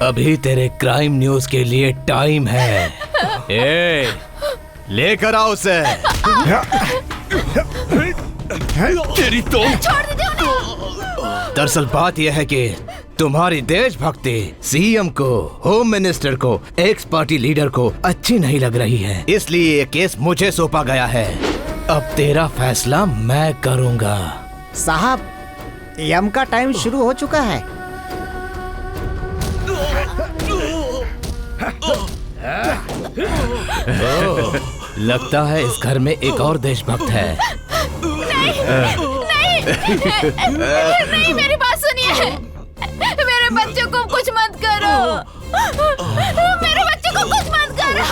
अभी तेरे crime news के लिए टाइम है। ए, लेकर आओ उसे। तेरी तो छोड़ दीजिए उन्हें। दरअसल बात यह है कि तुम्हारी देशभक्ति सीएम को, होम मिनिस्टर को, एक्स पार्टी लीडर को अच्छी नहीं लग रही है, इसलिए ये केस मुझे सौंपा गया है। अब तेरा फैसला मैं करूंगा। साहब, यम का टाइम शुरू हो चुका है। लगता है इस घर में एक और देशभक्त है। नहीं, मेरी बात सुनिए। मेरे बच्चों को कुछ मत करो। मेरे बच्चों को कुछ मत करो।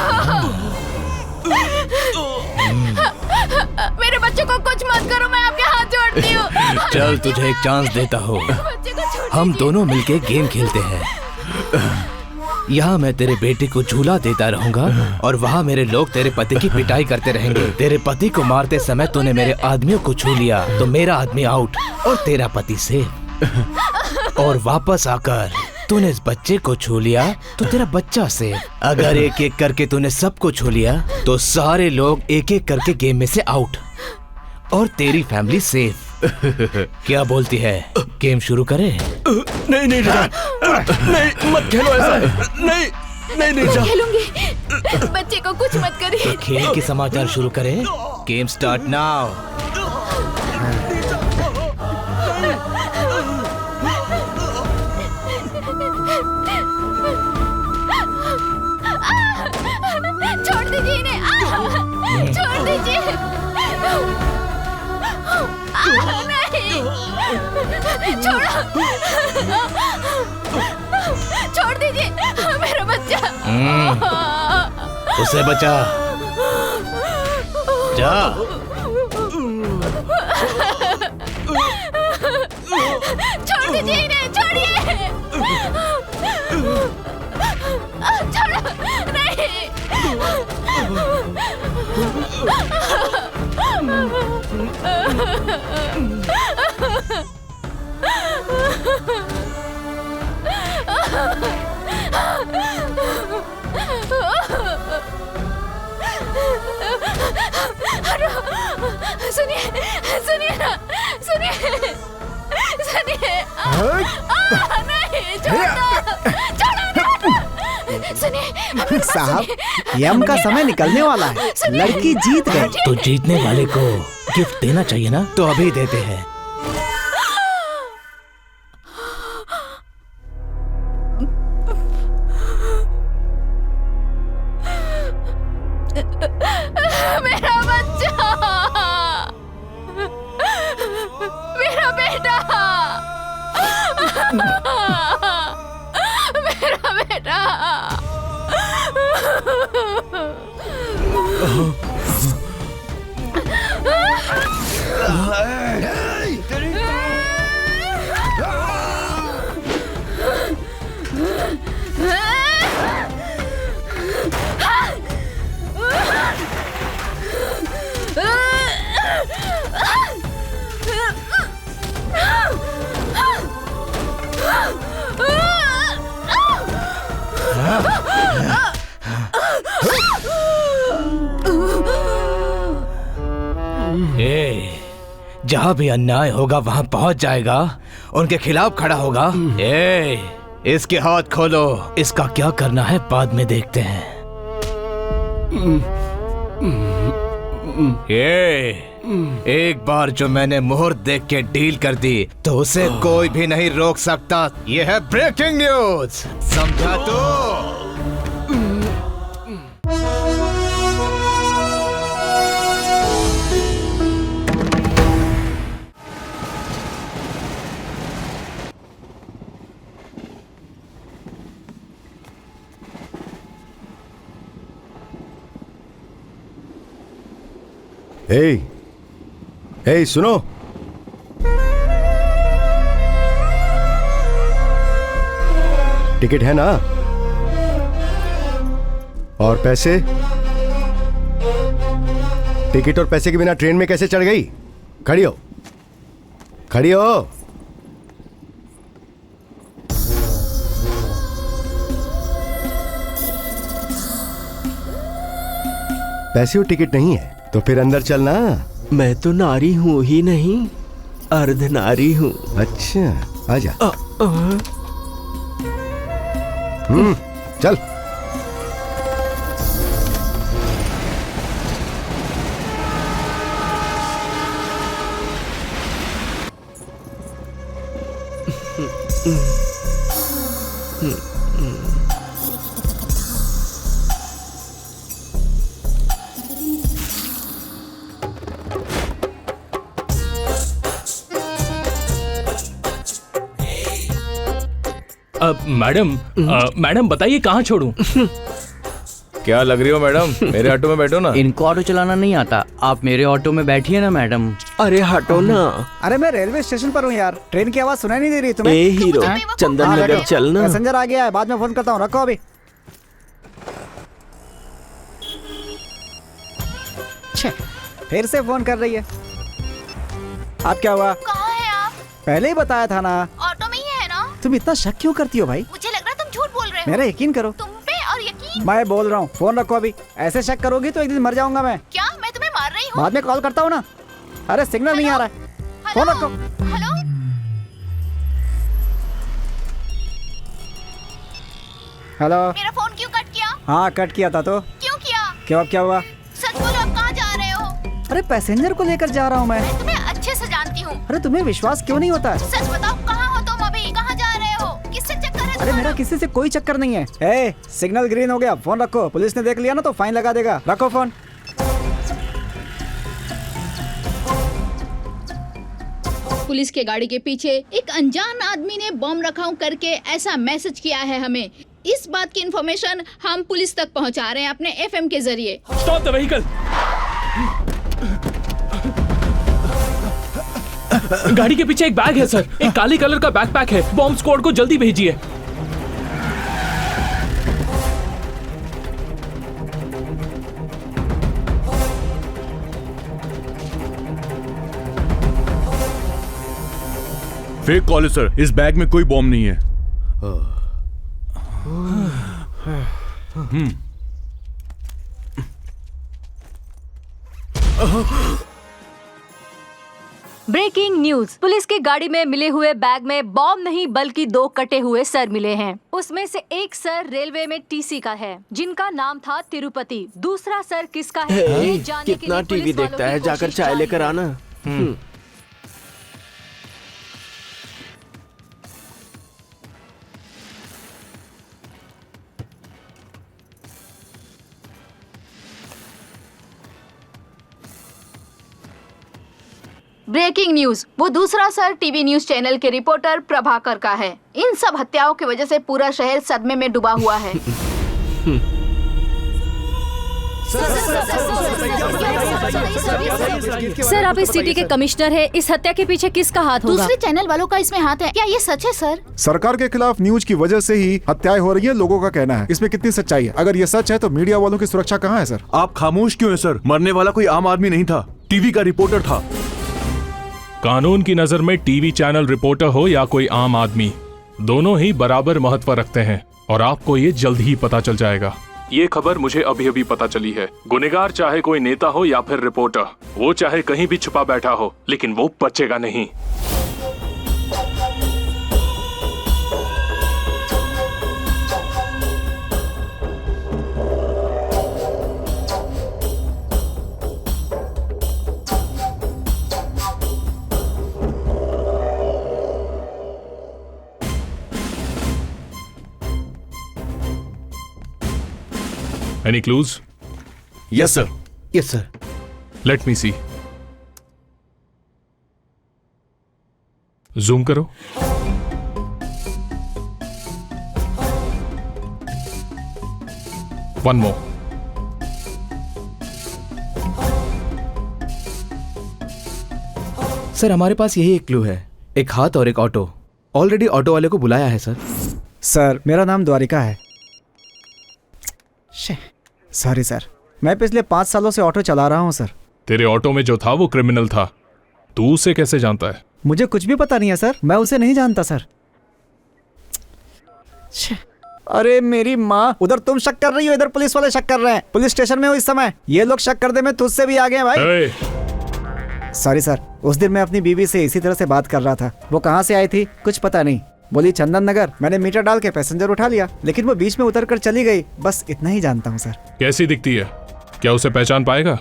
मेरे बच्चों को कुछ मत करो, मैं आपके हाथ जोड़ती हूँ। चल तुझे एक चांस देता हूँ। हम दोनों मिलके गेम खेलते हैं। यहाँ मैं तेरे बेटे को झूला देता रहूंगा और वहाँ मेरे लोग तेरे पति की पिटाई करते रहेंगे। तेरे पति को मारते समय तूने मेरे आदमियों को छू लिया तो मेरा आदमी आउट और तेरा पति सेफ। और वापस आकर तूने इस बच्चे को छू लिया तो तेरा बच्चा सेफ। अगर एक एक करके तूने सबको छू लिया तो सारे लोग एक एक करके गेम में से आउट और तेरी फैमिली सेफ। क्या बोलती है, गेम शुरू करें? नहीं, नहीं, मत खेलो ऐसा। नहीं, खेलूंगी। बच्चे को कुछ मत करिए। तो खेल के समाचार शुरू करें। Game start now. छोड़ दीजिए इन्हें। छोड़ दीजिए। नहीं, छोड़ो। छोड़ दीजिए मेरा बच्चा। उसे बचा। जा। छोड़ दीजिए इन्हें। छोड़िए। छोड़ो। नहीं। सुनिए ना, सुनिए। नहीं, सुनिए साहब, यम का समय निकलने वाला है। लड़की जीत गई। तो जीतने वाले को गिफ्ट देना चाहिए ना, तो अभी देते हैं। मेरा बच्चा, मेरा बेटा, मेरा बेटा। जहाँ भी अन्याय होगा वहाँ पहुँच जाएगा, उनके खिलाफ खड़ा होगा। इसके हाथ खोलो। इसका क्या करना है बाद में देखते हैं। एक बार जो मैंने मुहूर्त देख के डील कर दी तो उसे कोई भी नहीं रोक सकता। यह है ब्रेकिंग न्यूज, समझा तो? हे सुनो, टिकट है ना? और पैसे? टिकट और पैसे के बिना ट्रेन में कैसे चढ़ गई? खड़ी हो, खड़ी हो। पैसे और टिकट नहीं है तो फिर अंदर चलना। मैं तो नारी हूँ ही नहीं, अर्ध नारी हूँ। अच्छा आजा। चल। मैडम बताइए कहाँ छोड़ूं? क्या लग रही हो मैडम? मेरे ऑटो में बैठो ना। इनको ऑटो चलाना नहीं आता, आप मेरे ऑटो में बैठिए ना मैडम। अरे हटो ना। अरे मैं रेलवे स्टेशन पर हूँ यार, ट्रेन की आवाज सुनाई नहीं दे रही तुम्हें? ए हीरो, चंदन नगर चलना। पैसेंजर आ गया है, बाद में फोन करता हूँ, रखो अभी। फिर से फोन कर रही है। आप क्या हुआ? कहाँ है आप? पहले ही बताया था ना। ऑटो में ही है ना? तुम इतना शक क्यों करती हो भाई? मुझे लग रहा है तुम झूठ बोल रहे हो। मेरा यकीन करो। तुम पे और यकीन? मैं बोल रहा हूँ, फोन रखो अभी। ऐसे शक करोगी तो एक दिन मर जाऊंगा मैं। क्या मैं तुम्हें मार रही हूँ? बाद में कॉल करता हूँ ना। अरे सिग्नल नहीं आ रहा है, फोन रखो। हेलो? हेलो। मेरा फोन क्यों कट किया? हाँ कट किया था तो। क्यों किया? क्यों, अब क्या हुआ? सच बोलो, आप कहाँ जा रहे हो? अरे पैसेंजर को लेकर जा रहा हूँ मैं। मैं तुम्हें अच्छे से जानती हूँ। अरे तुम्हें विश्वास क्यों नहीं होता है? सच बताओ, कहाँ हो तुम अभी? कहाँ जा रहे हो? किससे चक्कर है अरे तुम्हारा? मेरा किसी से कोई चक्कर नहीं है। ए, सिग्नल ग्रीन हो गया, फोन रखो। पुलिस ने देख लिया ना तो फाइन लगा देगा। रखो फोन। पुलिस के गाड़ी के पीछे एक अनजान आदमी ने बम रखाव करके ऐसा मैसेज किया है हमें। इस बात की इंफॉर्मेशन हम पुलिस तक पहुंचा रहे हैं अपने एफएम के जरिए। Stop the vehicle. गाड़ी के पीछे एक बैग है सर, एक काली कलर का बैकपैक है। बॉम्ब स्क्वाड को जल्दी भेजिए। फेक कॉल है सर, इस बैग में कोई बॉम्ब नहीं है। Breaking news. पुलिस की गाड़ी में मिले हुए बैग में बॉम्ब नहीं बल्कि 2 कटे हुए सर मिले हैं। उसमें से एक सर रेलवे में टीसी का है जिनका नाम था तिरुपति। दूसरा सर किसका है ये जानने के कितना लिए टीवी पुलिस देखता वालों है, की जाकर कोशिश चाय जारी लेकर है। आना। Breaking news. वो दूसरा सर टीवी न्यूज चैनल के रिपोर्टर प्रभाकर का है। इन सब हत्याओं की वजह से पूरा शहर सदमे में डूबा हुआ है। सर आप इस सिटी के कमिश्नर हैं, इस हत्या के पीछे किसका हाथ होगा? दूसरे चैनल वालों का इसमें हाथ है। क्या ये सच है सर? सरकार के खिलाफ न्यूज की वजह से ही हत्याएं हो रही है, लोगों का कहना है। इसमें कितनी सच्चाई है? अगर ये सच है तो मीडिया वालों की सुरक्षा कहाँ है सर? आप खामोश क्यों हैं सर? मरने वाला कोई आम आदमी नहीं था, टीवी का रिपोर्टर था। कानून की नजर में टीवी चैनल रिपोर्टर हो या कोई आम आदमी, दोनों ही बराबर महत्व रखते हैं और आपको ये जल्द ही पता चल जाएगा। ये खबर मुझे अभी अभी पता चली है। गुनहगार चाहे कोई नेता हो या फिर रिपोर्टर, वो चाहे कहीं भी छुपा बैठा हो, लेकिन वो बचेगा नहीं। Any clues? Yes sir. Yes sir. Let me see. Zoom करो। One more. सर हमारे पास यही एक क्लू है, एक हाथ और एक ऑटो। ऑलरेडी ऑटो वाले को बुलाया है सर। सर मेरा नाम द्वारिका है। सॉरी सर, मैं पिछले 5 सालों से ऑटो चला रहा हूँ सर। तेरे ऑटो में जो था वो क्रिमिनल था, तू उसे कैसे जानता है? मुझे कुछ भी पता नहीं है सर, मैं उसे नहीं जानता सर। अरे मेरी माँ, उधर तुम शक कर रही हो, इधर पुलिस वाले शक कर रहे हैं। पुलिस स्टेशन में हो इस समय। ये लोग शक कर दे में तुझसे भी आगे हैं भाई। सॉरी सर, उस दिन मैं अपनी बीवी से इसी तरह से बात कर रहा था। वो कहाँ से आई थी कुछ पता नहीं, बोली चंदन नगर। मैंने मीटर डाल के पैसेंजर उठा लिया, लेकिन वो बीच में उतर कर चली गई। बस इतना ही जानता हूँ सर। कैसी दिखती है? क्या उसे पहचान पाएगा?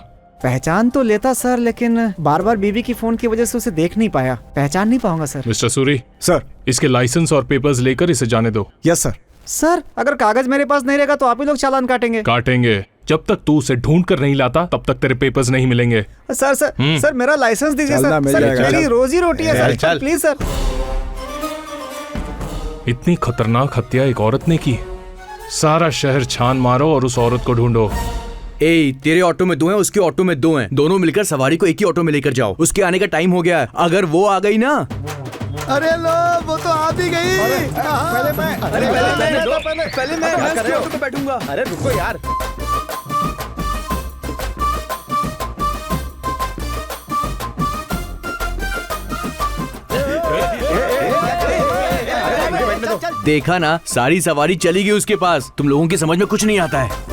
पहचान तो लेता सर, लेकिन बार बार बीवी की फोन की वजह से उसे देख नहीं पाया। पहचान नहीं पाऊंगा सर। Mister Suri, sir. इसके लाइसेंस और पेपर्स लेकर इसे जाने दो। Yes sir. सर अगर कागज मेरे पास नहीं रहेगा तो आप ही लोग चालान काटेंगे। काटेंगे। जब तक तू उसे ढूंढ कर नहीं लाता तब तक तेरे पेपर्स नहीं मिलेंगे। सर सर मेरा लाइसेंस दीजिए सर। मेरी रोजी रोटी है सर, प्लीज सर। इतनी खतरनाक हत्या एक औरत ने की। सारा शहर छान मारो और उस औरत को ढूंढो। ए, तेरे ऑटो में 2 हैं, उसके ऑटो में 2 हैं। दोनों मिलकर सवारी को एक ही ऑटो में लेकर जाओ। उसके आने का टाइम हो गया है। अगर वो आ गई ना। अरे लो, वो तो आ भी गई। पहले मैं उसके ऑटो पे बैठूंगा। अरे रुको यार। देखा ना, सारी सवारी चली गई उसके पास। तुम लोगों की समझ में कुछ नहीं आता है।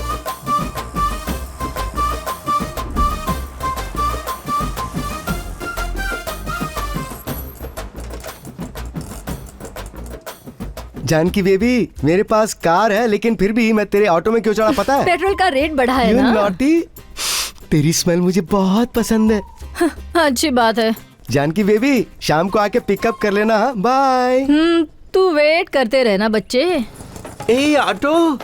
जानकी बेबी, मेरे पास कार है, लेकिन फिर भी मैं तेरे ऑटो में क्यों चढ़ा पता है? पेट्रोल का रेट बढ़ा है You ना। naughty? तेरी स्मेल मुझे बहुत पसंद है। अच्छी बात है। जानकी बेबी, शाम को आके पिकअप कर लेना। बाय। तू वेट करते रहना बच्चे। ए ऑटो,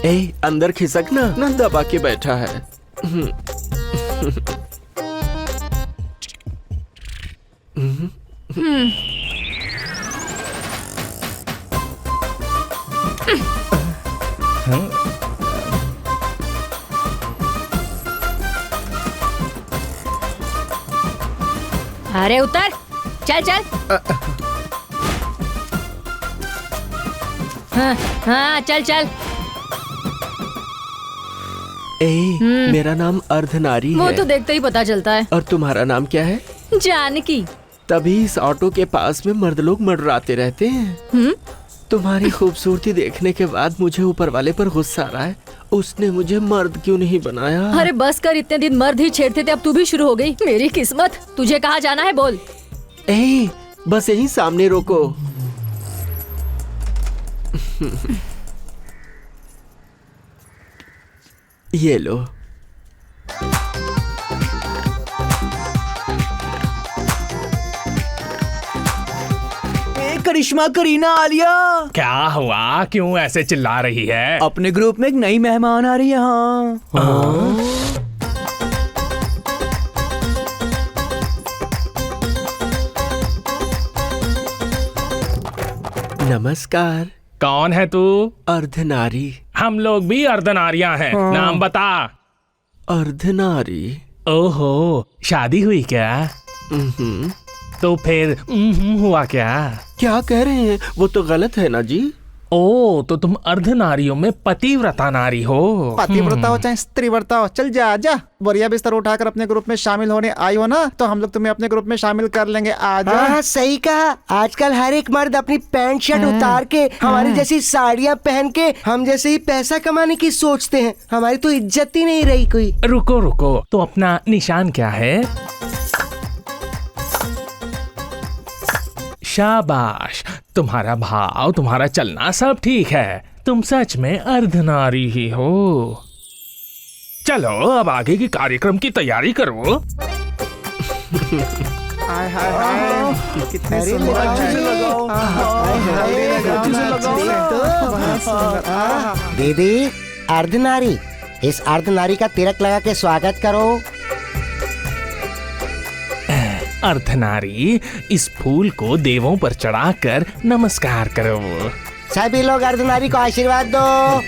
ए अंदर खिसक ना दबा के बैठा है। अरे उतर, चल चल। हाँ चल चल। मेरा नाम अर्धनारी वो है। तो देखते ही पता चलता है। और तुम्हारा नाम क्या है? जानकी। तभी इस ऑटो के पास में मर्द लोग मंडराते रहते हैं। तुम्हारी खूबसूरती देखने के बाद मुझे ऊपर वाले पर गुस्सा आ रहा है। उसने मुझे मर्द क्यों नहीं बनाया? अरे बस कर, इतने दिन मर्द ही छेड़ते थे, अब तू भी शुरू हो गई। मेरी किस्मत। तुझे कहाँ जाना है बोल। बस यहीं सामने रोको। ये लो। करिश्मा, करीना, आलिया। क्या हुआ? क्यों ऐसे चिल्ला रही है? अपने ग्रुप में एक नई मेहमान आ रही है। हाँ। नमस्कार। कौन है तू? अर्धनारी। हम लोग भी अर्धनारियां हैं। नाम बता। अर्धनारी। ओहो, शादी हुई क्या? तो फिर हुआ क्या? क्या कह रहे हैं? वो तो गलत है ना जी। ओ, तो तुम अर्धनारियों में पतिव्रता नारी हो। पतिव्रता हो चाहे स्त्रीव्रता हो, चल जा जा। बोरिया बिस्तर उठाकर अपने ग्रुप में शामिल होने आई हो ना, तो हम लोग तुम्हें अपने ग्रुप में शामिल कर लेंगे। आ जा। हाँ सही कहा। आजकल हर एक मर्द अपनी पैंट शर्ट उतार के हमारी जैसी साड़ियाँ पहन के हम जैसे ही पैसा कमाने की सोचते हैं। हमारी तो इज्जत ही नहीं रही कोई। रुको रुको, तो अपना निशान क्या है? शाबाश, तुम्हारा भाव, तुम्हारा चलना सब ठीक है। तुम सच में अर्धनारी ही हो। चलो अब आगे के कार्यक्रम की तैयारी करो। हाय हाय हाय, कितने सुंदर हैं। दीदी अर्धनारी, इस अर्धनारी का तिलक लगा के स्वागत करो। अर्धनारी, इस फूल को देवों पर चढ़ाकर नमस्कार करो। सभी लोग अर्धनारी को आशीर्वाद दो।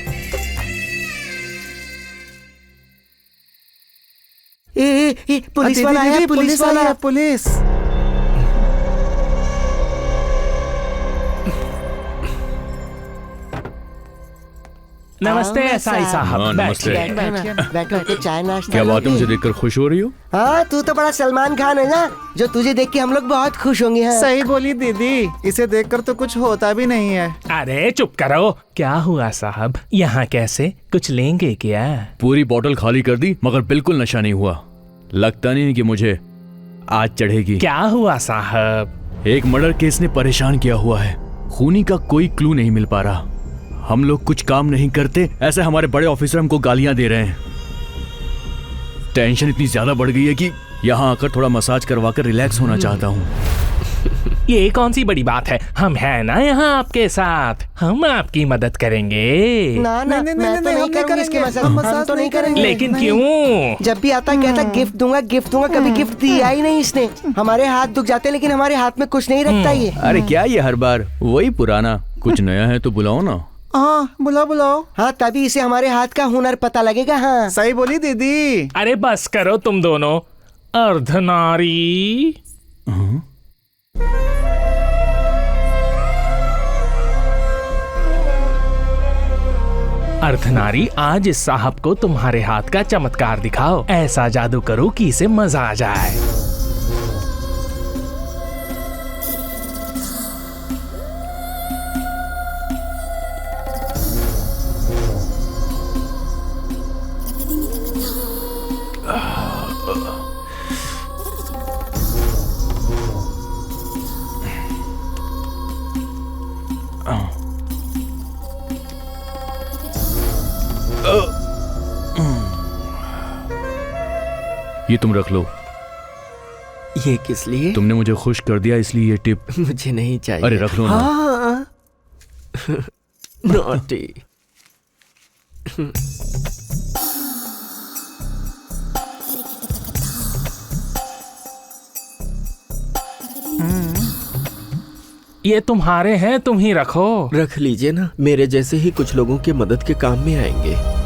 पुलिस वाला है, पुलिस वाला है, पुलिस। नमस्ते एसआई साहब। हाँ, नमस्ते। बैठो चाय नाश्ता। क्या बात है, मुझे देखकर खुश हो रही हो? हाँ, तू तो बड़ा सलमान खान है ना, जो तुझे देख के हम लोग बहुत खुश होंगे। हाँ। सही बोली दीदी, इसे देखकर तो कुछ होता भी नहीं है। अरे चुप करो। क्या हुआ साहब, यहाँ कैसे, कुछ लेंगे क्या? पूरी बोतल खाली कर दी मगर बिल्कुल नशा नहीं हुआ। लगता नहीं कि मुझे आज चढ़ेगी। क्या हुआ साहब? एक मर्डर केस ने परेशान किया हुआ है। खूनी का कोई क्लू नहीं मिल पा रहा। हम लोग कुछ काम नहीं करते, ऐसे हमारे बड़े ऑफिसर हमको गालियां दे रहे हैं। टेंशन इतनी ज्यादा बढ़ गई है कि यहाँ आकर थोड़ा मसाज करवा कर रिलैक्स होना चाहता हूँ। ये कौन सी बड़ी बात है, हम हैं ना यहाँ आपके साथ, हम आपकी मदद करेंगे। ना ना, मैं तो नहीं करूँगी इसके मसाज, हम तो नहीं करेंगे। लेकिन क्यों? जब भी आता कहता गिफ्ट दूंगा गिफ्ट दूंगा, कभी गिफ्ट दिया ही नहीं इसने। हमारे हाथ दुख जाते हैं लेकिन हमारे हाथ में कुछ नहीं रखता ये। अरे क्या ये हर बार वही पुराना, कुछ नया है तो बुलाओ ना। हाँ बुलाओ। हाँ, तभी इसे हमारे हाथ का हुनर पता लगेगा। हाँ सही बोली दीदी। अरे बस करो तुम दोनों, अर्धनारी। अर्धनारी, आज इस साहब को तुम्हारे हाथ का चमत्कार दिखाओ। ऐसा जादू करो कि इसे मजा आ जाए। ये तुम रख लो। ये किस लिए? तुमने मुझे खुश कर दिया इसलिए ये टिप। मुझे नहीं चाहिए। अरे रख लो ना। हाँ। नॉटी। ये तुम्हारे हैं, तुम ही रखो। रख लीजिए ना, मेरे जैसे ही कुछ लोगों की मदद के काम में आएंगे।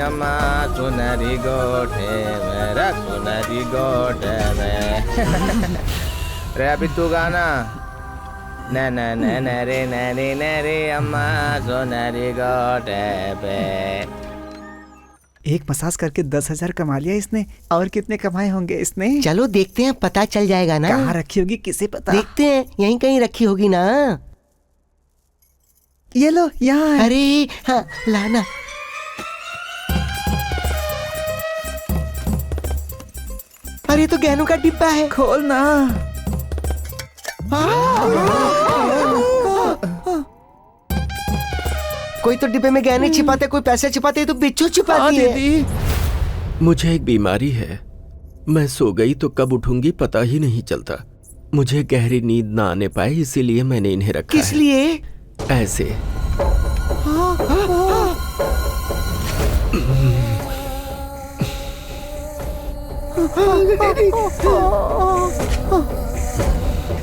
अम्मा सुनरी गोठे मेरा सुनरी गोठे में। रे अभी तू गाना। रे अम्मा सुनरी गोठे पे। एक मसाज करके 10,000 कमा लिया इसने, और कितने कमाए होंगे इसने? चलो देखते हैं, पता चल जाएगा ना। कहाँ रखी होगी किसे पता। देखते हैं, यहीं कहीं रखी होगी ना। ये लो, यहाँ है। अरे हाँ, लाना। अरे तो गहनों का डिब्बा है, खोल ना। कोई तो डिब्बे में गहने छिपाते, कोई पैसे छिपाते, तो बिच्छू छिपाती है। मुझे एक बीमारी है, मैं सो गई तो कब उठूंगी पता ही नहीं चलता। मुझे गहरी नींद ना आने पाए, इसीलिए मैंने इन्हें रखा। किस लिए? ऐसे।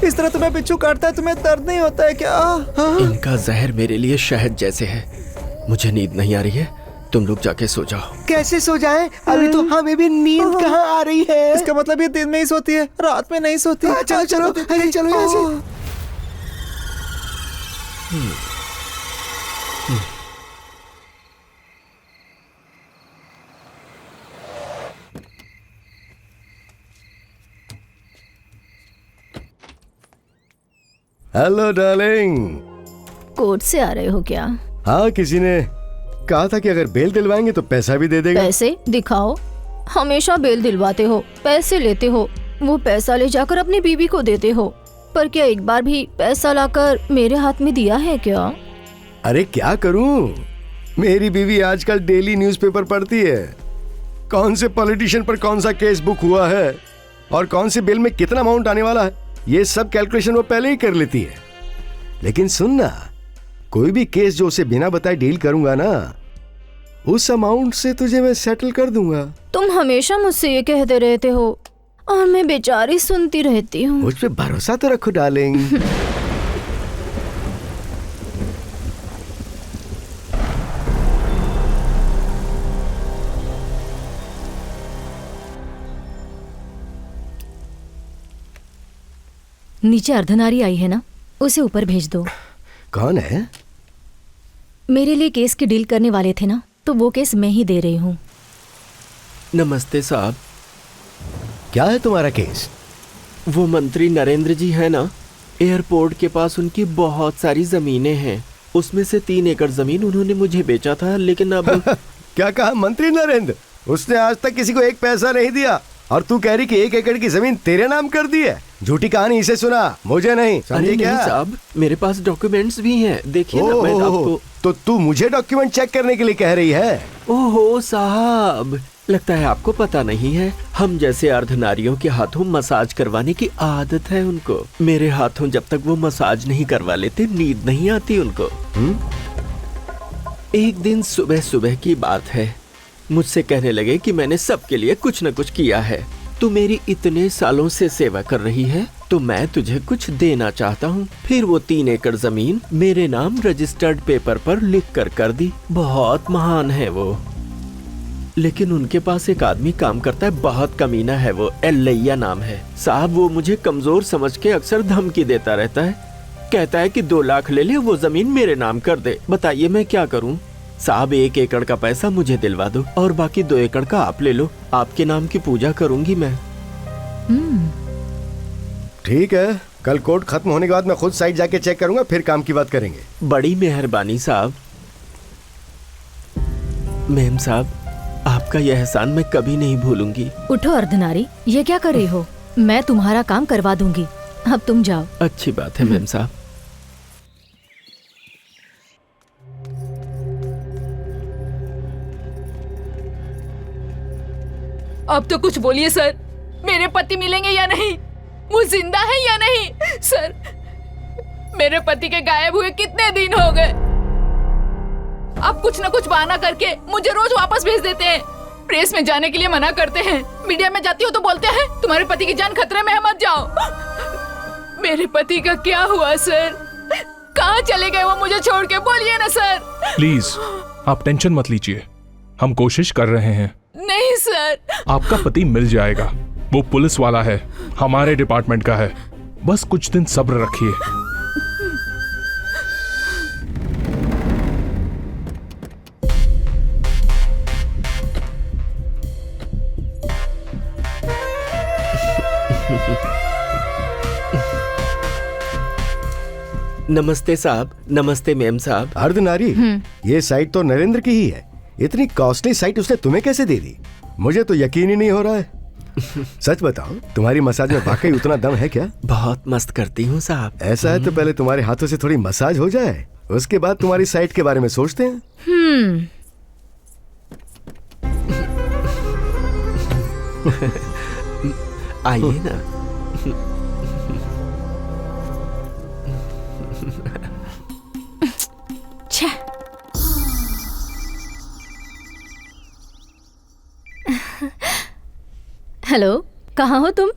इस तरह तुम्हें बिच्छू काटता है, तुम्हें दर्द नहीं होता है क्या? इनका जहर मेरे लिए शहद जैसे है। मुझे नींद नहीं आ रही है, तुम लोग जाके सो जाओ। कैसे सो जाएं? अभी तो हमें भी नींद कहाँ आ रही है। इसका मतलब ये दिन में ही सोती है, रात में नहीं सोती। चलो चलो, अरे चलो यहाँ से। Hello darling. कोर्ट से आ रहे हो क्या? हाँ, किसी ने कहा था कि अगर बेल दिलवाएंगे तो पैसा भी दे देगा। पैसे दिखाओ। हमेशा बेल दिलवाते हो, पैसे लेते हो, वो पैसा ले जाकर अपनी बीवी को देते हो, पर क्या एक बार भी पैसा लाकर मेरे हाथ में दिया है क्या? अरे क्या करूं, मेरी बीवी आजकल डेली न्यूज़पेपर पढ़ती है। कौन से पॉलिटिशियन पर कौन सा केस बुक हुआ है और कौन से बिल में कितना अमाउंट आने वाला है, ये सब कैलकुलेशन वो पहले ही कर लेती है। लेकिन सुनना, कोई भी केस जो उसे बिना बताए डील करूंगा ना, उस अमाउंट से तुझे मैं सेटल कर दूंगा। तुम हमेशा मुझसे ये कहते रहते हो, और मैं बेचारी सुनती रहती हूँ। मुझ पे भरोसा तो रखो डार्लिंग। नीचे अर्धनारी आई है ना, उसे ऊपर भेज दो। कौन है? मेरे लिए केस की डील करने वाले थे ना, तो वो केस मैं ही दे रही हूँ। नमस्ते साहब। क्या है तुम्हारा केस? वो मंत्री नरेंद्र जी है ना, एयरपोर्ट के पास उनकी बहुत सारी जमीनें हैं। उसमें से 3 एकड़ जमीन उन्होंने मुझे बेचा था, लेकिन अब क्या कहा मंत्री नरेंद्र? उसने आज तक किसी को एक पैसा नहीं दिया और तू कह रही कि 1 एकड़ की जमीन तेरे नाम कर दी है? झूठी कहानी इसे सुना, मुझे नहीं। अरे नहीं साहब, मेरे पास डॉक्यूमेंट्स भी हैं, देखिए ना। मैं आपको तो तू मुझे डॉक्यूमेंट चेक करने के लिए कह रही है? ओहो साहब, लगता है आपको पता नहीं है, हम जैसे अर्धनारियों के हाथों मसाज करवाने की आदत है उनको। मेरे हाथों जब तक वो मसाज नहीं करवा लेते, नींद नहीं आती उनको। एक दिन सुबह सुबह की बात है, मुझसे कहने लगे कि मैंने सबके लिए कुछ न कुछ किया है। तू मेरी इतने सालों से सेवा कर रही है, तो मैं तुझे कुछ देना चाहता हूँ। फिर वो 3 एकड़ जमीन मेरे नाम रजिस्टर्ड पेपर पर लिख कर दी। बहुत महान है वो, लेकिन उनके पास एक आदमी काम करता है, बहुत कमीना है वो, एल्लैया नाम है। साहब वो मुझे कमजोर समझ के अक्सर धमकी देता रहता है, कहता है कि 2 लाख ले ले, वो जमीन मेरे नाम कर दे। बताइए मैं क्या करूं? साहब 1 एकड़ का पैसा मुझे दिलवा दो और बाकी 2 एकड़ का आप ले लो, आपके नाम की पूजा करूंगी मैं। ठीक है, कल कोर्ट खत्म होने के बाद मैं खुद साइट जाके चेक करूंगा, फिर काम की बात करेंगे। बड़ी मेहरबानी साहब। मेम साहब, आपका यह एहसान मैं कभी नहीं भूलूंगी। उठो अर्धनारी, ये क्या कर रही हो? मैं तुम्हारा काम करवा दूंगी, अब तुम जाओ। अच्छी बात है मेम साहब। अब तो कुछ बोलिए सर, मेरे पति मिलेंगे या नहीं? वो जिंदा है या नहीं? सर, मेरे पति के गायब हुए कितने दिन हो गए। आप कुछ न कुछ बहाना करके मुझे रोज वापस भेज देते हैं। प्रेस में जाने के लिए मना करते हैं, मीडिया में जाती हो तो बोलते हैं तुम्हारे पति की जान खतरे में है, मत जाओ। मेरे पति का क्या हुआ सर? कहाँ चले गए वो मुझे छोड़ के? बोलिए ना सर। प्लीज आप टेंशन मत लीजिए, हम कोशिश कर रहे हैं। नहीं सर, आपका पति मिल जाएगा, वो पुलिस वाला है, हमारे डिपार्टमेंट का है, बस कुछ दिन सब्र रखिए। नमस्ते साहब। नमस्ते मेम साहब। अर्धनारी, ये साइट तो नरेंद्र की ही है। इतनी कॉस्टली साइट उसने तुम्हें कैसे दे दी? मुझे तो यकीन ही नहीं हो रहा है। सच बताओ, तुम्हारी मसाज में वाकई उतना दम है क्या? बहुत मस्त करती हूँ साहब। ऐसा है तो पहले तुम्हारे हाथों से थोड़ी मसाज हो जाए, उसके बाद तुम्हारी साइट के बारे में सोचते हैं। आइए ना। हेलो, कहाँ हो तुम?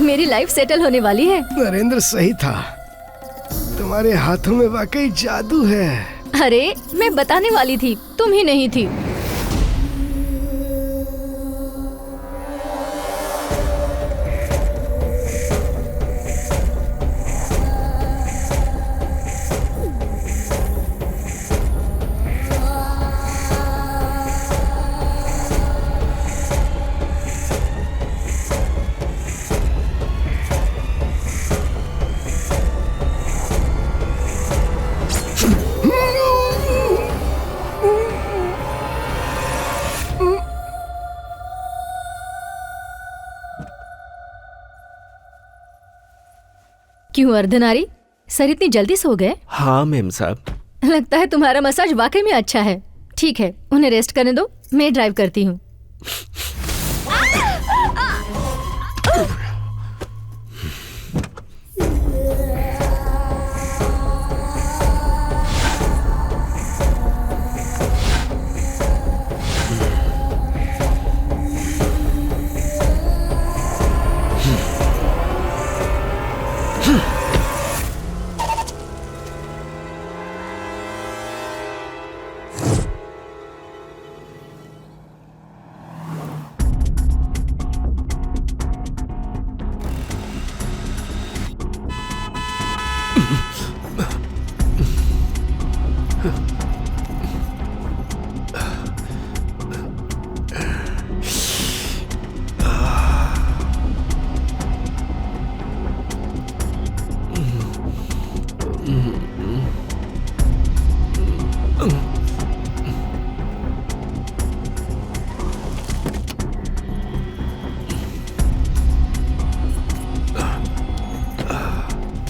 मेरी लाइफ सेटल होने वाली है। नरेंद्र सही था, तुम्हारे हाथों में वाकई जादू है। अरे मैं बताने वाली थी, तुम ही नहीं थी। क्यों अर्धनारी, सर इतनी जल्दी सो गए? हाँ मेम साहब। लगता है तुम्हारा मसाज वाकई में अच्छा है। ठीक है, उन्हें रेस्ट करने दो, मैं ड्राइव करती हूँ।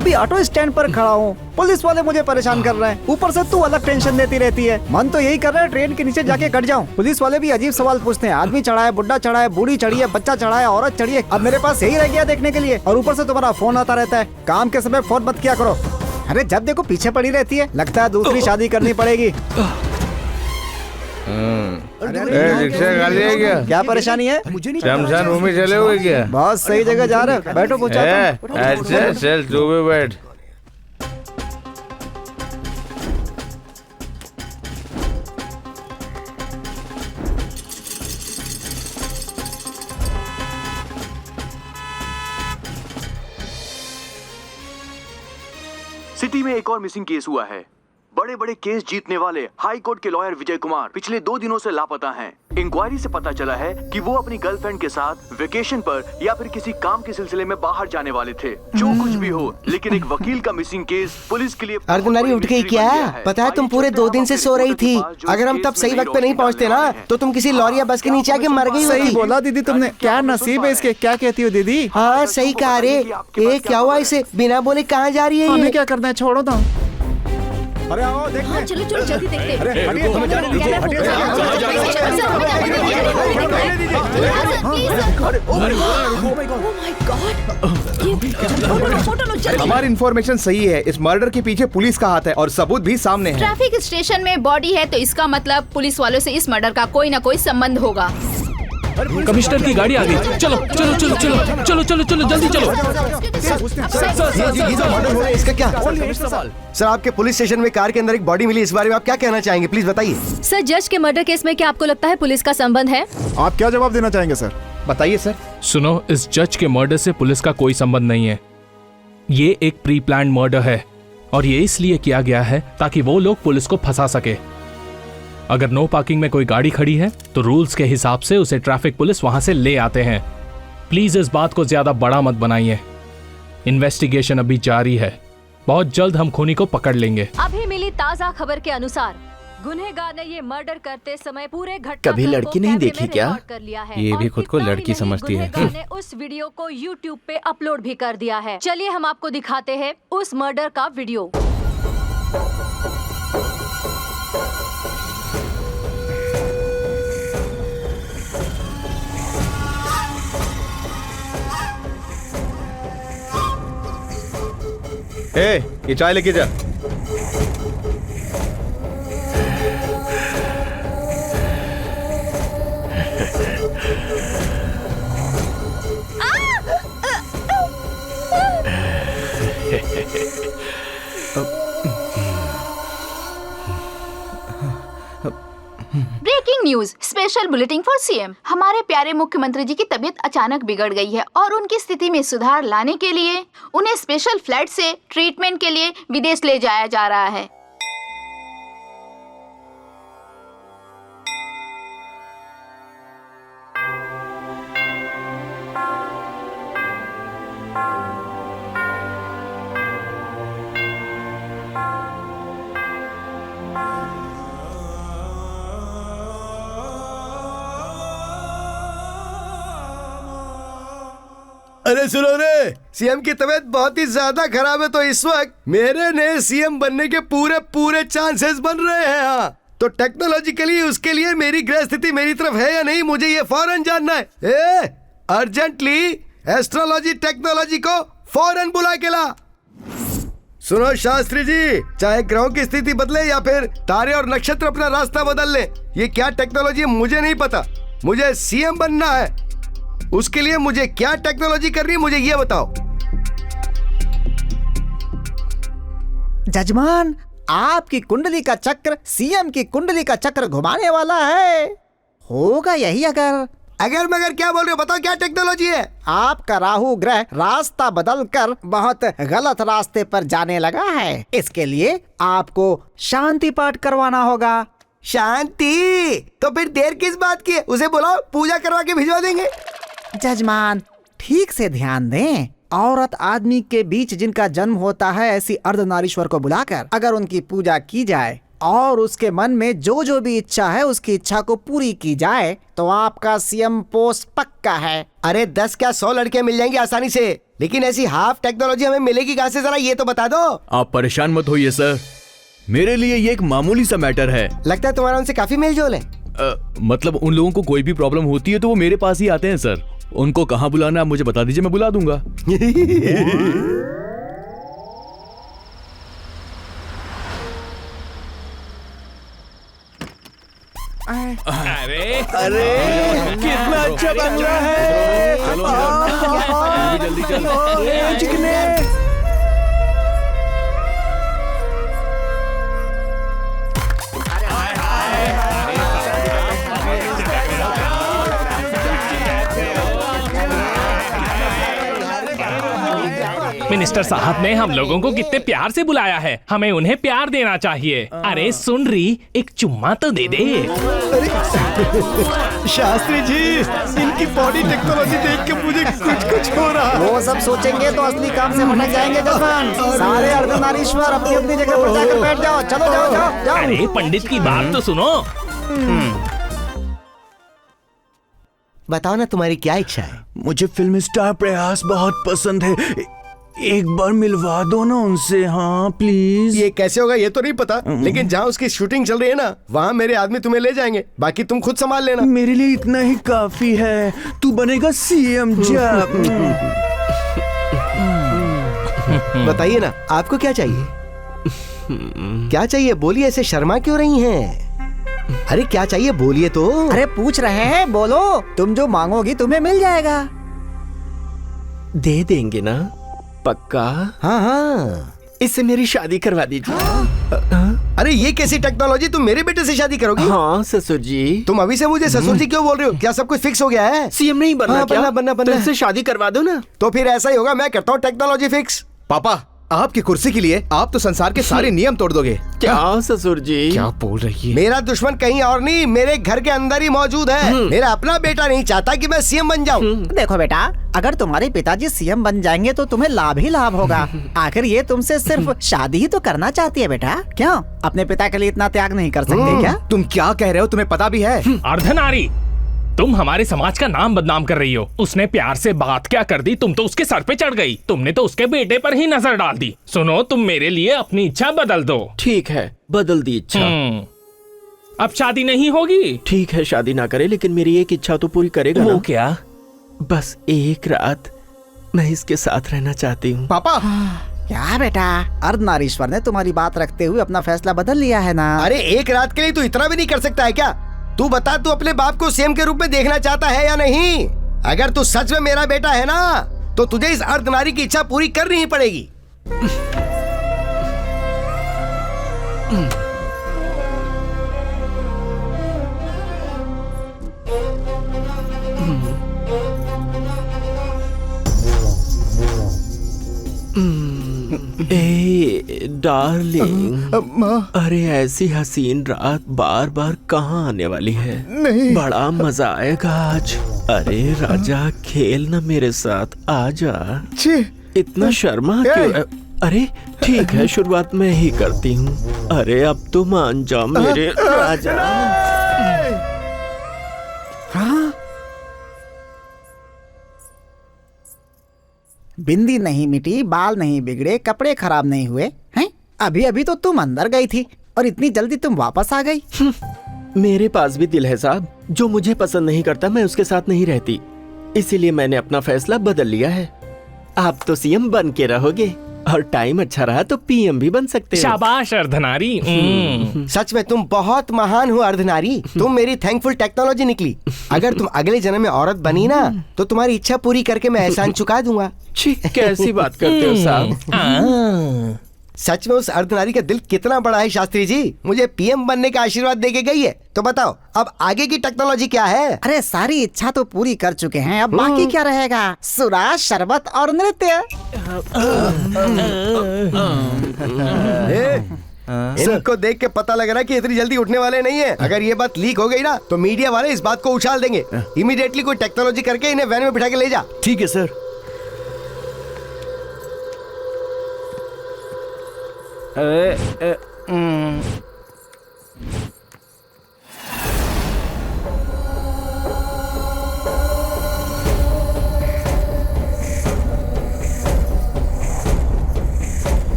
अभी ऑटो स्टैंड पर खड़ा हूँ, पुलिस वाले मुझे परेशान कर रहे हैं, ऊपर से तू अलग टेंशन देती रहती है। मन तो यही कर रहा है ट्रेन के नीचे जाके कट जाऊँ। पुलिस वाले भी अजीब सवाल पूछते हैं, आदमी चढ़ा है, बुढ़ा चढ़ा है, बूढ़ी चढ़ी है, बच्चा चढ़ा है, औरत चढ़ी है। अब मेरे पास यही रह गया देखने के लिए, और ऊपर से तुम्हारा फोन आता रहता है। काम के समय फोन मत किया करो। अरे जब देखो पीछे पड़ी रहती है, लगता है दूसरी शादी करनी पड़ेगी। रिक्शा खाली है क्या? क्या परेशानी है? शमशान भूमि चले हुए क्या? बहुत सही जगह जा रहे हो, बैठो पूछा। अच्छा चल तू भी बैठ। सिटी में एक और मिसिंग केस हुआ है। बड़े बड़े केस जीतने वाले हाई कोर्ट के लॉयर विजय कुमार पिछले 2 दिनों से लापता हैं। इंक्वायरी से पता चला है कि वो अपनी गर्लफ्रेंड के साथ वेकेशन पर या फिर किसी काम के सिलसिले में बाहर जाने वाले थे। जो कुछ भी हो, लेकिन एक वकील का मिसिंग केस पुलिस के लिए अर्धनारी उठ गई क्या? पता है तुम पूरे 2 दिन से सो रही थी। अगर हम तब सही वक्त पे नहीं पहुंचते ना तो तुम किसी लॉरी या बस के नीचे आके मर गई होती। सही बोला दीदी तुमने, क्या नसीब है इसके। क्या कहती हो दीदी? हाँ सही कहा रे। क्या हुआ इसे बिना बोले कहाँ जा रही है? हमें क्या करना है, छोड़ो तो। अरे आओ देखते हैं। चलो चलो जल्दी देखते हैं। अरे हटिए, हमें जाने दीजिए, हटिए। हमारी इंफॉर्मेशन सही है, इस मर्डर के पीछे पुलिस का हाथ है और सबूत भी सामने है। ट्रैफिक स्टेशन में बॉडी है तो इसका मतलब पुलिस वालों से इस मर्डर का कोई ना कोई संबंध होगा। कमिश्नर की गाड़ी आ गई। चलो चलो चलो चलो चलो चलो चलो जल्दी चलो। इसका क्या? सर आपके पुलिस स्टेशन में कार के अंदर एक बॉडी मिली, इस बारे में आप क्या कहना चाहेंगे? प्लीज बताइए। सर जज के मर्डर केस में क्या आपको लगता है पुलिस का संबंध है? आप क्या जवाब देना चाहेंगे सर? बताइए सर। सुनो, इस जज के मर्डर से पुलिस का कोई संबंध नहीं है। ये एक प्री प्लान्ड मर्डर है और ये इसलिए किया गया है ताकि वो लोग पुलिस को फंसा सके। अगर नो पार्किंग में कोई गाड़ी खड़ी है तो रूल्स के हिसाब से उसे ट्रैफिक पुलिस वहां से ले आते हैं। प्लीज इस बात को ज्यादा बड़ा मत बनाइए। इन्वेस्टिगेशन अभी जारी है, बहुत जल्द हम खूनी को पकड़ लेंगे। अभी मिली ताजा खबर के अनुसार गुनहगार ने ये मर्डर करते समय पूरे घटना कभी लड़की नहीं देखी क्या? कर लिया है। ये भी खुद को लड़की समझती है। गुनहगार ने उस वीडियो को YouTube पे अपलोड भी कर दिया है। चलिए हम आपको दिखाते हैं उस मर्डर का वीडियो। ये चाय लेके जा। Breaking news, special bulletin for CM. हमारे प्यारे मुख्यमंत्री जी की तबीयत अचानक बिगड़ गई है और उनकी स्थिति में सुधार लाने के लिए उन्हें स्पेशल फ्लाइट से ट्रीटमेंट के लिए विदेश ले जाया जा रहा है। अरे सुनो रे, सीएम की तबीयत बहुत ही ज्यादा खराब है तो इस वक्त मेरे नए सीएम बनने के पूरे चांसेस बन रहे हैं। हाँ तो टेक्नोलॉजिकली उसके लिए मेरी ग्रह स्थिति मेरी तरफ है या नहीं, मुझे ये फौरन जानना है। अर्जेंटली एस्ट्रोलॉजी टेक्नोलॉजी को फौरन बुला के ला। सुनो शास्त्री जी, चाहे ग्रहों की स्थिति बदले या फिर तारे और नक्षत्र अपना रास्ता बदल ले, ये क्या टेक्नोलॉजी है मुझे नहीं पता। मुझे सीएम बनना है, उसके लिए मुझे क्या टेक्नोलॉजी करनी है मुझे ये बताओ। जजमान, आपकी कुंडली का चक्र सीएम की कुंडली का चक्र घुमाने वाला है। होगा यही अगर मगर क्या बोल रहे हो, बताओ क्या टेक्नोलॉजी है? आपका राहु ग्रह रास्ता बदलकर बहुत गलत रास्ते पर जाने लगा है। इसके लिए आपको शांति पाठ करवाना होगा। शांति? तो फिर देर किस बात की है, उसे बुलाओ, पूजा करवा के भिजवा देंगे। जजमान ठीक से ध्यान दें, औरत आदमी के बीच जिनका जन्म होता है ऐसी अर्धनारीश्वर को बुलाकर अगर उनकी पूजा की जाए और उसके मन में जो जो भी इच्छा है उसकी इच्छा को पूरी की जाए तो आपका सीएम पोस्ट पक्का है। अरे 10 क्या 100 लड़कियां मिल जाएंगी आसानी से, लेकिन ऐसी हाफ टेक्नोलॉजी हमें मिलेगी कहाँ से, जरा ये तो बता दो। आप परेशान मत होइए सर, मेरे लिए ये एक मामूली सा मैटर है। लगता है तुम्हारा उनसे काफी मेलजोल है। मतलब उन लोगों को कोई भी प्रॉब्लम होती है तो वो मेरे पास ही आते हैं सर। उनको कहाँ बुलाना आप मुझे बता दीजिए, मैं बुला दूंगा। अरे अरे कितना अच्छा बंगला है। चलो जल्दी चलो चिकने। मिनिस्टर साहब ने हम लोगों को कितने प्यार से बुलाया है, हमें उन्हें प्यार देना चाहिए। अरे सुन रही, एक चुम्मा तो दे दे। शास्त्री जी, इनकी बॉडी टेक्नोलॉजी देख के मुझे कुछ हो रहा है। वो सब सोचेंगे तो असली काम से भटक जाएंगे जजमान। सारे अर्धनारीश्वर अपनी अपनी जगह पर जाकर बैठ जाओ। चलो जाओ जाओ जाओ। अरे पंडित की बात तो सुनो। बताओ ना तुम्हारी क्या इच्छा है। मुझे फिल्म स्टार प्रयास बहुत पसंद है, एक बार मिलवा दो ना उनसे। हाँ प्लीज। ये कैसे होगा ये तो नहीं पता, लेकिन जहाँ उसकी शूटिंग चल रही है ना, वहाँ मेरे आदमी तुम्हें ले जाएंगे, बाकी तुम खुद संभाल लेना। मेरे लिए इतना ही काफी है, तू बनेगा सीएम। बताइए ना आपको क्या चाहिए, क्या चाहिए बोलिए, ऐसे शर्मा क्यों रही हैं? अरे क्या चाहिए बोलिए तो। अरे पूछ रहे हैं, बोलो। तुम जो मांगोगी तुम्हें मिल जाएगा। दे देंगे ना पक्का? हाँ हाँ, इससे मेरी शादी करवा दीजिए। अरे ये कैसी टेक्नोलॉजी, तुम मेरे बेटे से शादी करोगी? हाँ ससुर जी। तुम अभी से मुझे ससुर जी क्यों बोल रहे हो? क्या सब कुछ फिक्स हो गया है? सीएम नहीं बनना? हाँ, क्या बनना तो इससे शादी करवा दो ना। तो फिर ऐसा ही होगा, मैं करता हूँ टेक्नोलॉजी फिक्स। पापा, आपकी कुर्सी के लिए आप तो संसार के सारे नियम तोड़ दोगे। क्या ससुर जी? क्या बोल रही है? मेरा दुश्मन कहीं और नहीं, मेरे घर के अंदर ही मौजूद है। मेरा अपना बेटा नहीं चाहता कि मैं सीएम बन जाऊं। देखो बेटा, अगर तुम्हारे पिताजी सीएम बन जाएंगे तो तुम्हें लाभ ही लाभ होगा। आखिर ये तुमसे सिर्फ शादी ही तो करना चाहती है बेटा। क्यों अपने पिता के लिए इतना त्याग नहीं कर सकते क्या? तुम क्या कह रहे हो, तुम्हें पता भी है? अर्धनारी, तुम हमारे समाज का नाम बदनाम कर रही हो। उसने प्यार से बात क्या कर दी, तुम तो उसके सर पे चढ़ गई। तुमने तो उसके बेटे पर ही नजर डाल दी। सुनो, तुम मेरे लिए अपनी इच्छा बदल दो। ठीक है, बदल दी इच्छा। अब शादी नहीं होगी? ठीक है, शादी ना करे, लेकिन मेरी एक इच्छा तो पूरी करेगा वो ना? क्या? बस एक रात मैं इसके साथ रहना चाहती हूँ। पापा क्या बेटा, अर्धनारीश्वर ने तुम्हारी बात रखते हुए अपना फैसला बदल लिया है ना? अरे एक रात के लिए तू इतना भी नहीं कर सकता है क्या? तू बता, तू अपने बाप को सीएम के रूप में देखना चाहता है या नहीं? अगर तू सच में मेरा बेटा है ना, तो तुझे इस अर्धनारी की इच्छा पूरी करनी ही पड़ेगी। ए डार्लिंग, अरे ऐसी हसीन रात बार बार कहाँ आने वाली है? नहीं। बड़ा मजा आएगा आज। अरे राजा, खेल ना मेरे साथ, आजा। इतना शर्मा क्यों? अरे ठीक है, शुरुआत मैं ही करती हूँ। अरे अब तो मान जाओ मेरे राजा। हाँ? बिंदी नहीं मिटी, बाल नहीं बिगड़े, कपड़े खराब नहीं हुए हैं? अभी अभी तो तुम अंदर गई थी और इतनी जल्दी तुम वापस आ गई। मेरे पास भी दिल है साहब। जो मुझे पसंद नहीं करता मैं उसके साथ नहीं रहती, इसीलिए मैंने अपना फैसला बदल लिया है। आप तो सीएम बन के रहोगे और टाइम अच्छा रहा तो पीएम भी बन सकते हो। शाबाश अर्धनारी। सच में तुम बहुत महान हो अर्धनारी। तुम मेरी थैंकफुल टेक्नोलॉजी निकली। अगर तुम अगले जन्म में औरत बनी ना, तो तुम्हारी इच्छा पूरी करके मैं एहसान चुका दूंगा। कैसी बात करते हो साहब? सच में उस अर्धनारी का दिल कितना बड़ा है शास्त्री जी। मुझे पीएम बनने का आशीर्वाद देके गई है। तो बताओ अब आगे की टेक्नोलॉजी क्या है? अरे सारी इच्छा तो पूरी कर चुके हैं, अब बाकी क्या रहेगा? सुरा, शरबत और नृत्य। इनको देख के पता लग रहा है कि इतनी जल्दी उठने वाले नहीं है। अगर ये बात लीक हो गई ना, तो मीडिया वाले इस बात को उछाल देंगे। इमीडिएटली कोई टेक्नोलॉजी करके इन्हें वैन में बिठा के ले जा। ठीक है सर।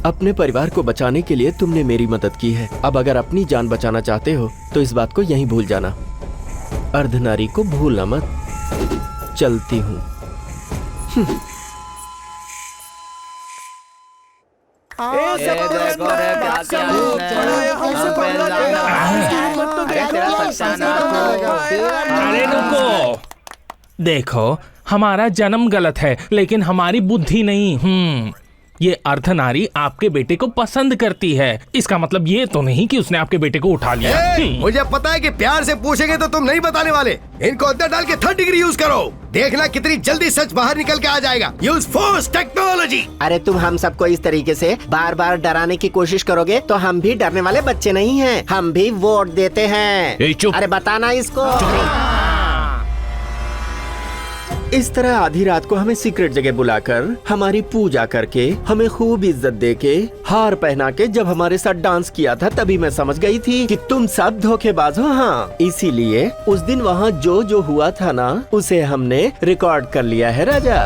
अपने परिवार को बचाने के लिए तुमने मेरी मदद की है। अब अगर अपनी जान बचाना चाहते हो तो इस बात को यहीं भूल जाना। अर्धनारी को भूलना मत। चलती हूँ। अरे रुको, देखो हमारा जन्म गलत है लेकिन हमारी बुद्धि नहीं। ये अर्धनारी आपके बेटे को पसंद करती है। इसका मतलब ये तो नहीं कि उसने आपके बेटे को उठा लिया। मुझे पता है कि प्यार से पूछेंगे तो तुम नहीं बताने वाले। इनको अंदर डाल के 3rd डिग्री यूज करो। देखना कितनी जल्दी सच बाहर निकल के आ जाएगा। Use force technology. अरे तुम हम सबको इस तरीके से बार बार डराने की कोशिश करोगे तो हम भी डरने वाले बच्चे नहीं हैं। हम भी वोट देते हैं। अरे बताना इसको। इस तरह आधी रात को हमें सीक्रेट जगह बुलाकर हमारी पूजा करके हमें खूब इज्जत देके हार पहना के जब हमारे साथ डांस किया था तभी मैं समझ गई थी कि तुम सब धोखेबाज हो। हाँ, इसीलिए उस दिन वहाँ जो जो हुआ था ना उसे हमने रिकॉर्ड कर लिया है राजा।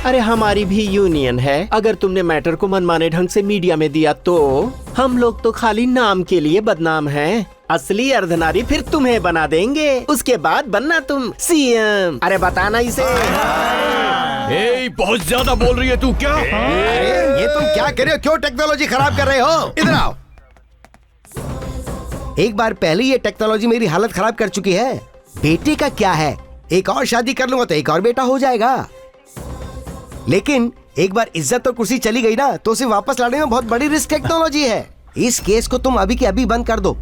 अरे हमारी भी यूनियन है। अगर तुमने मैटर को मनमाने ढंग से मीडिया में दिया तो हम लोग तो खाली नाम के लिए बदनाम हैं। असली अर्धनारी फिर तुम्हें बना देंगे। उसके बाद बनना तुम सीएम। अरे बताना इसे। बहुत ज्यादा बोल रही है तू क्या? अरे ये तुम क्या कर रहे हो? क्यों टेक्नोलॉजी खराब कर रहे हो? इधर आओ। एक बार पहले ये टेक्नोलॉजी मेरी हालत खराब कर चुकी है। बेटे का क्या है, एक और शादी कर लूंगा तो एक और बेटा हो जाएगा। लेकिन एक बार इज्जत और कुर्सी चली गई ना तो उसे वापस लाने में बहुत बड़ी रिस्क टेक्नोलॉजी है। इस केस को तुम अभी के अभी बंद कर दो।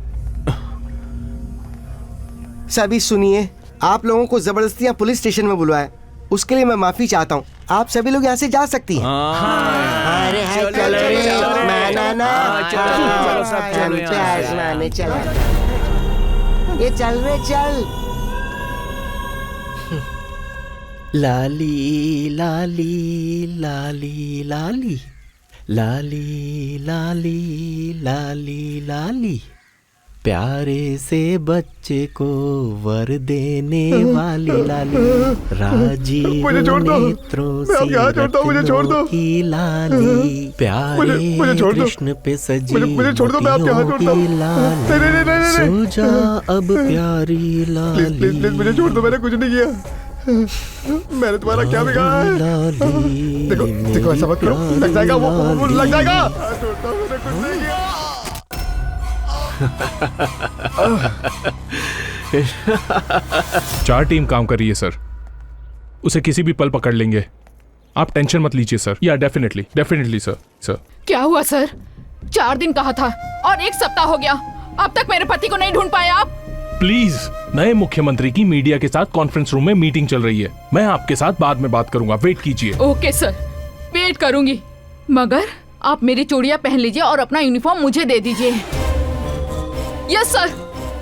सभी सुनिए, आप लोगों को जबरदस्ती पुलिस स्टेशन में बुलवाया, उसके लिए मैं माफी चाहता हूँ। आप सभी लोग यहाँ से जा सकती हैं। अरे ये चल रे चल। लाली लाली लाली लाली लाली लाली लाली लाली, प्यारे से बच्चे को वर देने वाली लाली, राजीव नेत्रों से रत्नों की लाली, प्यारे कृष्ण पे सजी मोतियों की लाली, सो जा अब प्यारी लाली। प्लीज मुझे छोड़ दो, मैंने कुछ नहीं किया। मैंने तुम्हारा क्या बिगाड़ा है? देखो देखो, ऐसा मत करो, लग जाएगा वो लग जाएगा। मैंने कुछ नहीं किया। 4 टीम काम कर रही है सर। उसे किसी भी पल पकड़ लेंगे। आप टेंशन मत लीजिए सर। या डेफिनेटली सर। क्या हुआ सर? 4 दिन कहा था और 1 सप्ताह हो गया, अब तक मेरे पति को नहीं ढूंढ पाए आप। प्लीज, नए मुख्यमंत्री की मीडिया के साथ कॉन्फ्रेंस रूम में मीटिंग चल रही है। मैं आपके साथ बाद में बात करूंगा, वेट कीजिए। ओके सर, वेट करूंगी, मगर आप मेरी चूड़ियां पहन लीजिए और अपना यूनिफॉर्म मुझे दे दीजिए। यस सर,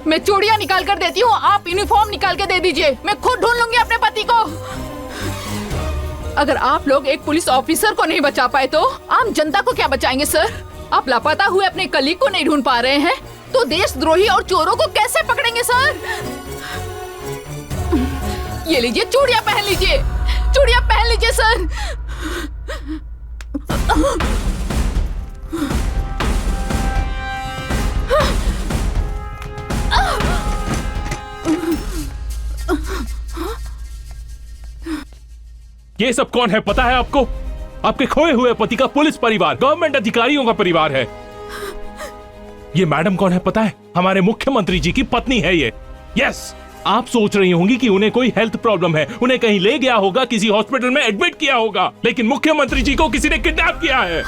मैं चूड़ियां निकाल कर देती हूँ, आप यूनिफॉर्म निकाल के दे दीजिए। मैं खुद ढूंढ लूंगी अपने पति को। अगर आप लोग एक पुलिस ऑफिसर को नहीं बचा पाए तो आम जनता को क्या बचाएंगे सर? आप लापता हुए अपने कलीग को नहीं ढूंढ पा रहे हैं तो देशद्रोही और चोरों को कैसे पकड़ेंगे सर? ये लीजिए, चूड़ियां पहन लीजिए, चूड़ियां पहन लीजिए सर। ये सब कौन है पता है आपको? आपके खोए हुए पति का पुलिस परिवार, गवर्नमेंट अधिकारियों का परिवार है। ये मैडम कौन है पता है? हमारे मुख्यमंत्री जी की पत्नी है ये। यस, आप सोच रही होंगी कि उन्हें कोई हेल्थ प्रॉब्लम है, उन्हें कहीं ले गया होगा, किसी हॉस्पिटल में एडमिट किया होगा, लेकिन मुख्यमंत्री जी को किसी ने किडनैप किया है।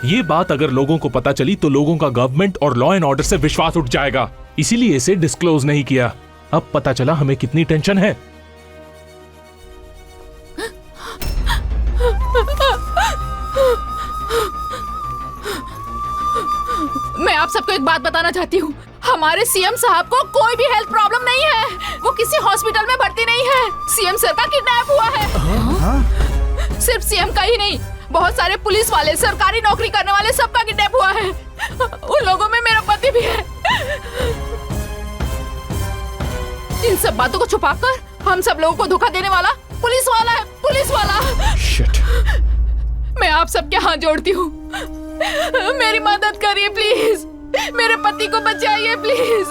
ये बात अगर लोगों को पता चली तो लोगों का गवर्नमेंट और लॉ एंड ऑर्डर से विश्वास उठ जाएगा, इसीलिए इसे डिस्क्लोज नहीं किया। अब पता चला हमें कितनी टेंशन है। मैं आप सबको एक बात बताना चाहती हूँ, हमारे सीएम साहब को कोई भी हेल्थ प्रॉब्लम नहीं है, वो किसी हॉस्पिटल में भर्ती नहीं है। सीएम सर का किडनैप हुआ है। सिर्फ सीएम का ही नहीं, बहुत सारे पुलिस वाले, सरकारी नौकरी करने वाले सबका किडनैप हुआ है। उन लोगों में मेरा पति भी है। इन सब बातों को छुपाकर हम सब लोगों को धोखा देने वाला पुलिस वाला है, पुलिस वाला। शिट। मैं आप सबके हाथ जोड़ती हूँ, मेरी मदद करिए प्लीज, मेरे पति को बचाइए प्लीज।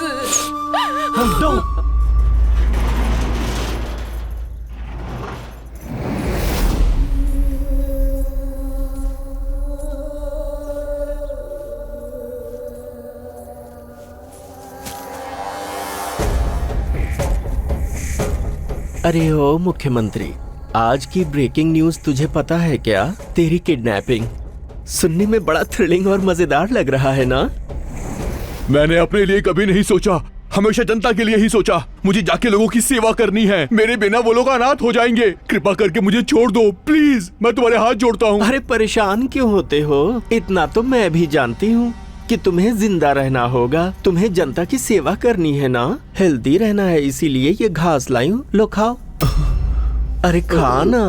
अरे ओ मुख्यमंत्री, आज की ब्रेकिंग न्यूज तुझे पता है क्या? तेरी किडनैपिंग सुनने में बड़ा थ्रिलिंग और मजेदार लग रहा है ना? मैंने अपने लिए कभी नहीं सोचा, हमेशा जनता के लिए ही सोचा। मुझे जाके लोगों की सेवा करनी है, मेरे बिना वो लोग अनाथ हो जाएंगे। कृपा करके मुझे छोड़ दो प्लीज, मैं तुम्हारे हाथ जोड़ता हूँ। अरे परेशान क्यों होते हो? इतना तो मैं भी जानती हूँ कि तुम्हें जिंदा रहना होगा, तुम्हें जनता की सेवा करनी है ना, हेल्दी रहना है, इसीलिए ये घास लाई हूँ, लो खाओ। अरे खाना,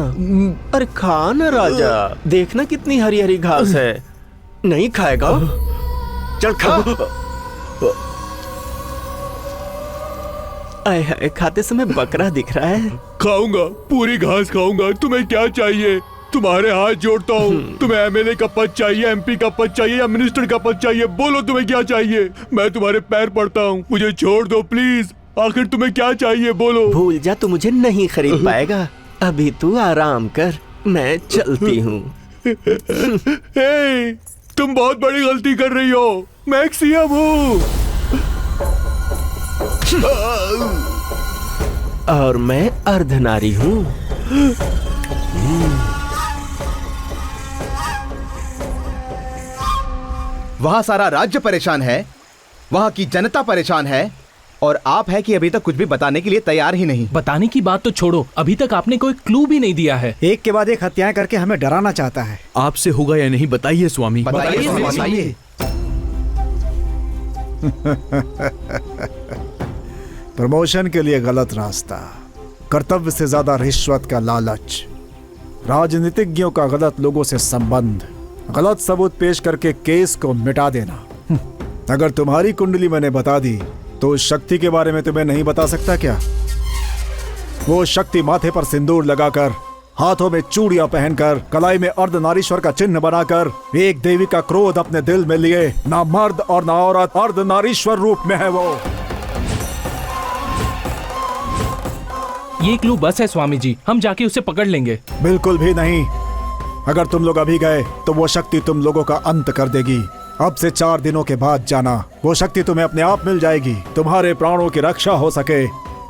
अरे खाना राजा, देखना कितनी हरी हरी घास है। नहीं खाएगा? चल खा। आए हाय, खाते समय बकरा दिख रहा है। खाऊंगा, पूरी घास खाऊंगा। तुम्हें क्या चाहिए? तुम्हारे हाथ जोड़ता हूँ। तुम्हें एमएलए का पद चाहिए, एमपी का पद चाहिए या मिनिस्टर का पद चाहिए? बोलो तुम्हें क्या चाहिए? मैं तुम्हारे पैर पड़ता हूँ, मुझे छोड़ दो प्लीज। आखिर तुम्हें क्या चाहिए बोलो। भूल जा, तू मुझे नहीं खरीद पाएगा। अभी तू आराम कर, मैं चलती हूँ। तुम बहुत बड़ी गलती कर रही हो, मैं एक सीएम हूँ। और मैं अर्धनारी हूँ। वहाँ सारा राज्य परेशान है, वहाँ की जनता परेशान है, और आप है कि अभी तक कुछ भी बताने के लिए तैयार ही नहीं। बताने की बात तो छोड़ो, अभी तक आपने कोई क्लू भी नहीं दिया है। एक के बाद एक हत्याएं करके हमें डराना चाहता है। आपसे होगा या नहीं बताइए स्वामी। बताइए। प्रमोशन के लिए गलत रास्ता, कर्तव्य से ज्यादा रिश्वत का लालच, राजनीतिज्ञों का गलत लोगों से संबंध, गलत सबूत पेश करके केस को मिटा देना। अगर तुम्हारी कुंडली मैंने बता दी तो उस शक्ति के बारे में तुम्हें नहीं बता सकता क्या? वो शक्ति माथे पर सिंदूर लगाकर, हाथों में चूड़ियां पहनकर, कलाई में अर्धनारीश्वर का चिन्ह बनाकर, एक देवी का क्रोध अपने दिल में लिए, ना मर्द और ना औरत, अर्धनारीश्वर रूप में है वो। ये क्लू बस है स्वामी जी, हम जाके उसे पकड़ लेंगे। बिल्कुल भी नहीं। अगर तुम लोग अभी गए तो वो शक्ति तुम लोगों का अंत कर देगी। अब से 4 दिनों के बाद जाना, वो शक्ति तुम्हें अपने आप मिल जाएगी, तुम्हारे प्राणों की रक्षा हो सके।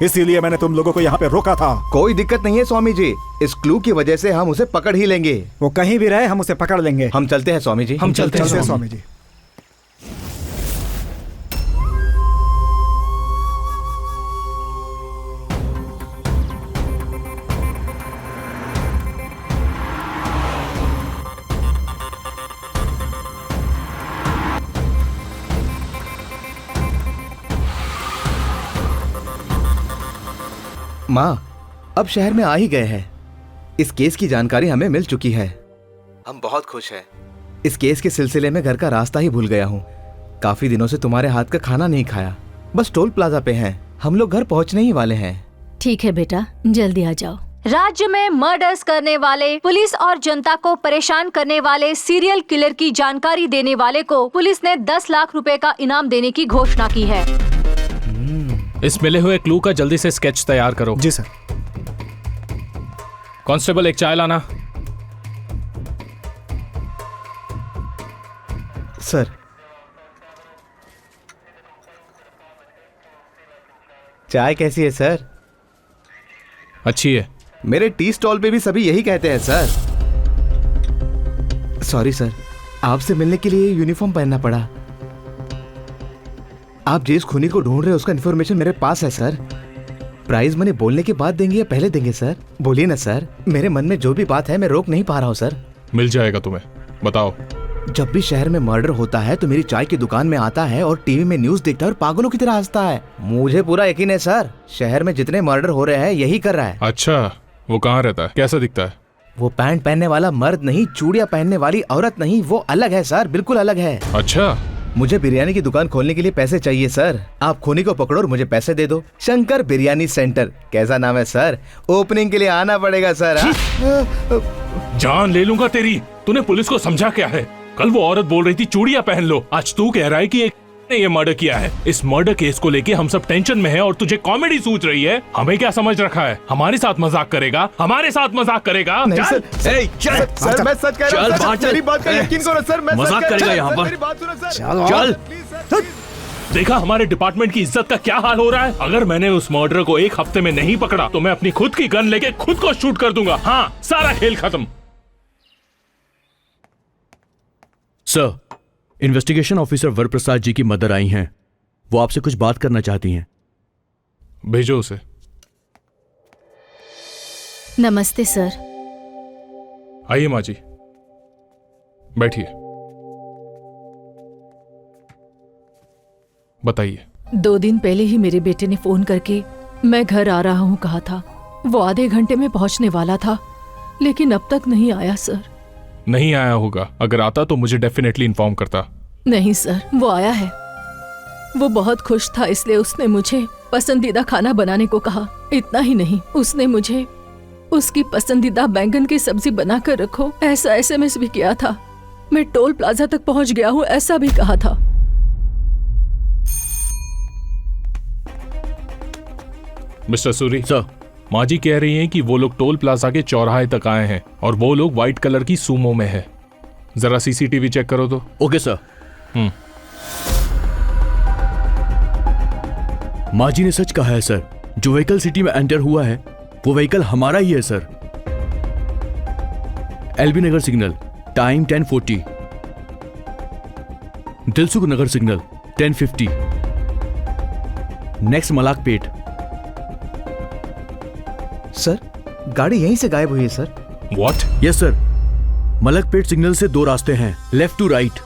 इसीलिए मैंने तुम लोगों को यहाँ पे रोका था। कोई दिक्कत नहीं है स्वामी जी, इस क्लू की वजह से हम उसे पकड़ ही लेंगे। वो कहीं भी रहे हम उसे पकड़ लेंगे। हम चलते हैं स्वामी जी। हम चलते हैं स्वामी जी। माँ, अब शहर में आ ही गए हैं। इस केस की जानकारी हमें मिल चुकी है, हम बहुत खुश हैं। इस केस के सिलसिले में घर का रास्ता ही भूल गया हूँ। काफी दिनों से तुम्हारे हाथ का खाना नहीं खाया। बस टोल प्लाजा पे हैं, हम लोग घर पहुँचने ही वाले हैं। ठीक है बेटा, जल्दी आ जाओ। राज्य में मर्डर्स करने वाले, पुलिस और जनता को परेशान करने वाले सीरियल किलर की जानकारी देने वाले को पुलिस ने 10 लाख रुपए का इनाम देने की घोषणा की है। इस मिले हुए क्लू का जल्दी से स्केच तैयार करो। जी सर। कांस्टेबल, एक चाय लाना। सर, चाय कैसी है सर? अच्छी है। मेरे टी स्टॉल पे भी सभी यही कहते हैं सर। सॉरी सर, आपसे मिलने के लिए यूनिफॉर्म पहनना पड़ा। आप जिस खूनी को ढूंढ रहे हैं उसका इन्फॉर्मेशन मेरे पास है सर। प्राइज मनी बोलने के बाद देंगे या पहले देंगे सर? बोलिए ना सर, मेरे मन में जो भी बात है मैं रोक नहीं पा रहा हूँ सर। मिल जाएगा तुम्हें, बताओ। जब भी शहर में मर्डर होता है तो मेरी चाय की दुकान में आता है और टीवी में न्यूज देखता है और पागलों की तरह हंसता है। मुझे पूरा यकीन है सर, शहर में जितने मर्डर हो रहे हैं यही कर रहा है। अच्छा, वो कहाँ रहता है, कैसा दिखता है? वो पैंट पहनने वाला मर्द नहीं, चूड़ियां पहनने वाली औरत नहीं, वो अलग है सर, बिल्कुल अलग है। अच्छा, मुझे बिरयानी की दुकान खोलने के लिए पैसे चाहिए सर। आप खूनी को पकड़ो और मुझे पैसे दे दो। शंकर बिरयानी सेंटर, कैसा नाम है सर? ओपनिंग के लिए आना पड़ेगा सर। जान ले लूंगा तेरी। तूने पुलिस को समझा क्या है? कल वो औरत बोल रही थी चूड़ियां पहन लो, आज तू कह रहा है कि एक ने ये मर्डर किया है। इस मर्डर केस को लेके हम सब टेंशन में हैं और तुझे कॉमेडी सूझ रही है। हमें क्या समझ रखा है? हमारे साथ मजाक करेगा? हमारे साथ मजाक करेगा? नहीं चल। सर मैं सच कह रहा हूं सर, मेरी बात का यकीन करो सर, मैं मजाक करेगा यहाँ पर? मेरी बात सुनो सर। चल। देखा हमारे डिपार्टमेंट की इज्जत का क्या हाल हो रहा है? अगर मैंने उस मर्डर को एक हफ्ते में नहीं पकड़ा तो मैं अपनी खुद की गन लेके खुद को शूट कर दूंगा। हाँ, सारा खेल खत्म। सर, इन्वेस्टिगेशन ऑफिसर वरप्रसाद जी की मदर आई हैं। वो आपसे कुछ बात करना चाहती हैं। भेजो उसे। नमस्ते सर। आइए माँ जी, बैठिए। बताइए। 2 दिन पहले ही मेरे बेटे ने फोन करके मैं घर आ रहा हूँ कहा था। वो आधे घंटे में पहुंचने वाला था, लेकिन अब तक नहीं आया सर। नहीं आया होगा, अगर आता तो मुझे डेफिनेटली इन्फॉर्म करता। नहीं सर, वो आया है। वो बहुत खुश था, इसलिए उसने मुझे पसंदीदा खाना बनाने को कहा। इतना ही नहीं, उसने मुझे उसकी पसंदीदा बैंगन की सब्जी बनाकर रखो ऐसा SMS भी किया था। मैं टोल प्लाजा तक पहुंच गया हूँ ऐसा भी कहा था। मिस्टर सूरी सर, माँ जी कह रही हैं कि वो लोग टोल प्लाजा के चौराहे तक आए हैं और वो लोग व्हाइट कलर की सूमो में है। जरा CCTV चेक करो तो। Okay sir. माँ जी ने सच कहा है सर। जो व्हीकल सिटी में एंटर हुआ है वो व्हीकल हमारा ही है सर। LB नगर सिग्नल, टाइम 10:40। दिलसुख नगर सिग्नल 10:50। नेक्स्ट मलाकपेट। सर, गाड़ी यहीं से गायब हुई है sir. What? Yes sir. Malakpet signal से 2 रास्ते हैं, लेफ्ट टू राइट।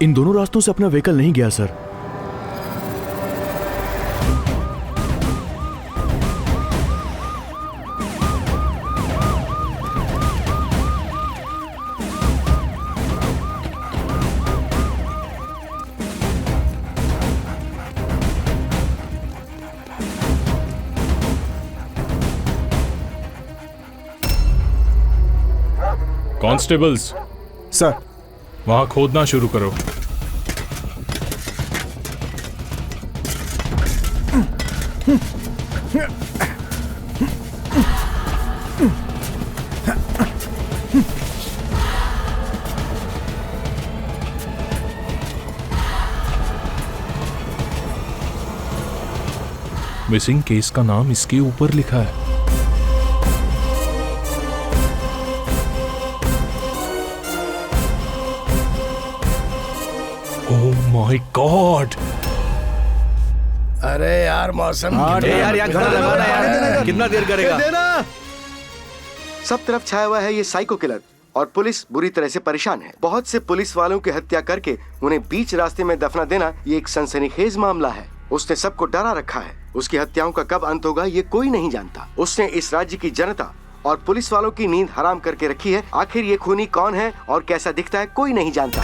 इन दोनों रास्तों से अपना व्हीकल नहीं गया सर। कॉन्स्टेबल्स सर, वहां खोदना शुरू करो। मिसिंग केस का नाम इसके ऊपर लिखा है। Oh my God! अरे यार मौसम यार खाना लगाना यार, कितना देर करेगा? सब तरफ छाया हुआ है ये साइको किलर और पुलिस बुरी तरह से परेशान है। बहुत से पुलिस वालों की हत्या करके उन्हें बीच रास्ते में दफना देना ये एक सनसनीखेज मामला है। उसने सबको डरा रखा है। उसकी हत्याओं का कब अंत होगा ये कोई नहीं जानता। उसने इस राज्य की जनता और पुलिस वालों की नींद हराम करके रखी है। आखिर ये खूनी कौन है और कैसा दिखता है कोई नहीं जानता।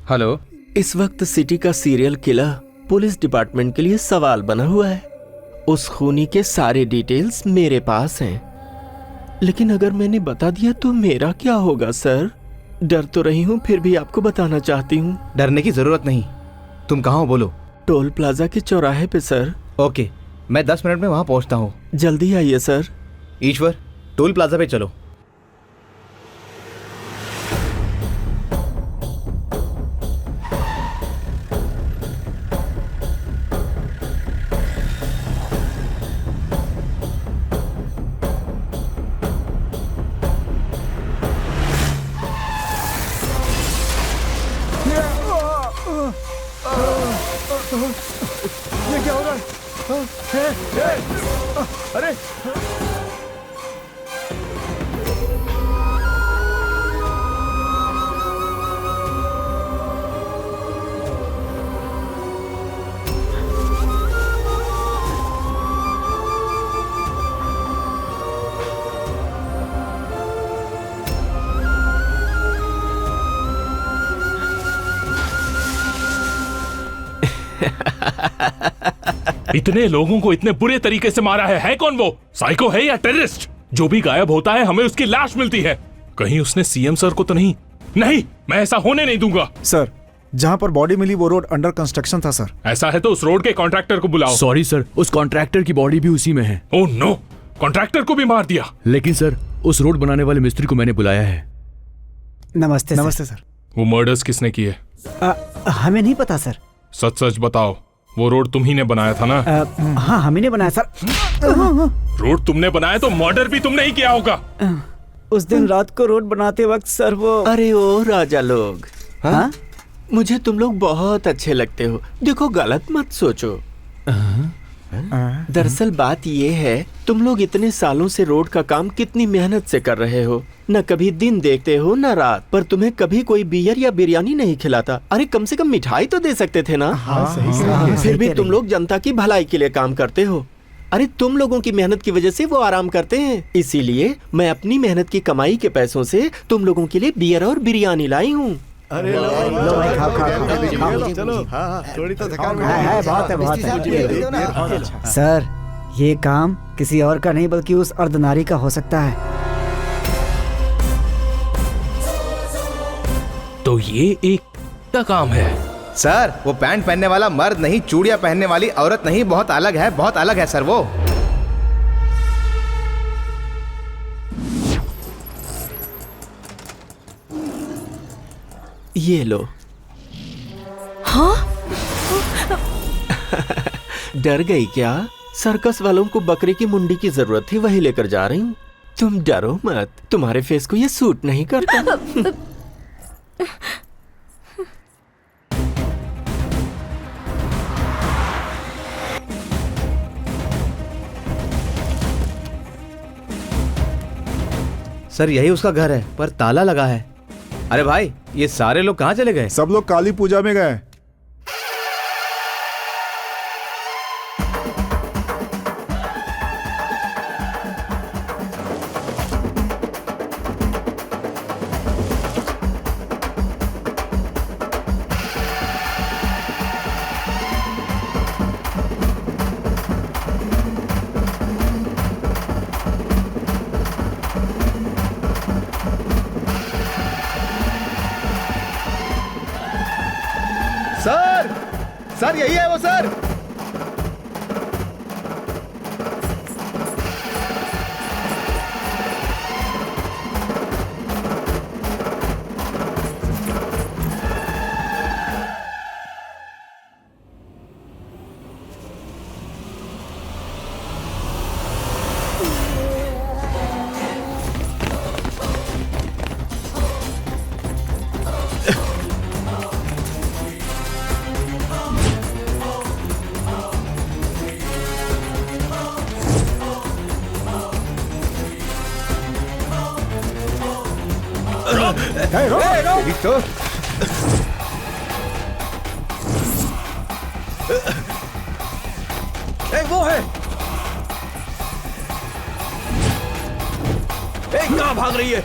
हेलो। इस वक्त सिटी का सीरियल किलर पुलिस डिपार्टमेंट के लिए सवाल बना हुआ है। उस खूनी के सारे डिटेल्स मेरे पास हैं, लेकिन अगर मैंने बता दिया तो मेरा क्या होगा सर? डर तो रही हूँ, फिर भी आपको बताना चाहती हूँ। डरने की जरूरत नहीं। तुम कहाँ हो बोलो? टोल प्लाजा के चौराहे पे सर। ओके, मैं 10 मिनट में वहाँ पहुँचता हूँ। जल्दी आइए सर। ईश्वर, टोल प्लाजा पे चलो। ये क्या हो रहा है? अरे इतने लोगों को इतने बुरे तरीके से मारा है कौन वो? साइको है या टेररिस्ट? जो भी गायब होता है हमें उसकी लाश मिलती है। कहीं उसने सीएम सर को तो नहीं? नहीं, मैं ऐसा होने नहीं दूंगा। सर, जहाँ पर बॉडी मिली वो रोड अंडर कंस्ट्रक्शन था सर। ऐसा है तो उस रोड के कॉन्ट्रैक्टर को बुलाओ। सॉरी सर, उस कॉन्ट्रैक्टर की बॉडी भी उसी में है। ओह नो, कॉन्ट्रैक्टर को भी मार दिया। लेकिन सर, उस रोड बनाने वाले मिस्त्री को मैंने बुलाया है। नमस्ते नमस्ते सर। वो मर्डर्स किसने किए? हमें नहीं पता सर। सच सच बताओ, वो रोड तुम ही ने बनाया था ना? हाँ, हमें ने बनाया सर। रोड तुमने बनाया तो मर्डर भी तुमने ही किया होगा। उस दिन रात को रोड बनाते वक्त सर वो। अरे ओ राजा लोग, हाँ? मुझे तुम लोग बहुत अच्छे लगते हो। देखो, गलत मत सोचो। दरअसल बात ये है, तुम लोग इतने सालों से रोड का काम कितनी मेहनत से कर रहे हो। न कभी दिन देखते हो न रात, पर तुम्हें कभी कोई बियर या बिरयानी नहीं खिलाता। अरे कम से कम मिठाई तो दे सकते थे ना। फिर भी तुम लोग जनता की भलाई के लिए काम करते हो। अरे तुम लोगों की मेहनत की वजह से वो आराम करते हैं। इसीलिए मैं अपनी मेहनत की कमाई के पैसों से तुम लोगों के लिए बियर और बिरयानी लाई हूँ। अरे लो भाई, खाओ। चलो, थोड़ी तो थकान है, बहुत है। सर, ये काम किसी और का नहीं बल्कि उस अर्धनारी का हो सकता है। तो ये एक का काम है। सर, वो पैंट पहनने वाला मर्द नहीं, चूड़ियां पहनने वाली औरत नहीं, बहुत अलग है, बहुत अलग है सर वो। ये लो। हाँ? डर गई क्या? सर्कस वालों को बकरे की मुंडी की जरूरत थी, वही लेकर जा रही हूँ। तुम डरो मत, तुम्हारे फेस को ये सूट नहीं करता। सर, यही उसका घर है, पर ताला लगा है। अरे भाई, ये सारे लोग कहाँ चले गए? सब लोग काली पूजा में गए। सर, यही है वो सर। वो है। कहाँ भाग रही है?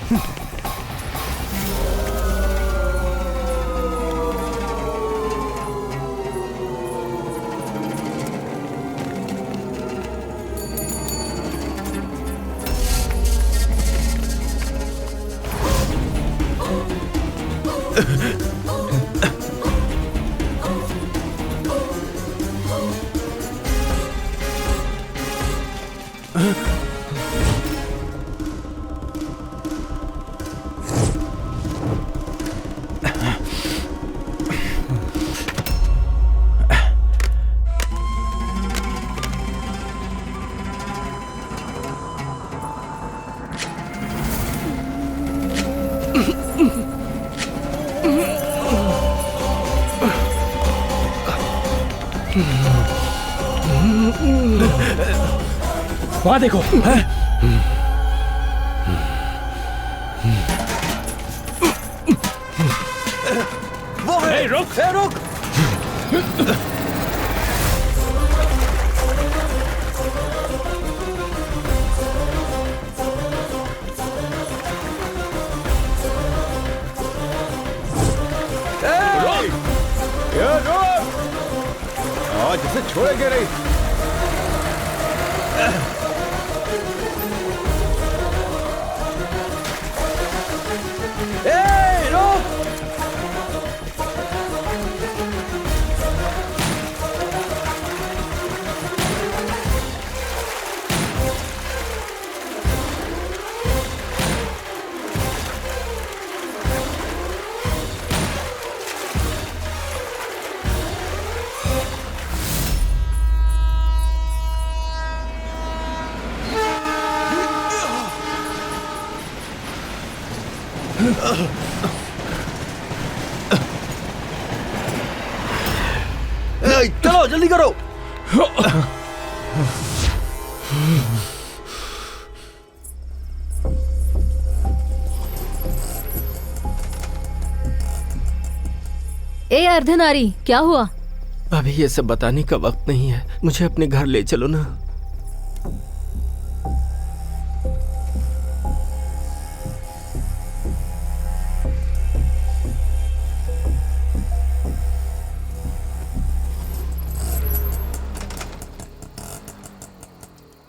वहां देखो। वो है। रुक। रुक। आज इसे छोड़ेंगे नहीं। चलो जल्दी करो। ए अर्धनारी, क्या हुआ? अभी ये सब बताने का वक्त नहीं है, मुझे अपने घर ले चलो ना।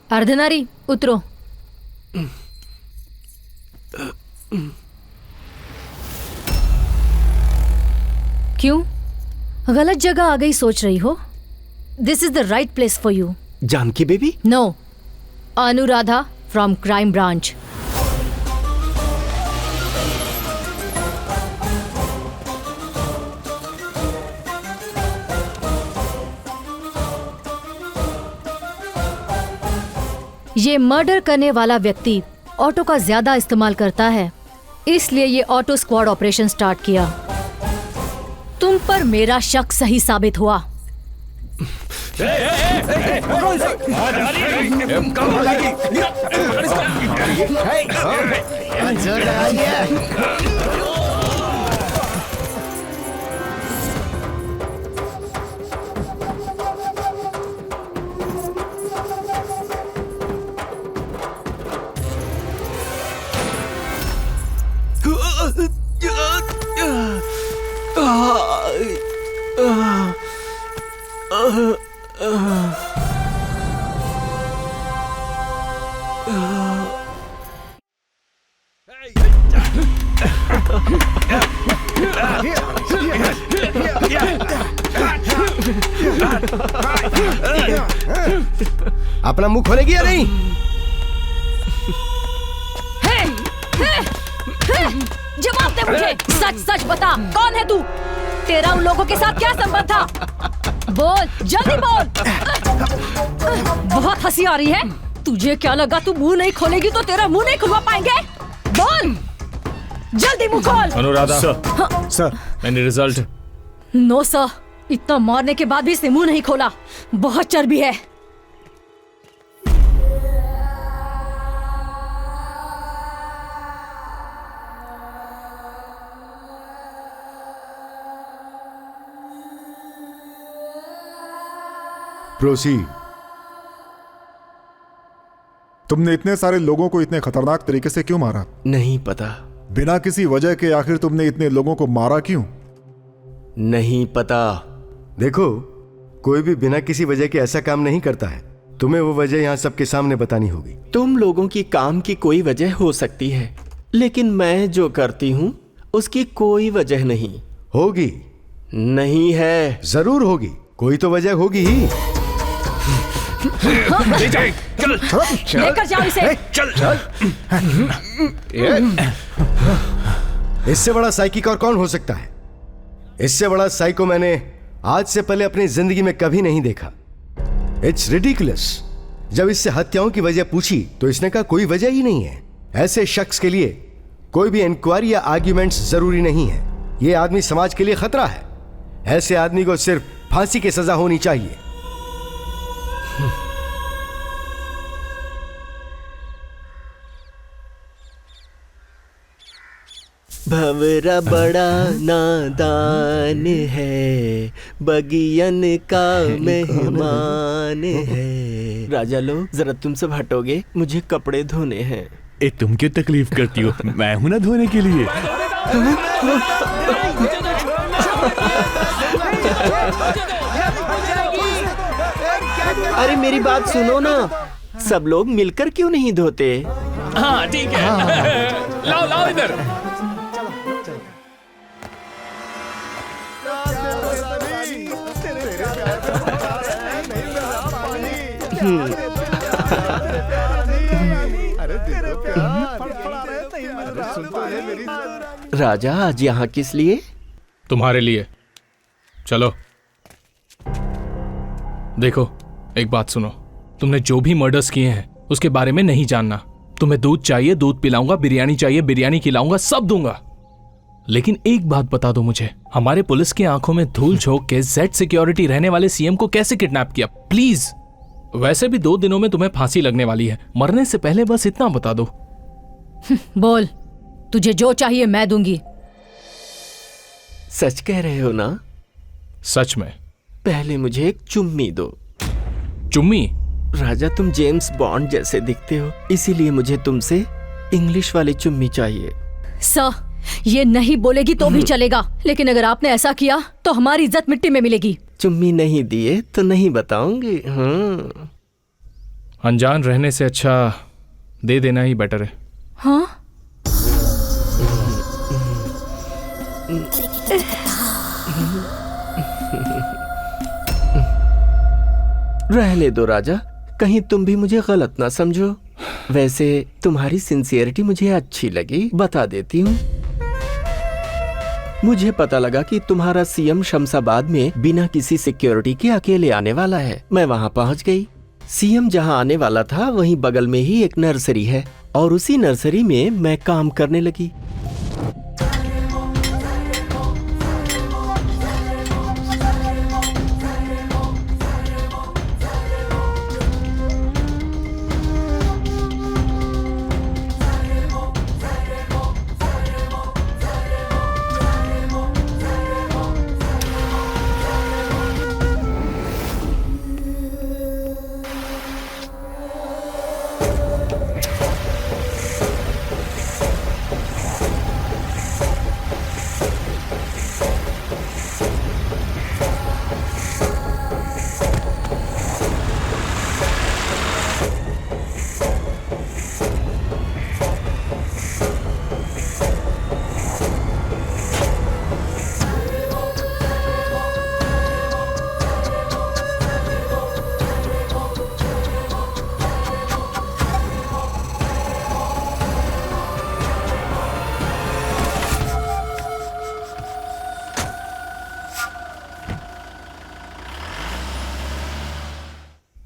अर्धनारी उतरो। क्यों? गलत जगह आ गई सोच रही हो? This is the right place for you. Janaki baby? No, Anuradha from crime branch. ये मर्डर करने वाला व्यक्ति ऑटो का ज्यादा इस्तेमाल करता है, इसलिए ये ऑटो स्क्वाड ऑपरेशन स्टार्ट किया। तुम पर मेरा शक सही साबित हुआ। अपना मुंह खोलेगी या नहीं? जवाब दे मुझे, सच सच बता, कौन है तू? तेरा उन लोगों के साथ क्या संबंध था? बोल, जल्दी बोल। बहुत हंसी आ रही है। तुझे क्या लगा तू मुंह नहीं खोलेगी तो तेरा मुंह नहीं खुलवा पाएंगे? बोल, जल्दी मुंह खोल। अनुराधा सर, मैंने रिजल्ट। नो सर, इतना मारने के बाद भी इसने मुंह नहीं खोला। बहुत चर्बी है। प्रोसीड। तुमने इतने सारे लोगों को इतने खतरनाक तरीके से क्यों मारा? नहीं पता। बिना किसी वजह के आखिर तुमने इतने लोगों को मारा क्यों? नहीं पता। देखो, कोई भी बिना किसी वजह के ऐसा काम नहीं करता है। तुम्हें वो वजह यहाँ सबके सामने बतानी होगी। तुम लोगों की काम की कोई वजह हो सकती है, लेकिन मैं जो करती हूँ उसकी कोई वजह नहीं। होगी। नहीं है। जरूर होगी, कोई तो वजह होगी ही। लेकर जाओ इसे। चल। इससे बड़ा साइकिक और कौन हो सकता है? इससे बड़ा साइको मैंने आज से पहले अपनी जिंदगी में कभी नहीं देखा। It's ridiculous. जब इससे हत्याओं की वजह पूछी तो इसने कहा कोई वजह ही नहीं है। ऐसे शख्स के लिए कोई भी इंक्वायरी या आर्ग्यूमेंट्स जरूरी नहीं है। यह आदमी समाज के लिए खतरा है। ऐसे आदमी को सिर्फ फांसी की सजा होनी चाहिए। भंवरा बड़ा नादान है, बगियन का मेहमान है। राजा लोग, जरा तुम सब हटोगे, मुझे कपड़े धोने हैं। ए, तुम क्यों तकलीफ करती हो? मैं हूं ना धोने के लिए। अरे मेरी बात सुनो ना, सब लोग मिलकर क्यों नहीं धोते? हाँ ठीक है। लाओ लाओ इधर। राजा आज यहाँ किस लिए? तुम्हारे लिए। चलो। देखो एक बात सुनो, तुमने जो भी मर्डर्स किए हैं उसके बारे में नहीं जानना। तुम्हें दूध चाहिए दूध पिलाऊंगा, बिरयानी चाहिए बिरयानी खिलाऊंगा, सब दूंगा। लेकिन एक बात बता दो मुझे, हमारे पुलिस की आंखों में धूल झोंक के जेड सिक्योरिटी रहने वाले सीएम को कैसे किडनैप किया? प्लीज। वैसे भी 2 दिनों में तुम्हें फांसी लगने वाली है, मरने से पहले बस इतना बता दो। बोल, तुझे जो चाहिए मैं दूंगी। सच कह रहे हो ना? सच में। पहले मुझे एक चुम्मी दो। चुम्मी? राजा तुम जेम्स बॉन्ड जैसे दिखते हो, इसीलिए मुझे तुमसे इंग्लिश वाली चुम्मी चाहिए। सर, ये नहीं बोलेगी तो भी चलेगा, लेकिन अगर आपने ऐसा किया तो हमारी इज्जत मिट्टी में मिलेगी। चुम्मी नहीं दिए तो नहीं बताऊंगी। अनजान रहने से अच्छा दे देना ही बेटर है। हाँ? रहने दो राजा, कहीं तुम भी मुझे गलत ना समझो। वैसे तुम्हारी सिंसियरिटी मुझे अच्छी लगी, बता देती हूँ। मुझे पता लगा कि तुम्हारा सीएम शमशाबाद में बिना किसी सिक्योरिटी के अकेले आने वाला है। मैं वहाँ पहुँच गई। सीएम जहाँ आने वाला था वहीं बगल में ही एक नर्सरी है और उसी नर्सरी में मैं काम करने लगी।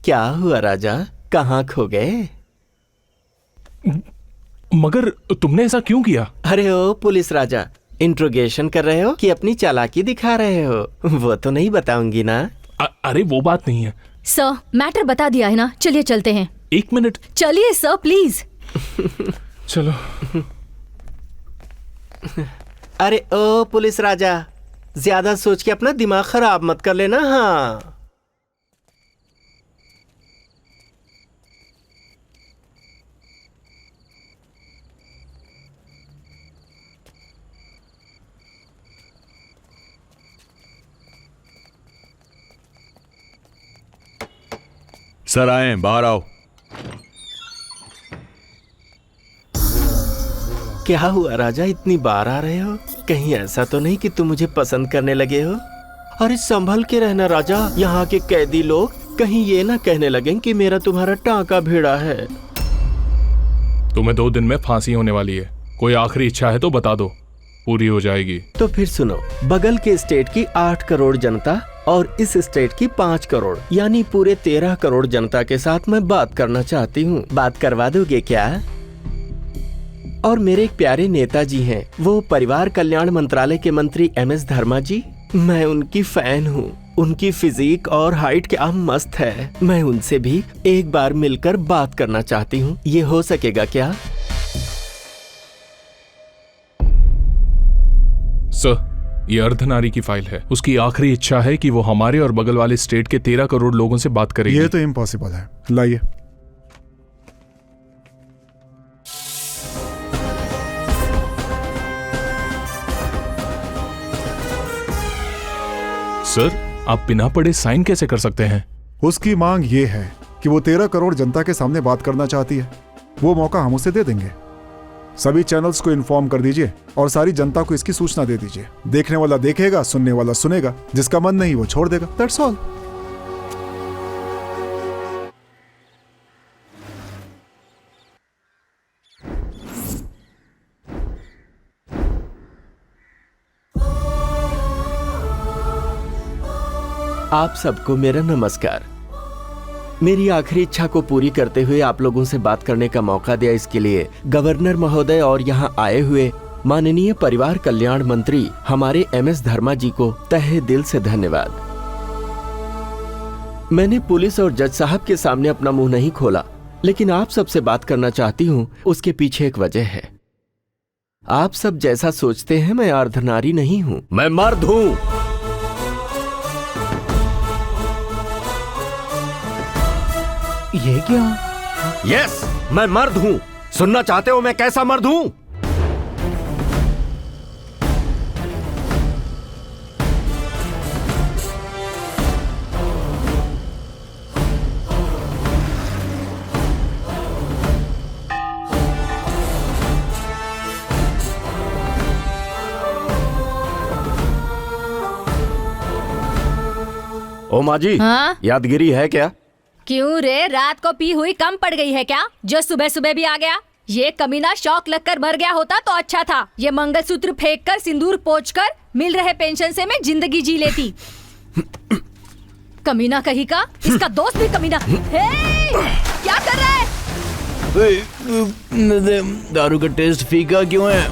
क्या हुआ राजा, कहाँ खो गए? मगर तुमने ऐसा क्यों किया? अरे ओ पुलिस राजा, इंट्रोगेशन कर रहे हो कि अपनी चालाकी दिखा रहे हो? वो तो नहीं बताऊंगी ना। अरे वो बात नहीं है। सर, मैटर बता दिया है ना, चलिए चलते हैं। 1 मिनट। चलिए सर प्लीज। चलो। अरे ओ पुलिस राजा, ज्यादा सोच के अपना दिमाग खराब मत कर लेना। हाँ सर आए, बाहर आओ। क्या हुआ राजा, इतनी बार आ रहे हो? कहीं ऐसा तो नहीं कि तुम मुझे पसंद करने लगे हो? अरे संभल के रहना राजा, यहाँ के कैदी लोग कहीं ये ना कहने लगे कि मेरा तुम्हारा टांका भिड़ा है। तुम्हें 2 दिन में फांसी होने वाली है। कोई आखिरी इच्छा है तो बता दो, पूरी हो जाएगी। तो फिर सुनो, बगल के स्टेट की 8 करोड़ जनता और इस स्टेट की 5 करोड़ यानी पूरे 13 करोड़ जनता के साथ मैं बात करना चाहती हूँ। बात करवा दोगे क्या? और मेरे एक प्यारे नेताजी हैं, वो परिवार कल्याण मंत्रालय के मंत्री MS धर्मा जी। मैं उनकी फैन हूँ। उनकी फिजिक और हाइट क्या मस्त है। मैं उनसे भी एक बार मिलकर बात करना चाहती हूँ। ये हो सकेगा क्या? सर, ये अर्धनारी की फाइल है। उसकी आखिरी इच्छा है कि वो हमारे और बगल वाले स्टेट के 13 करोड़ लोगों से बात करेगी। ये तो इम्पॉसिबल है। लाइए। सर, आप बिना पढ़े साइन कैसे कर सकते हैं? उसकी मांग ये है कि वो 13 करोड़ जनता के सामने बात करना चाहती है। वो मौका हम उसे दे देंगे। सभी चैनल्स को इन्फॉर्म कर दीजिए और सारी जनता को इसकी सूचना दे दीजिए। देखने वाला देखेगा, सुनने वाला सुनेगा, जिसका मन नहीं वो छोड़ देगा। That's all. आप सबको मेरा नमस्कार। मेरी आखिरी इच्छा को पूरी करते हुए आप लोगों से बात करने का मौका दिया, इसके लिए गवर्नर महोदय और यहाँ आए हुए माननीय परिवार कल्याण मंत्री हमारे MS धर्मा जी को तहे दिल से धन्यवाद। मैंने पुलिस और जज साहब के सामने अपना मुंह नहीं खोला, लेकिन आप सबसे बात करना चाहती हूँ। उसके पीछे एक वजह है। आप सब जैसा सोचते हैं मैं अर्धनारी नहीं हूँ, मैं मर्द हूँ। ये क्या? यस, मैं मर्द हूं। सुनना चाहते हो मैं कैसा मर्द हूं? ओ माँ जी, हाँ? यादगिरी है क्या? क्यों रे, रात को पी हुई कम पड़ गई है क्या, जो सुबह सुबह भी आ गया? ये कमीना शौक लगकर मर गया होता तो अच्छा था। ये मंगलसूत्र फेंक कर, सिंदूर पोंछकर मिल रहे पेंशन से मैं जिंदगी जी लेती। कमीना कहीं का, इसका दोस्त भी कमीना। हे, क्या कर रहा है? दारू का टेस्ट फीका क्यों है?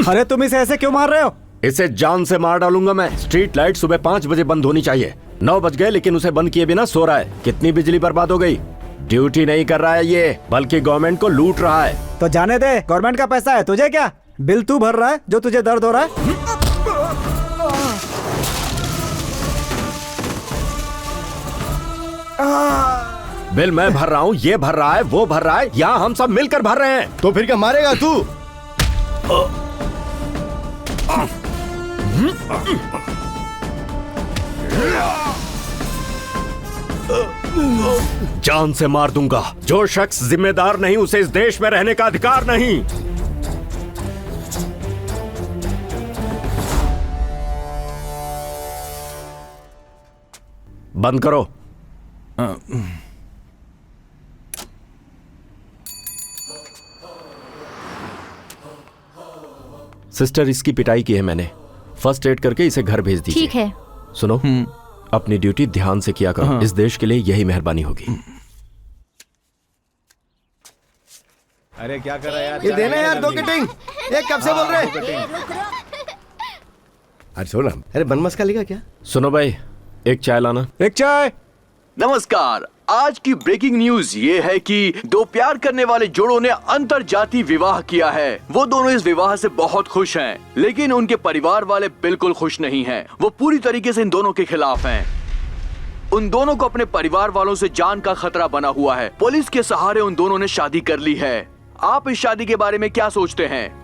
अरे तुम इसे ऐसे क्यों मार रहे हो? इसे जान से मार डालूंगा मैं। स्ट्रीट लाइट सुबह 5 बजे बंद होनी चाहिए। 9 बज गए लेकिन उसे बंद किए बिना सो रहा है। कितनी बिजली बर्बाद हो गई। ड्यूटी नहीं कर रहा है ये, बल्कि गवर्नमेंट को लूट रहा है। तो जाने दे, गवर्नमेंट का पैसा है, तुझे क्या? बिल तू भर रहा है जो तुझे दर्द हो रहा है। बिल मैं भर रहा हूँ, ये भर रहा है, वो भर रहा है, यहाँ हम सब मिलकर भर रहे हैं। तो फिर क्या मारेगा तू? जान से मार दूंगा। जो शख्स जिम्मेदार नहीं उसे इस देश में रहने का अधिकार नहीं। बंद करो। सिस्टर, इसकी पिटाई की है मैंने। फर्स्ट एड करके इसे घर भेज दीजिए। ठीक है। सुनो, अपनी ड्यूटी ध्यान से किया करो। इस देश के लिए यही मेहरबानी होगी। अरे क्या कर रहा है यार? ये देना यार 2 कटिंग। ये कब से बोल रहे? अरे सुनो, अरे बनमस का लिखा क्या? सुनो भाई, एक चाय लाना। एक चाय। नमस्कार। आज की ब्रेकिंग न्यूज ये है कि 2 प्यार करने वाले जोड़ों ने अंतरजातीय विवाह किया है। वो दोनों इस विवाह से बहुत खुश हैं, लेकिन उनके परिवार वाले बिल्कुल खुश नहीं हैं। वो पूरी तरीके से इन दोनों के खिलाफ हैं। उन दोनों को अपने परिवार वालों से जान का खतरा बना हुआ है। पुलिस के सहारे उन दोनों ने शादी कर ली है। आप इस शादी के बारे में क्या सोचते हैं?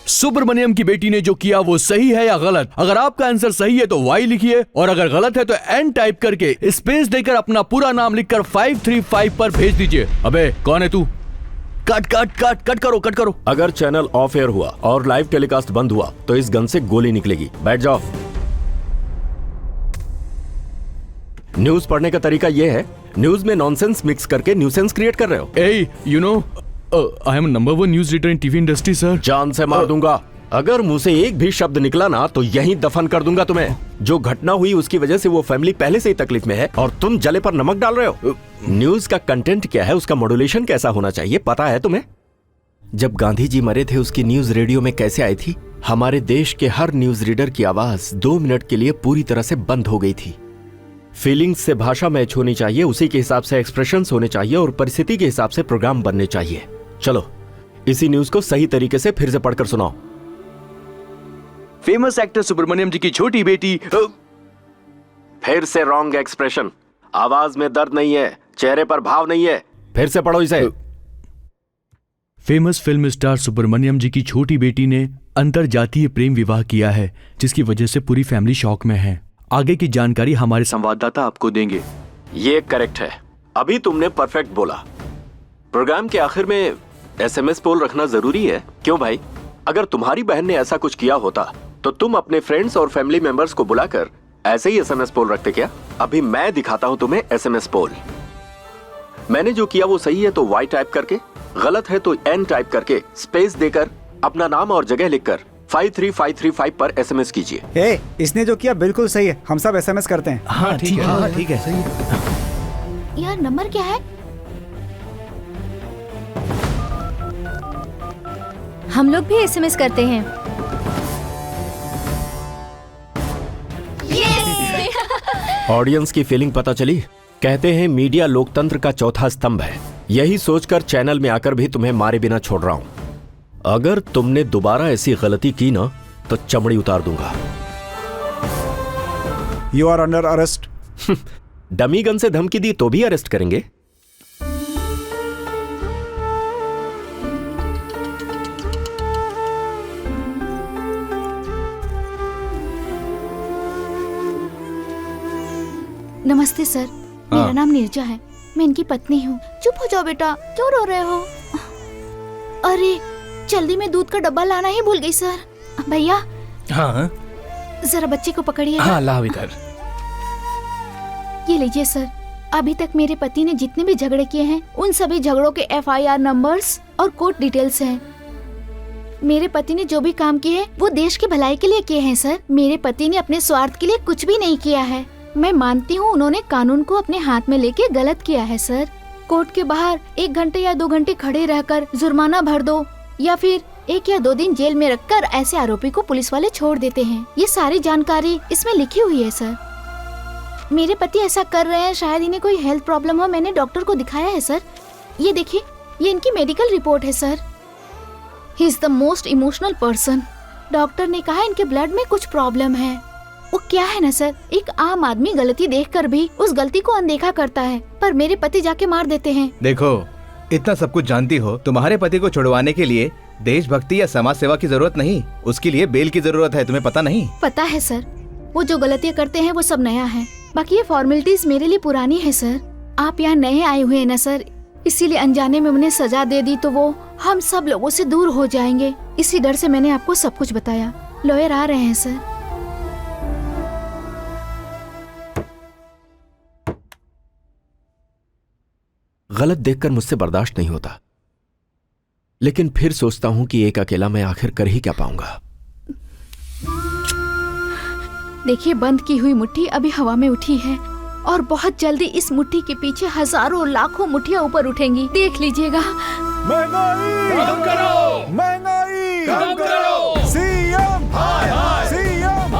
सुब्रमण्यम की बेटी ने जो किया वो सही है या गलत? अगर आपका आंसर सही है तो वाई लिखिए, और अगर गलत है तो एन टाइप करके स्पेस देकर अपना पूरा नाम लिखकर 535 पर भेज दीजिए। अबे कौन है तू? कट कट कट कट करो, कट करो। अगर चैनल ऑफ एयर हुआ और लाइव टेलीकास्ट बंद हुआ तो इस गन से गोली निकलेगी। बैठ जाओ। न्यूज पढ़ने का तरीका यह है, न्यूज में नॉनसेंस मिक्स करके न्यूसेंस क्रिएट कर रहे हो। Hey, you know, I am number 1 news reader in TV industry, sir. जान से मार दूंगा। अगर मुंह से एक भी शब्द निकला ना तो यहीं दफन कर दूंगा तुम्हें। जो घटना हुई उसकी वजह से वो फैमिली पहले से ही तकलीफ में है और तुम जले पर नमक डाल रहे हो। न्यूज का कंटेंट क्या है, उसका मॉड्यूलेशन कैसा होना चाहिए, पता है तुम्हें? जब गांधी जी मरे थे उसकी न्यूज रेडियो में कैसे आई थी? हमारे देश के हर न्यूज रीडर की आवाज 2 मिनट के लिए पूरी तरह से बंद हो गई थी। फीलिंग्स से भाषा मैच होनी चाहिए, उसी के हिसाब से एक्सप्रेशंस होने चाहिए और परिस्थिति के हिसाब से प्रोग्राम बनने चाहिए। चलो इसी न्यूज को सही तरीके से फिर से पढ़कर सुनाओ। फेमस एक्टर सुब्रमण्यम जी की छोटी बेटी। फिर से रॉन्ग एक्सप्रेशन। आवाज में दर्द नहीं है, चेहरे पर भाव नहीं है। फिर से पढ़ो इसे। फेमस फिल्म स्टार सुब्रमण्यम जी की छोटी बेटी ने अंतर जातीय प्रेम विवाह किया है, जिसकी वजह से पूरी फैमिली शॉक में है। आगे की जानकारी हमारे संवाददाता आपको देंगे। ये करेक्ट है, अभी तुमने परफेक्ट बोला। प्रोग्राम के आखिर में SMS पोल रखना जरूरी है। क्यों भाई? अगर तुम्हारी बहन ने ऐसा कुछ किया होता तो तुम अपने फ्रेंड्स और फैमिली मेंबर्स को बुलाकर ऐसे ही SMS पोल रखते क्या? अभी मैं दिखाता हूं तुम्हें SMS पोल। मैंने जो किया वो सही है तो Y टाइप करके, गलत है तो N टाइप करके स्पेस देकर अपना नाम और जगह लिखकर 53535 पर SMS कीजिए। इसने जो किया बिल्कुल सही है, हम सब SMS करते हैं। हाँ ठीक है, हाँ ठीक है, सही है। यार नंबर क्या है? हम लोग भी SMS करते हैं। ऑडियंस की फीलिंग पता चली? कहते हैं मीडिया लोकतंत्र का चौथा स्तंभ है। यही सोचकर चैनल में आकर भी तुम्हें मारे बिना छोड़ रहा हूं। अगर तुमने दोबारा ऐसी गलती की ना तो चमड़ी उतार दूंगा। You are under arrest. Dummy gun से धमकी दी तो भी अरेस्ट करेंगे? नमस्ते सर, मेरा नाम नीरजा है, मैं इनकी पत्नी हूँ। चुप हो जाओ बेटा, क्यों रो रहे हो? अरे जल्दी में दूध का डब्बा लाना ही भूल गई सर। भैया हाँ जरा बच्चे को पकड़िए। हाँ लाओ इधर। ये लीजिए सर, अभी तक मेरे पति ने जितने भी झगड़े किए हैं उन सभी झगड़ों के FIR नंबर्स और कोर्ट डिटेल्स हैं। मेरे पति ने जो भी काम किए हैं वो देश की भलाई के लिए किए हैं सर। मेरे पति ने अपने स्वार्थ के लिए कुछ भी नहीं किया है। मैं मानती हूँ उन्होंने कानून को अपने हाथ में लेके गलत किया है सर। कोर्ट के बाहर 1 घंटे या 2 घंटे खड़े रहकर जुर्माना भर दो या फिर 1 या 2 दिन जेल में रखकर ऐसे आरोपी को पुलिस वाले छोड़ देते हैं। ये सारी जानकारी इसमें लिखी हुई है सर। मेरे पति ऐसा कर रहे हैं, शायद इन्हें कोई हेल्थ प्रॉब्लम हो। मैंने डॉक्टर को दिखाया है सर। ये देखिए, ये इनकी मेडिकल रिपोर्ट है sir. He is the most emotional person. Doctor ने कहा इनके ब्लड में कुछ प्रॉब्लम है। वो क्या है ना सर, एक आम आदमी गलती देखकर भी उस गलती को अनदेखा करता है, पर मेरे पति जाके मार देते हैं। देखो, इतना सब कुछ जानती हो, तुम्हारे पति को छुड़वाने के लिए देशभक्ति या समाज सेवा की जरूरत नहीं, उसके लिए बेल की जरूरत है। तुम्हें पता नहीं? पता है सर, वो जो गलतियाँ करते हैं वो सब नया है, बाकी ये फॉर्मेलिटीज मेरे लिए पुरानी है सर। आप यहाँ नए आए हुए हैं ना सर, इसीलिए अनजाने में उन्हें सजा दे दी तो वो हम सब लोगों से दूर हो जाएंगे। इसी डर से मैंने आपको सब कुछ बताया। लॉयर आ रहे हैं सर। गलत देखकर मुझसे बर्दाश्त नहीं होता, लेकिन फिर सोचता हूं कि एक अकेला मैं आखिर कर ही क्या पाऊंगा। देखिए, बंद की हुई मुट्ठी अभी हवा में उठी है और बहुत जल्दी इस मुट्ठी के पीछे हजारों लाखों मुट्ठियां ऊपर उठेंगी। देख लीजिएगा। महंगाई कम करो, महंगाई कम करो, सीएम सीएम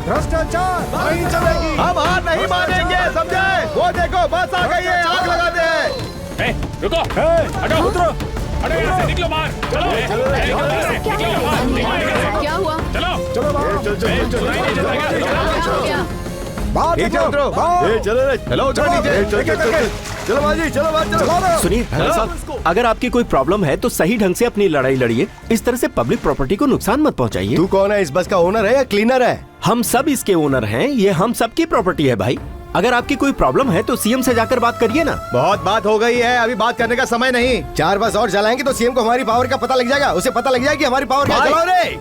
भ्रष्टाचार नहीं चलेगी। हम हार नहीं मानेंगे, समझे? वो देखो बस आ गई है, आग लगा दे। रुको, हटो, उतरो, हटो यहाँ से, निकलो बाहर। चलो, क्या हुआ? चलो, चलो सुनिए साहब, अगर आपकी कोई प्रॉब्लम है तो सही ढंग से अपनी लड़ाई लड़िए। इस तरह से पब्लिक प्रॉपर्टी को नुकसान मत पहुंचाइए। तू कौन है? इस बस का ओनर है या क्लीनर है? हम सब इसके ओनर हैं, ये हम सबकी प्रॉपर्टी है भाई। अगर आपकी कोई प्रॉब्लम है तो सीएम से जाकर बात करिए ना। बहुत बात हो गई है, अभी बात करने का समय नहीं। 4 बस और चलाएंगे तो सीएम को हमारी पावर का पता लग जाएगा, उसे पता लग जाएगा कि हमारी पावर क्या। चलाओ रे।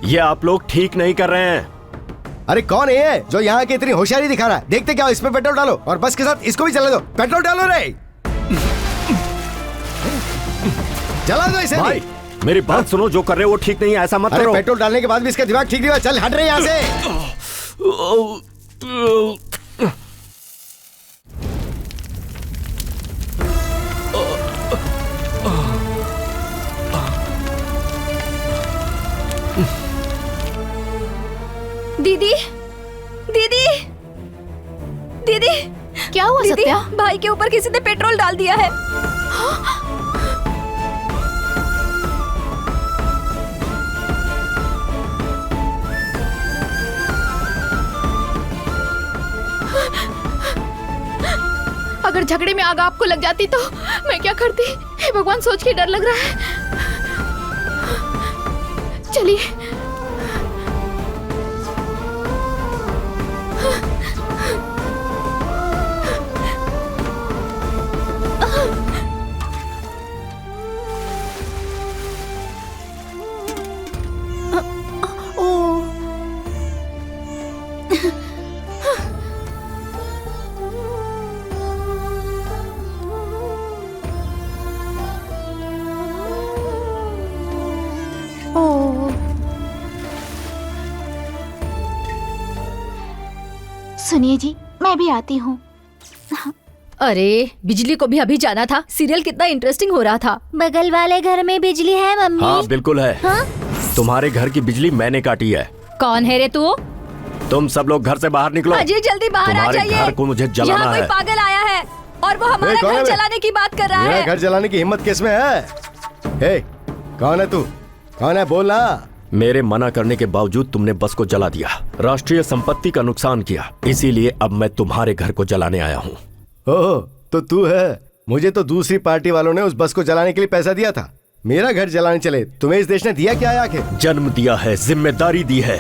ये आप लोग ठीक नहीं कर रहे हैं। अरे कौन है ये जो यहाँ की इतनी होशियारी दिखा रहा है? देखते क्या, इसमें पेट्रोल डालो और बस के साथ इसको भी चला दो। पेट्रोल डालो रे, चला दो इसे। भाई मेरी बात सुनो, जो कर रहे हो वो ठीक नहीं है, ऐसा मत करो। पेट्रोल डालने के बाद भी इसका दिमाग ठीक नहीं हुआ। चल हट रहे यहाँ से। दीदी, दीदी, दीदी, क्या हुआ सत्या? भाई के ऊपर किसी ने पेट्रोल डाल दिया है। अगर झगड़े में आग आपको लग जाती तो मैं क्या करती? हे भगवान, सोच के डर लग रहा है। चलिए। सुनिए जी, मैं भी आती हूँ। अरे बिजली को भी अभी जाना था। सीरियल कितना इंटरेस्टिंग हो रहा था। बगल वाले घर में बिजली है मम्मी? हाँ बिल्कुल है। हाँ? तुम्हारे घर की बिजली मैंने काटी है। कौन है रे तू? तुम सब लोग घर से बाहर निकलो। अजय जल्दी बाहर आ जाइए। घर को मुझे जलाना यहाँ है। कोई पागल आया है और वो हमारा घर जलाने की बात कर रहा है। घर जलाने की हिम्मत किसमें है? हे, कौन है तू? कौन है, बोलना। मेरे मना करने के बावजूद तुमने बस को जला दिया, राष्ट्रीय संपत्ति का नुकसान किया, इसीलिए अब मैं तुम्हारे घर को जलाने आया हूँ। ओह, तो तू है। मुझे तो दूसरी पार्टी वालों ने उस बस को जलाने के लिए पैसा दिया था। मेरा घर जलाने चले। तुम्हें इस देश ने दिया क्या है आखिर? जन्म दिया है, जिम्मेदारी दी है।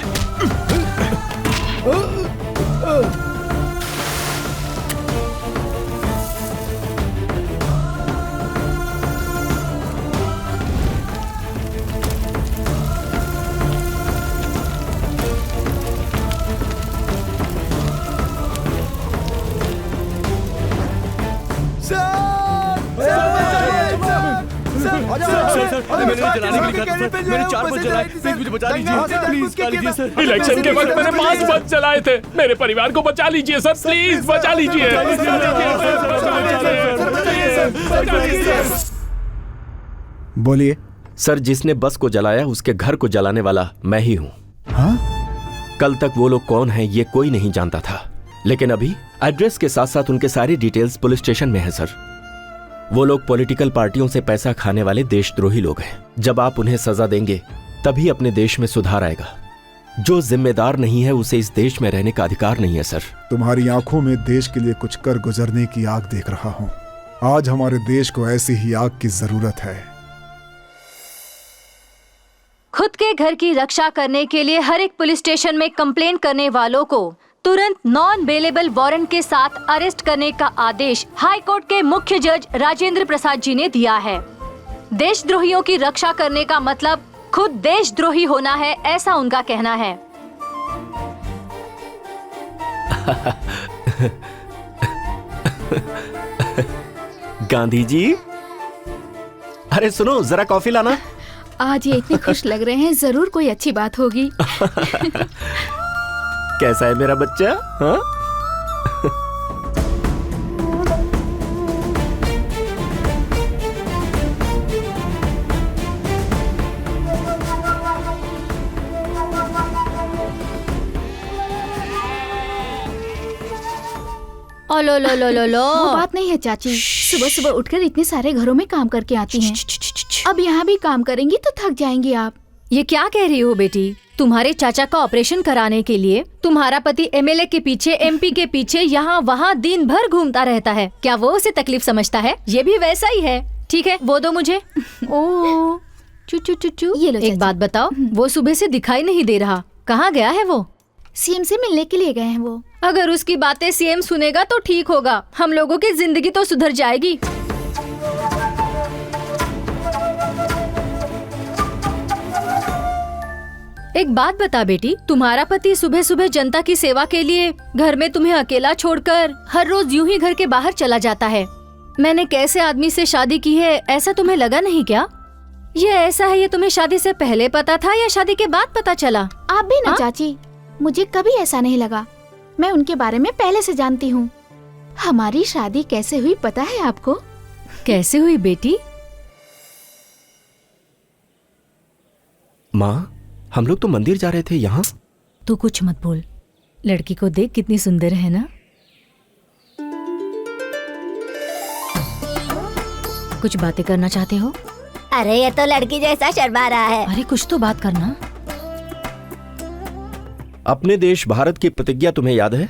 मैंने जलाने के लिए कहा था सर। मैंने 4 बस जलाए। प्लीज मुझे बचा लीजिए। प्लीज बचा लीजिए सर। इलेक्शन के वक्त मैंने 5 बस जलाए थे। मेरे परिवार को बचा लीजिए सर, प्लीज बचा लीजिए। बोलिए सर। जिसने बस को जलाया उसके घर को जलाने वाला मैं ही हूँ। हाँ? कल तक वो लोग कौन हैं ये कोई नहीं जानता था, लेकिन अभी एड्रेस के साथ साथ उनके सारी डिटेल्स पुलिस स्टेशन में है सर। वो लोग पॉलिटिकल पार्टियों से पैसा खाने वाले देशद्रोही लोग हैं। जब आप उन्हें सजा देंगे तभी अपने देश में सुधार आएगा। जो जिम्मेदार नहीं है उसे इस देश में रहने का अधिकार नहीं है सर। तुम्हारी आंखों में देश के लिए कुछ कर गुजरने की आग देख रहा हूँ। आज हमारे देश को ऐसी ही आग की जरूरत है। खुद के घर की रक्षा करने के लिए हर एक पुलिस स्टेशन में कंप्लेंट करने वालों को तुरंत नॉन बेलेबल वारंट के साथ अरेस्ट करने का आदेश हाई कोर्ट के मुख्य जज राजेंद्र प्रसाद जी ने दिया है। देशद्रोहियों की रक्षा करने का मतलब खुद देशद्रोही होना है, ऐसा उनका कहना है। गांधी जी, अरे सुनो जरा कॉफी लाना। आज ये इतने खुश लग रहे हैं, जरूर कोई अच्छी बात होगी। कैसा है मेरा बच्चा? हाँ? ओ लो लो लो लो लो। वो बात नहीं है चाची। सुबह सुबह उठकर इतने सारे घरों में काम करके आती हैं। अब यहाँ भी काम करेंगी तो थक जाएंगी आप। ये क्या कह रही हो बेटी? तुम्हारे चाचा का ऑपरेशन कराने के लिए तुम्हारा पति एमएलए के पीछे, एमपी के पीछे, यहाँ वहाँ दिन भर घूमता रहता है। क्या वो उसे तकलीफ समझता है? ये भी वैसा ही है। ठीक है, वो दो मुझे। ओ चू चू चू। ये लो। एक बात बताओ, वो सुबह से दिखाई नहीं दे रहा, कहाँ गया है वो? सीएम से मिलने के लिए गए हैं वो। अगर उसकी बातें सीएम सुनेगा तो ठीक होगा, हम लोगों की जिंदगी तो सुधर जाएगी। एक बात बता बेटी, तुम्हारा पति सुबह सुबह जनता की सेवा के लिए घर में तुम्हें अकेला छोड़कर हर रोज यूं ही घर के बाहर चला जाता है। मैंने कैसे आदमी से शादी की है ऐसा तुम्हें लगा नहीं क्या? ये ऐसा है, ये तुम्हें शादी से पहले पता था या शादी के बाद पता चला? आप भी ना चाची, मुझे कभी ऐसा नहीं लगा। मैं उनके बारे में पहले से जानती हूँ। हमारी शादी कैसे हुई पता है आपको? कैसे हुई बेटी? माँ, हम लोग तो मंदिर जा रहे थे यहाँ। तू कुछ मत बोल, लड़की को देख कितनी सुंदर है ना। कुछ बातें करना चाहते हो? अरे ये तो लड़की जैसा शर्मा रहा है। अरे कुछ तो बात करना। अपने देश भारत की प्रतिज्ञा तुम्हें याद है?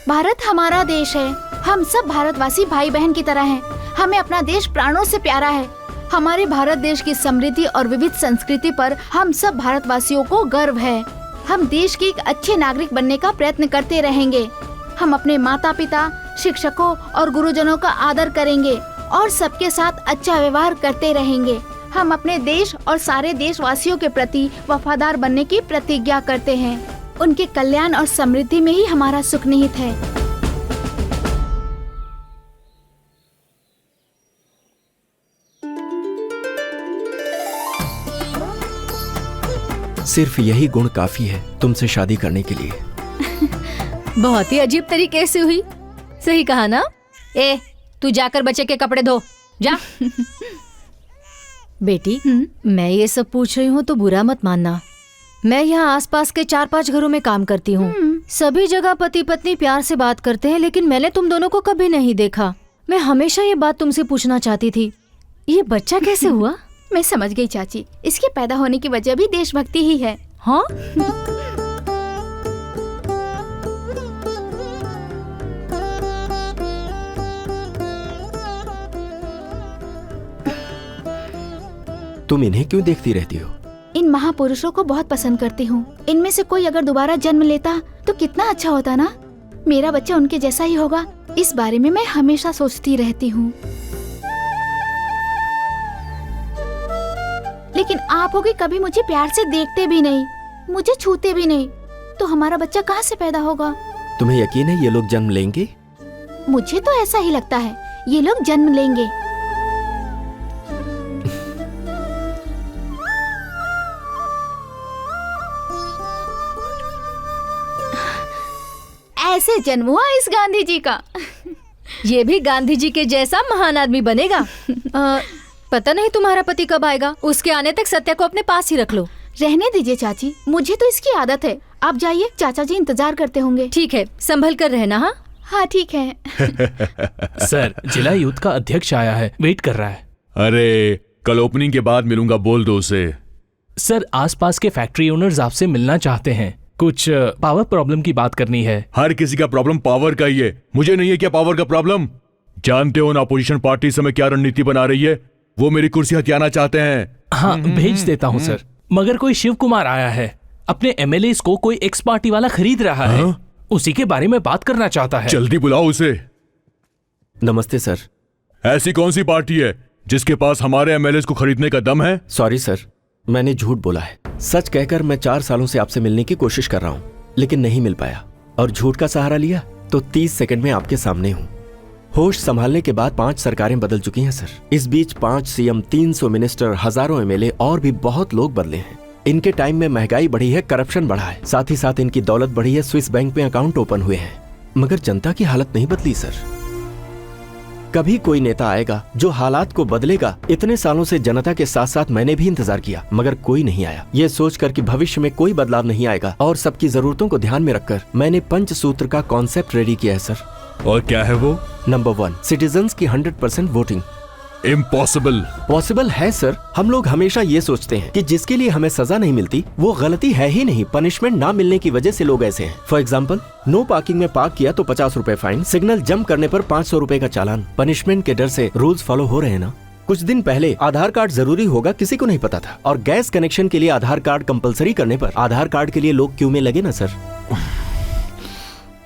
भारत हमारा देश है। हम सब भारतवासी भाई बहन की तरह हैं। हमें अपना देश प्राणों से प्यारा है। हमारे भारत देश की समृद्धि और विविध संस्कृति पर हम सब भारतवासियों को गर्व है। हम देश के एक अच्छे नागरिक बनने का प्रयत्न करते रहेंगे। हम अपने माता पिता, शिक्षकों और गुरुजनों का आदर करेंगे और सबके साथ अच्छा व्यवहार करते रहेंगे। हम अपने देश और सारे देशवासियों के प्रति वफादार बनने की प्रतिज्ञा करते हैं। उनके कल्याण और समृद्धि में ही हमारा सुख निहित है। सिर्फ यही गुण काफी है तुमसे शादी करने के लिए। बहुत ही अजीब तरीके से हुई। सही कहा ना? ए, तू जाकर बच्चे के कपड़े धो, जा। बेटी, मैं ये सब पूछ रही हूँ तो बुरा मत मानना। मैं यहाँ आसपास के 4-5 घरों में काम करती हूँ। सभी जगह पति पत्नी प्यार से बात करते हैं, लेकिन मैंने तुम दोनों को कभी नहीं देखा। मैं हमेशा ये बात तुमसे पूछना चाहती थी, ये बच्चा कैसे हुआ? मैं समझ गई चाची, इसके पैदा होने की वजह भी देशभक्ति ही है। हाँ? तुम इन्हें क्यों देखती रहती हो? इन महापुरुषों को बहुत पसंद करती हूँ। इनमें से कोई अगर दोबारा जन्म लेता तो कितना अच्छा होता ना। मेरा बच्चा उनके जैसा ही होगा, इस बारे में मैं हमेशा सोचती रहती हूँ। लेकिन आप होगी कभी मुझे प्यार से देखते भी नहीं, मुझे छूते भी नहीं, तो हमारा बच्चा कहाँ से पैदा होगा? तुम्हें यकीन है ये लोग जन्म लेंगे? मुझे तो ऐसा ही लगता है, ये लोग जन्म लेंगे। ऐसे जन्म हुआ इस गांधी जी का। ये भी गांधी जी के जैसा महान आदमी बनेगा। पता नहीं तुम्हारा पति कब आएगा। उसके आने तक सत्या को अपने पास ही रख लो। रहने दीजिए चाची, मुझे तो इसकी आदत है। आप जाइए, चाचा जी इंतजार करते होंगे। ठीक है, संभल कर रहना। हाँ हाँ ठीक है। सर, जिला यूथ का अध्यक्ष आया है, वेट कर रहा है। अरे कल ओपनिंग के बाद मिलूंगा, बोल दो उसे। सर, आसपास के फैक्ट्री ओनर्स आपसे मिलना चाहते हैं। कुछ पावर प्रॉब्लम की बात करनी है। हर किसी का प्रॉब्लम पावर का ही है, मुझे नहीं है क्या पावर का प्रॉब्लम? जानते हो ना अपोजिशन पार्टी इस समय क्या रणनीति बना रही है? वो मेरी कुर्सी हथियाना चाहते हैं। हाँ, भेज देता हूँ सर। मगर कोई शिव कुमार आया है, अपने एमएलए को कोई एक्स पार्टी वाला खरीद रहा है। उसी के बारे में बात करना चाहता है। जल्दी बुलाओ उसे। नमस्ते सर। ऐसी कौन सी पार्टी है जिसके पास हमारे एमएलए को खरीदने का दम है? सॉरी सर, मैंने झूठ बोला है। सच कहकर मैं 4 सालों से आपसे मिलने की कोशिश कर रहा हूँ, लेकिन नहीं मिल पाया, और झूठ का सहारा लिया तो 30 सेकंड में आपके सामने हूँ। होश संभालने के बाद 5 सरकारें बदल चुकी हैं सर। इस बीच 5 सीएम, 300 मिनिस्टर, हजारों एमएलए और भी बहुत लोग बदले हैं। इनके टाइम में महंगाई बढ़ी है, करप्शन बढ़ा है, साथ ही साथ इनकी दौलत बढ़ी है, स्विस बैंक में अकाउंट ओपन हुए हैं, मगर जनता की हालत नहीं बदली सर। कभी कोई नेता आएगा जो हालात को बदलेगा। इतने सालों से जनता के साथ साथ मैंने भी इंतजार किया, मगर कोई नहीं आया। ये सोचकर कि भविष्य में कोई बदलाव नहीं आएगा और सबकी जरूरतों को ध्यान में रखकर मैंने पंचसूत्र का कॉन्सेप्ट रेडी किया है सर। और क्या है वो? नंबर 1, सिटीजन्स की 100% वोटिंग। इम्पॉसिबल। पॉसिबल है सर। हम लोग हमेशा ये सोचते हैं कि जिसके लिए हमें सजा नहीं मिलती वो गलती है ही नहीं, पनिशमेंट ना मिलने की वजह से लोग ऐसे हैं। फॉर एग्जाम्पल, नो पार्किंग में पार्क किया तो 50 रुपए फाइन, सिग्नल जंप करने पर 500 रुपए का चालान। पनिशमेंट के डर से रूल्स फॉलो हो रहे हैं ना। कुछ दिन पहले आधार कार्ड जरूरी होगा किसी को नहीं पता था, और गैस कनेक्शन के लिए आधार कार्ड कंपलसरी करने पर आधार कार्ड के लिए लोग क्यू में लगे ना सर।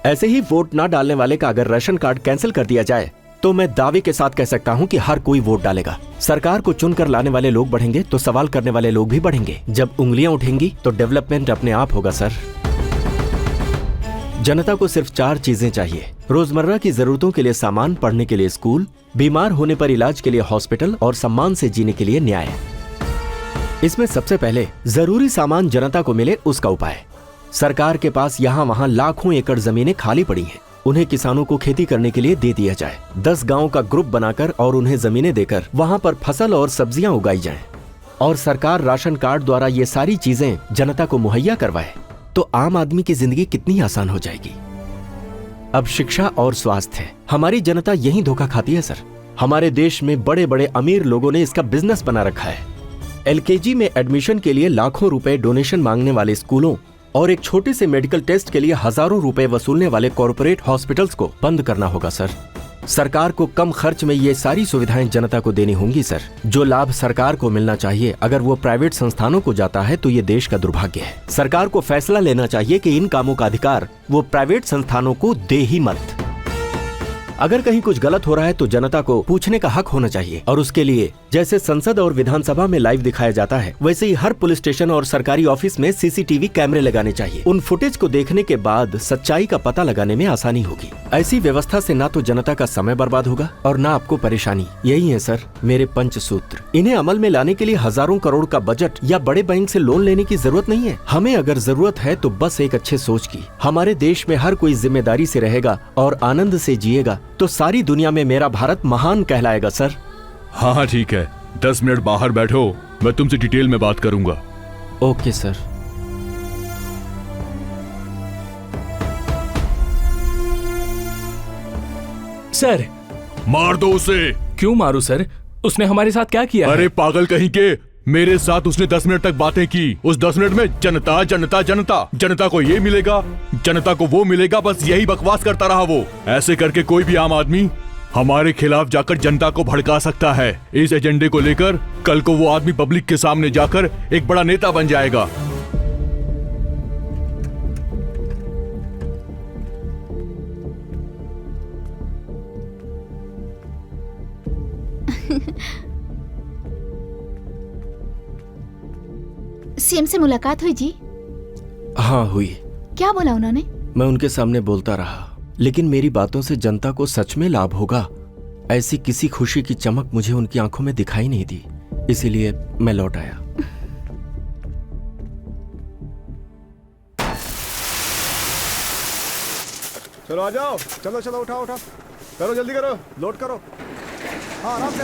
ऐसे ही वोट ना डालने वाले का अगर राशन कार्ड कैंसिल कर दिया जाए तो मैं दावे के साथ कह सकता हूं कि हर कोई वोट डालेगा। सरकार को चुनकर लाने वाले लोग बढ़ेंगे तो सवाल करने वाले लोग भी बढ़ेंगे। जब उंगलियां उठेंगी तो डेवलपमेंट अपने आप होगा सर। जनता को सिर्फ 4 चीजें चाहिए: रोजमर्रा की जरूरतों के लिए सामान, पढ़ने के लिए स्कूल, बीमार होने पर इलाज के लिए हॉस्पिटल और सम्मान से जीने के लिए न्याय। इसमें सबसे पहले जरूरी सामान जनता को मिले, उसका उपाय। सरकार के पास यहाँ वहाँ लाखों एकड़ जमीनें खाली पड़ी हैं, उन्हें किसानों को खेती करने के लिए दे दिया जाए। 10 गांव का ग्रुप बनाकर और उन्हें जमीनें देकर वहां पर फसल और सब्जियां उगाई जाएं, और सरकार राशन कार्ड द्वारा ये सारी चीजें जनता को मुहैया करवाए तो आम आदमी की जिंदगी कितनी आसान हो जाएगी। अब शिक्षा और स्वास्थ्य, हमारी जनता यही धोखा खाती है सर। हमारे देश में बड़े बड़े अमीर लोगों ने इसका बिजनेस बना रखा है। LKG में एडमिशन के लिए लाखों रुपए डोनेशन मांगने वाले स्कूलों और एक छोटे से मेडिकल टेस्ट के लिए हजारों रुपए वसूलने वाले कॉर्पोरेट हॉस्पिटल्स को बंद करना होगा सर। सरकार को कम खर्च में ये सारी सुविधाएं जनता को देनी होंगी सर। जो लाभ सरकार को मिलना चाहिए अगर वो प्राइवेट संस्थानों को जाता है तो ये देश का दुर्भाग्य है। सरकार को फैसला लेना चाहिए कि इन कामों का अधिकार वो प्राइवेट संस्थानों को दे ही मत। अगर कहीं कुछ गलत हो रहा है तो जनता को पूछने का हक होना चाहिए, और उसके लिए जैसे संसद और विधानसभा में लाइव दिखाया जाता है वैसे ही हर पुलिस स्टेशन और सरकारी ऑफिस में सीसीटीवी कैमरे लगाने चाहिए। उन फुटेज को देखने के बाद सच्चाई का पता लगाने में आसानी होगी। ऐसी व्यवस्था से ना तो जनता का समय बर्बाद होगा और ना आपको परेशानी। यही है सर मेरे पंचसूत्र। इन्हें अमल में लाने के लिए हजारों करोड़ का बजट या बड़े बैंक से लोन लेने की जरूरत नहीं है। हमें अगर जरूरत है तो बस एक अच्छे सोच की। हमारे देश में हर कोई जिम्मेदारी से रहेगा और आनंद से जिएगा तो सारी दुनिया में मेरा भारत महान कहलाएगा सर। हाँ ठीक है, 10 मिनट बाहर बैठो, मैं तुमसे डिटेल में बात करूंगा। Okay sir. सर मार दो उसे। क्यों मारू सर? उसने हमारे साथ क्या किया? अरे पागल कहीं के, मेरे साथ उसने 10 मिनट तक बातें की। उस 10 मिनट में जनता जनता जनता, जनता को ये मिलेगा, जनता को वो मिलेगा, बस यही बकवास करता रहा वो। ऐसे करके कोई भी आम आदमी हमारे खिलाफ जाकर जनता को भड़का सकता है। इस एजेंडे को लेकर कल को वो आदमी पब्लिक के सामने जाकर एक बड़ा नेता बन जाएगा। सीएम से मुलाकात हुई जी? हाँ हुई। क्या बोला उन्होंने? मैं उनके सामने बोलता रहा, लेकिन मेरी बातों से जनता को सच में लाभ होगा ऐसी किसी खुशी की चमक मुझे उनकी आंखों में दिखाई नहीं दी, इसीलिए मैं लौट आया। चलो आ जाओ, चलो चलो उठाओ उठाओ, करो जल्दी करो, लोड करो। हाँ आराम से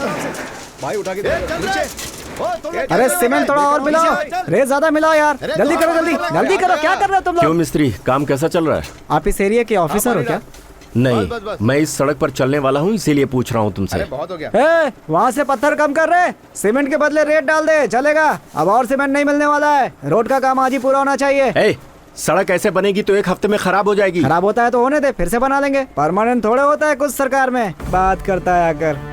भाई उठा के अरे सीमेंट थोड़ा और मिलाओ, रेत ज्यादा मिलाओ यार, जल्दी करो जल्दी जल्दी करो। क्या कर रहे हो तुम लोग? क्यों मिस्त्री, काम कैसा चल रहा है? आप इस एरिया के ऑफिसर हो क्या? नहीं, मैं इस सड़क पर चलने वाला हूँ इसीलिए पूछ रहा हूँ तुमसे। बहुत हो गया। वहाँ से पत्थर कम कर रहे, सीमेंट के बदले रेत डाल दे, चलेगा। अब और सीमेंट नहीं मिलने वाला है, रोड का काम आज ही पूरा होना चाहिए। सड़क ऐसे बनेगी तो एक हफ्ते में खराब हो जाएगी। खराब होता है तो होने दे, फिर से बना लेंगे। परमानेंट थोड़े होता है कुछ सरकार में, बात करता है आकर।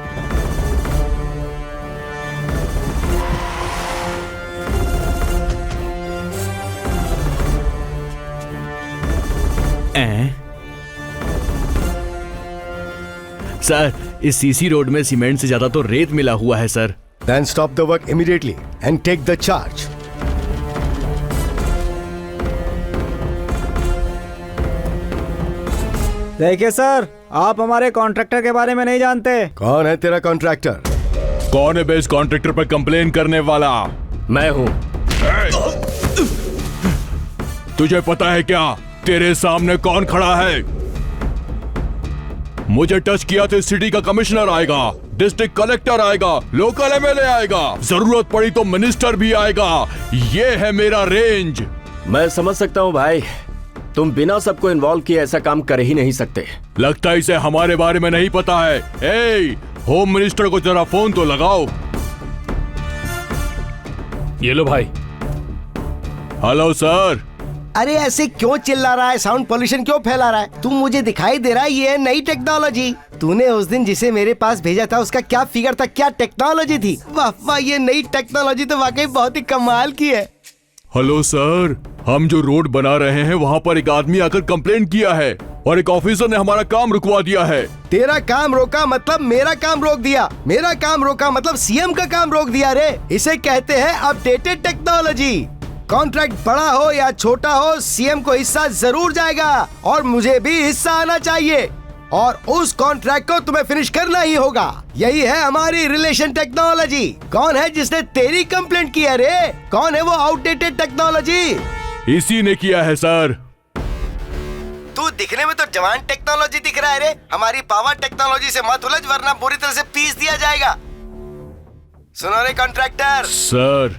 सर इस सीसी रोड में सीमेंट से ज्यादा तो रेत मिला हुआ है sir. Then stop the work immediately and take the charge. देखिए सर, आप हमारे कॉन्ट्रैक्टर के बारे में नहीं जानते। कौन है तेरा कॉन्ट्रैक्टर? कौन है बेस कॉन्ट्रैक्टर पर कंप्लेन करने वाला? मैं हूँ। तुझे पता है क्या तेरे सामने कौन खड़ा है? मुझे टच किया तो सिटी का कमिश्नर आएगा, डिस्ट्रिक्ट कलेक्टर आएगा, लोकल एमएलए आएगा, जरूरत पड़ी तो मिनिस्टर भी आएगा। ये है मेरा रेंज। मैं समझ सकता हूँ भाई, तुम बिना सबको इन्वॉल्व किए ऐसा काम कर ही नहीं सकते। लगता है इसे हमारे बारे में नहीं पता है। होम मिनिस्टर को जरा फोन तो लगाओ। ये लो भाई। Hello sir. अरे ऐसे क्यों चिल्ला रहा है? साउंड पोल्यूशन क्यों फैला रहा है? तुम मुझे दिखाई दे रहा है ये है नई टेक्नोलॉजी। तूने उस दिन जिसे मेरे पास भेजा था उसका क्या फिगर था, क्या टेक्नोलॉजी थी? वाह वाह, ये नई टेक्नोलॉजी तो वाकई बहुत ही कमाल की है। हेलो सर, हम जो रोड बना रहे हैं वहाँ पर एक आदमी आकर कंप्लेन किया है और एक ऑफिसर ने हमारा काम रुकवा दिया है। तेरा काम रोका मतलब मेरा काम रोक दिया, मेरा काम रोका मतलब सीएम का काम रोक दिया रे। इसे कहते हैं अपडेटेड टेक्नोलॉजी। कॉन्ट्रैक्ट बड़ा हो या छोटा हो, सीएम को हिस्सा जरूर जाएगा और मुझे भी हिस्सा आना चाहिए, और उस कॉन्ट्रैक्ट को तुम्हें फिनिश करना ही होगा। यही है हमारी रिलेशन टेक्नोलॉजी। कौन है जिसने तेरी कंप्लेंट की है रे? कौन है वो आउटडेटेड टेक्नोलॉजी? इसी ने किया है सर। तू दिखने में तो जवान टेक्नोलॉजी दिख रहा है रे। हमारी पावर टेक्नोलॉजी से मत उलझ वरना पूरी तरह से पीस दिया जाएगा। सुनो रे कॉन्ट्रैक्टर। सर,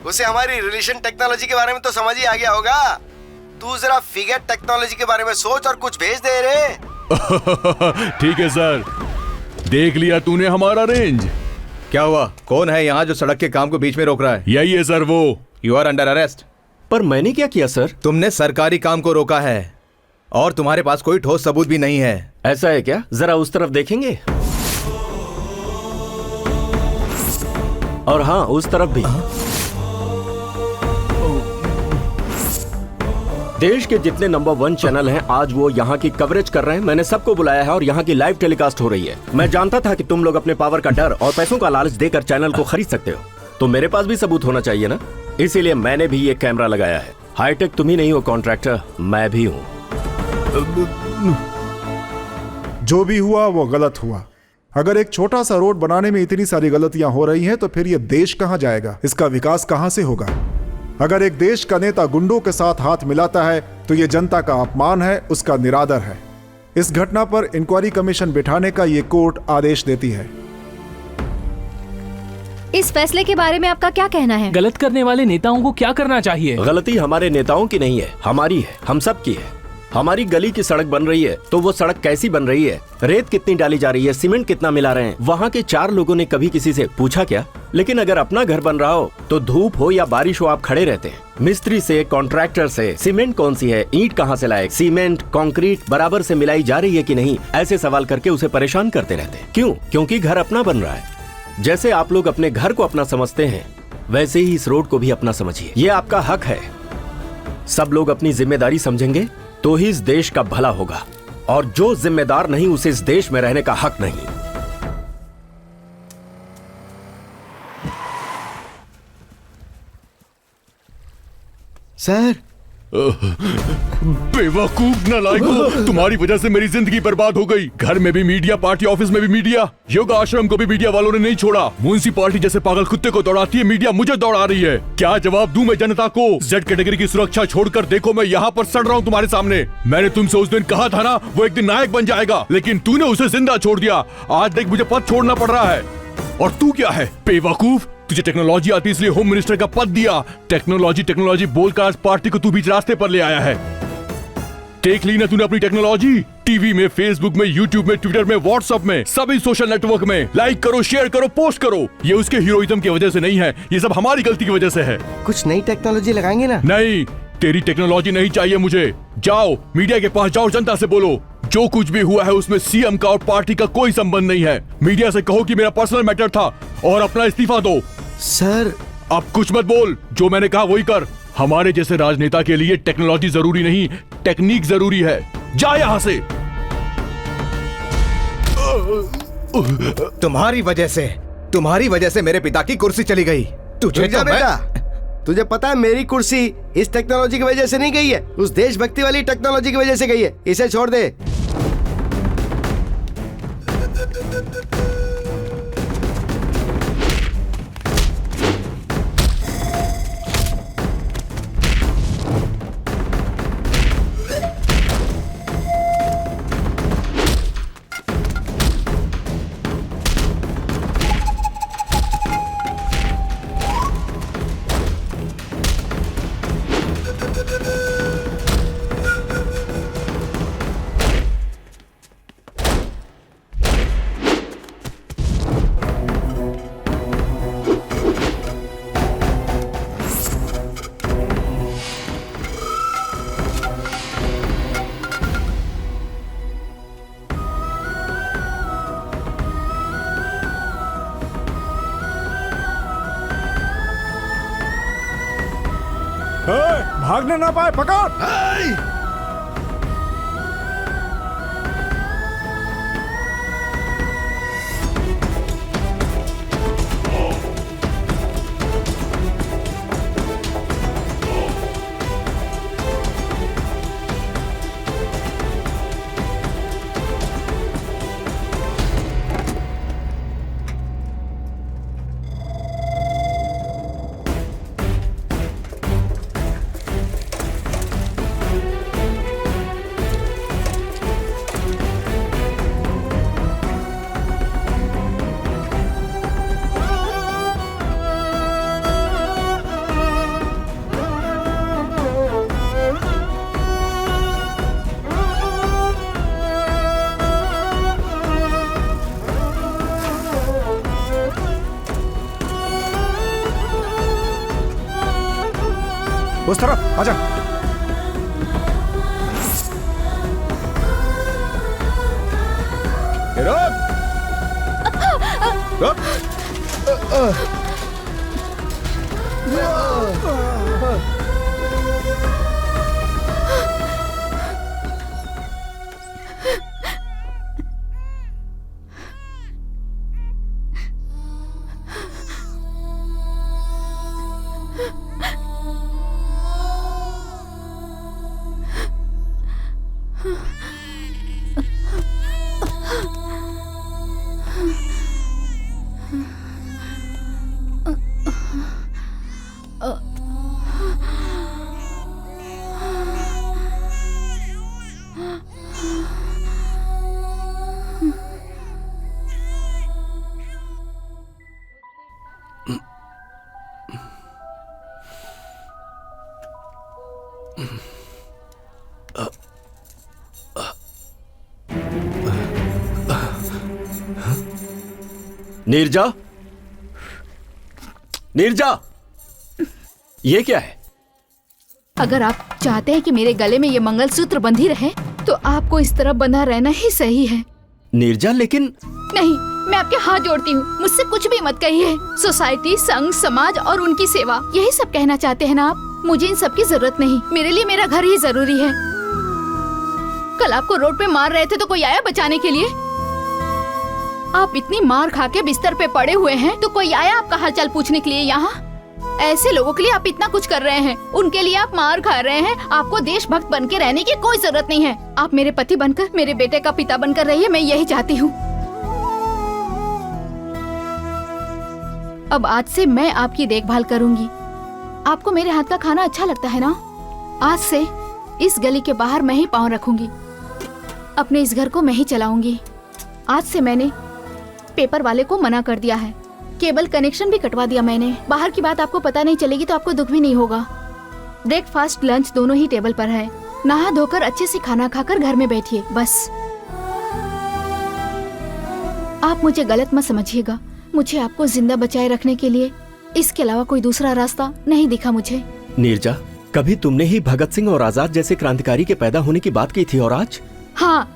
उसे हमारी रिलेशन टेक्नोलॉजी के बारे में तो समझ ही आ गया होगा। तू जरा फिगर टेक्नोलॉजी के बारे में सोच और कुछ भेज दे रे। ठीक है सर, देख लिया तूने हमारा रेंज। क्या हुआ? कौन है यहाँ जो सड़क के काम को बीच में रोक रहा है? यही है सर वो। You are under arrest. पर मैंने क्या किया सर? तुमने सरकारी काम को रोका है और तुम्हारे पास कोई ठोस सबूत भी नहीं है। ऐसा है क्या? जरा उस तरफ देखेंगे। और हाँ, उस तरफ भी। देश के जितने नंबर 1 चैनल हैं आज वो यहाँ की कवरेज कर रहे हैं। मैंने सबको बुलाया है और यहाँ की लाइव टेलीकास्ट हो रही है। मैं जानता था कि तुम लोग अपने पावर का डर और पैसों का लालच देकर चैनल को खरीद सकते हो, तो मेरे पास भी सबूत होना चाहिए ना। इसीलिए मैंने भी ये कैमरा लगाया है। हाईटेक तुम ही नहीं हो कॉन्ट्रैक्टर, मैं भी हूँ। जो भी हुआ वो गलत हुआ। अगर एक छोटा सा रोड बनाने में इतनी सारी गलतियां हो रही हैं तो फिर ये देश कहां जाएगा, इसका विकास कहां से होगा? अगर एक देश का नेता गुंडों के साथ हाथ मिलाता है तो ये जनता का अपमान है, उसका निरादर है। इस घटना पर इंक्वायरी कमीशन बिठाने का ये कोर्ट आदेश देती है। इस फैसले के बारे में आपका क्या कहना है? गलत करने वाले नेताओं को क्या करना चाहिए? गलती हमारे नेताओं की नहीं है, हमारी है, हम सब की है। हमारी गली की सड़क बन रही है तो वो सड़क कैसी बन रही है, रेत कितनी डाली जा रही है, सीमेंट कितना मिला रहे हैं, वहाँ के 4 लोगों ने कभी किसी से पूछा क्या? लेकिन अगर अपना घर बन रहा हो तो धूप हो या बारिश हो आप खड़े रहते हैं। मिस्त्री से, कॉन्ट्रैक्टर से सीमेंट कौन सी है, ईंट कहाँ से लाए, सीमेंट कंक्रीट बराबर से मिलाई जा रही है कि नहीं, ऐसे सवाल करके उसे परेशान करते रहते हैं। क्यों? क्योंकि घर अपना बन रहा है। जैसे आप लोग अपने घर को अपना समझते हैं वैसे ही इस रोड को भी अपना समझिए। ये आपका हक है। सब लोग अपनी जिम्मेदारी समझेंगे तो ही इस देश का भला होगा, और जो जिम्मेदार नहीं उसे इस देश में रहने का हक नहीं। सर बेवकूफ नालायकों, तुम्हारी वजह से मेरी जिंदगी बर्बाद हो गई। घर में भी मीडिया, पार्टी ऑफिस में भी मीडिया, योगा आश्रम को भी मीडिया वालों ने नहीं छोड़ा। म्युनिसिपैलिटी जैसे पागल कुत्ते को दौड़ाती है, मीडिया मुझे दौड़ा रही है। क्या जवाब दूं मैं जनता को? जेड कैटेगरी की सुरक्षा छोड़कर देखो मैं यहाँ पर सड़ रहा हूँ तुम्हारे सामने। मैंने तुमसे उस दिन कहा था ना वो एक दिन नायक बन जाएगा, लेकिन तूने उसे जिंदा छोड़ दिया। आज देख मुझे पद छोड़ना पड़ रहा है। और तू क्या है बेवकूफ? तुझे टेक्नोलॉजी आती इसलिए होम मिनिस्टर का पद दिया। टेक्नोलॉजी बोलकर आज पार्टी को तू बीच रास्ते पर ले आया है। देख ली ना तूने अपनी टेक्नोलॉजी? टीवी में, फेसबुक में, यूट्यूब में, ट्विटर में, व्हाट्सएप में, सभी सोशल नेटवर्क में लाइक करो, शेयर करो, पोस्ट करो। ये उसके हीरोइज्म की वजह से नहीं है, ये सब हमारी गलती की वजह से है। कुछ नई टेक्नोलॉजी लगाएंगे ना? नहीं, तेरी टेक्नोलॉजी नहीं चाहिए मुझे। जाओ मीडिया के पास जाओ, जनता से बोलो जो कुछ भी हुआ है उसमें सीएम का और पार्टी का कोई संबंध नहीं है। मीडिया से कहो कि मेरा पर्सनल मैटर था और अपना इस्तीफा दो। सर अब कुछ मत बोल, जो मैंने कहा वही कर। हमारे जैसे राजनेता के लिए टेक्नोलॉजी जरूरी नहीं, टेक्निक जरूरी है। जा यहाँ से। तुम्हारी वजह से मेरे पिता की कुर्सी चली गई। तुझे जा बेटा, तुझे पता है मेरी कुर्सी इस टेक्नोलॉजी की वजह से नहीं गई है, उस देशभक्ति वाली टेक्नोलॉजी की वजह से गई है। इसे छोड़ दे। भागने ना पाए, पकड़। उस तरफ आजा। नीरजा, नीरजा, ये क्या है? अगर आप चाहते हैं कि मेरे गले में ये मंगलसूत्र बंधी रहे तो आपको इस तरह बंधा रहना ही सही है। नीरजा, लेकिन नहीं, मैं आपके हाथ जोड़ती हूँ, मुझसे कुछ भी मत कहिए। सोसाइटी, संघ, समाज और उनकी सेवा, यही सब कहना चाहते हैं ना आप? मुझे इन सब की जरूरत नहीं, मेरे लिए मेरा घर ही जरूरी है। कल आपको रोड पे मार रहे थे तो कोई आया बचाने के लिए? आप इतनी मार खा के बिस्तर पे पड़े हुए हैं तो कोई आया आपका हालचाल पूछने के लिए यहाँ? ऐसे लोगों के लिए आप इतना कुछ कर रहे हैं, उनके लिए आप मार खा रहे हैं। आपको देशभक्त बन के रहने की कोई जरूरत नहीं है। आप मेरे पति बनकर, मेरे बेटे का पिता बनकर रहिए, मैं यही चाहती हूँ। अब आज से मैं आपकी देखभाल करूंगी। आपको मेरे हाथ का खाना अच्छा लगता है ना? आज से इस गली के बाहर मैं ही पाँव रखूंगी, अपने इस घर को मैं ही चलाऊंगी। आज से मैंने पेपर वाले को मना कर दिया है, केबल कनेक्शन भी कटवा दिया मैंने। बाहर की बात आपको पता नहीं चलेगी तो आपको दुख भी नहीं होगा। ब्रेकफास्ट, लंच दोनों ही टेबल पर है। नहा धोकर अच्छे से खाना खाकर घर में बैठिए बस। आप मुझे गलत मत समझिएगा, मुझे आपको जिंदा बचाए रखने के लिए इसके अलावा कोई दूसरा रास्ता नहीं दिखा मुझे। नीरजा, कभी तुमने ही भगत सिंह और आजाद जैसे क्रांतिकारी के पैदा होने की बात की थी, और आज? हाँ,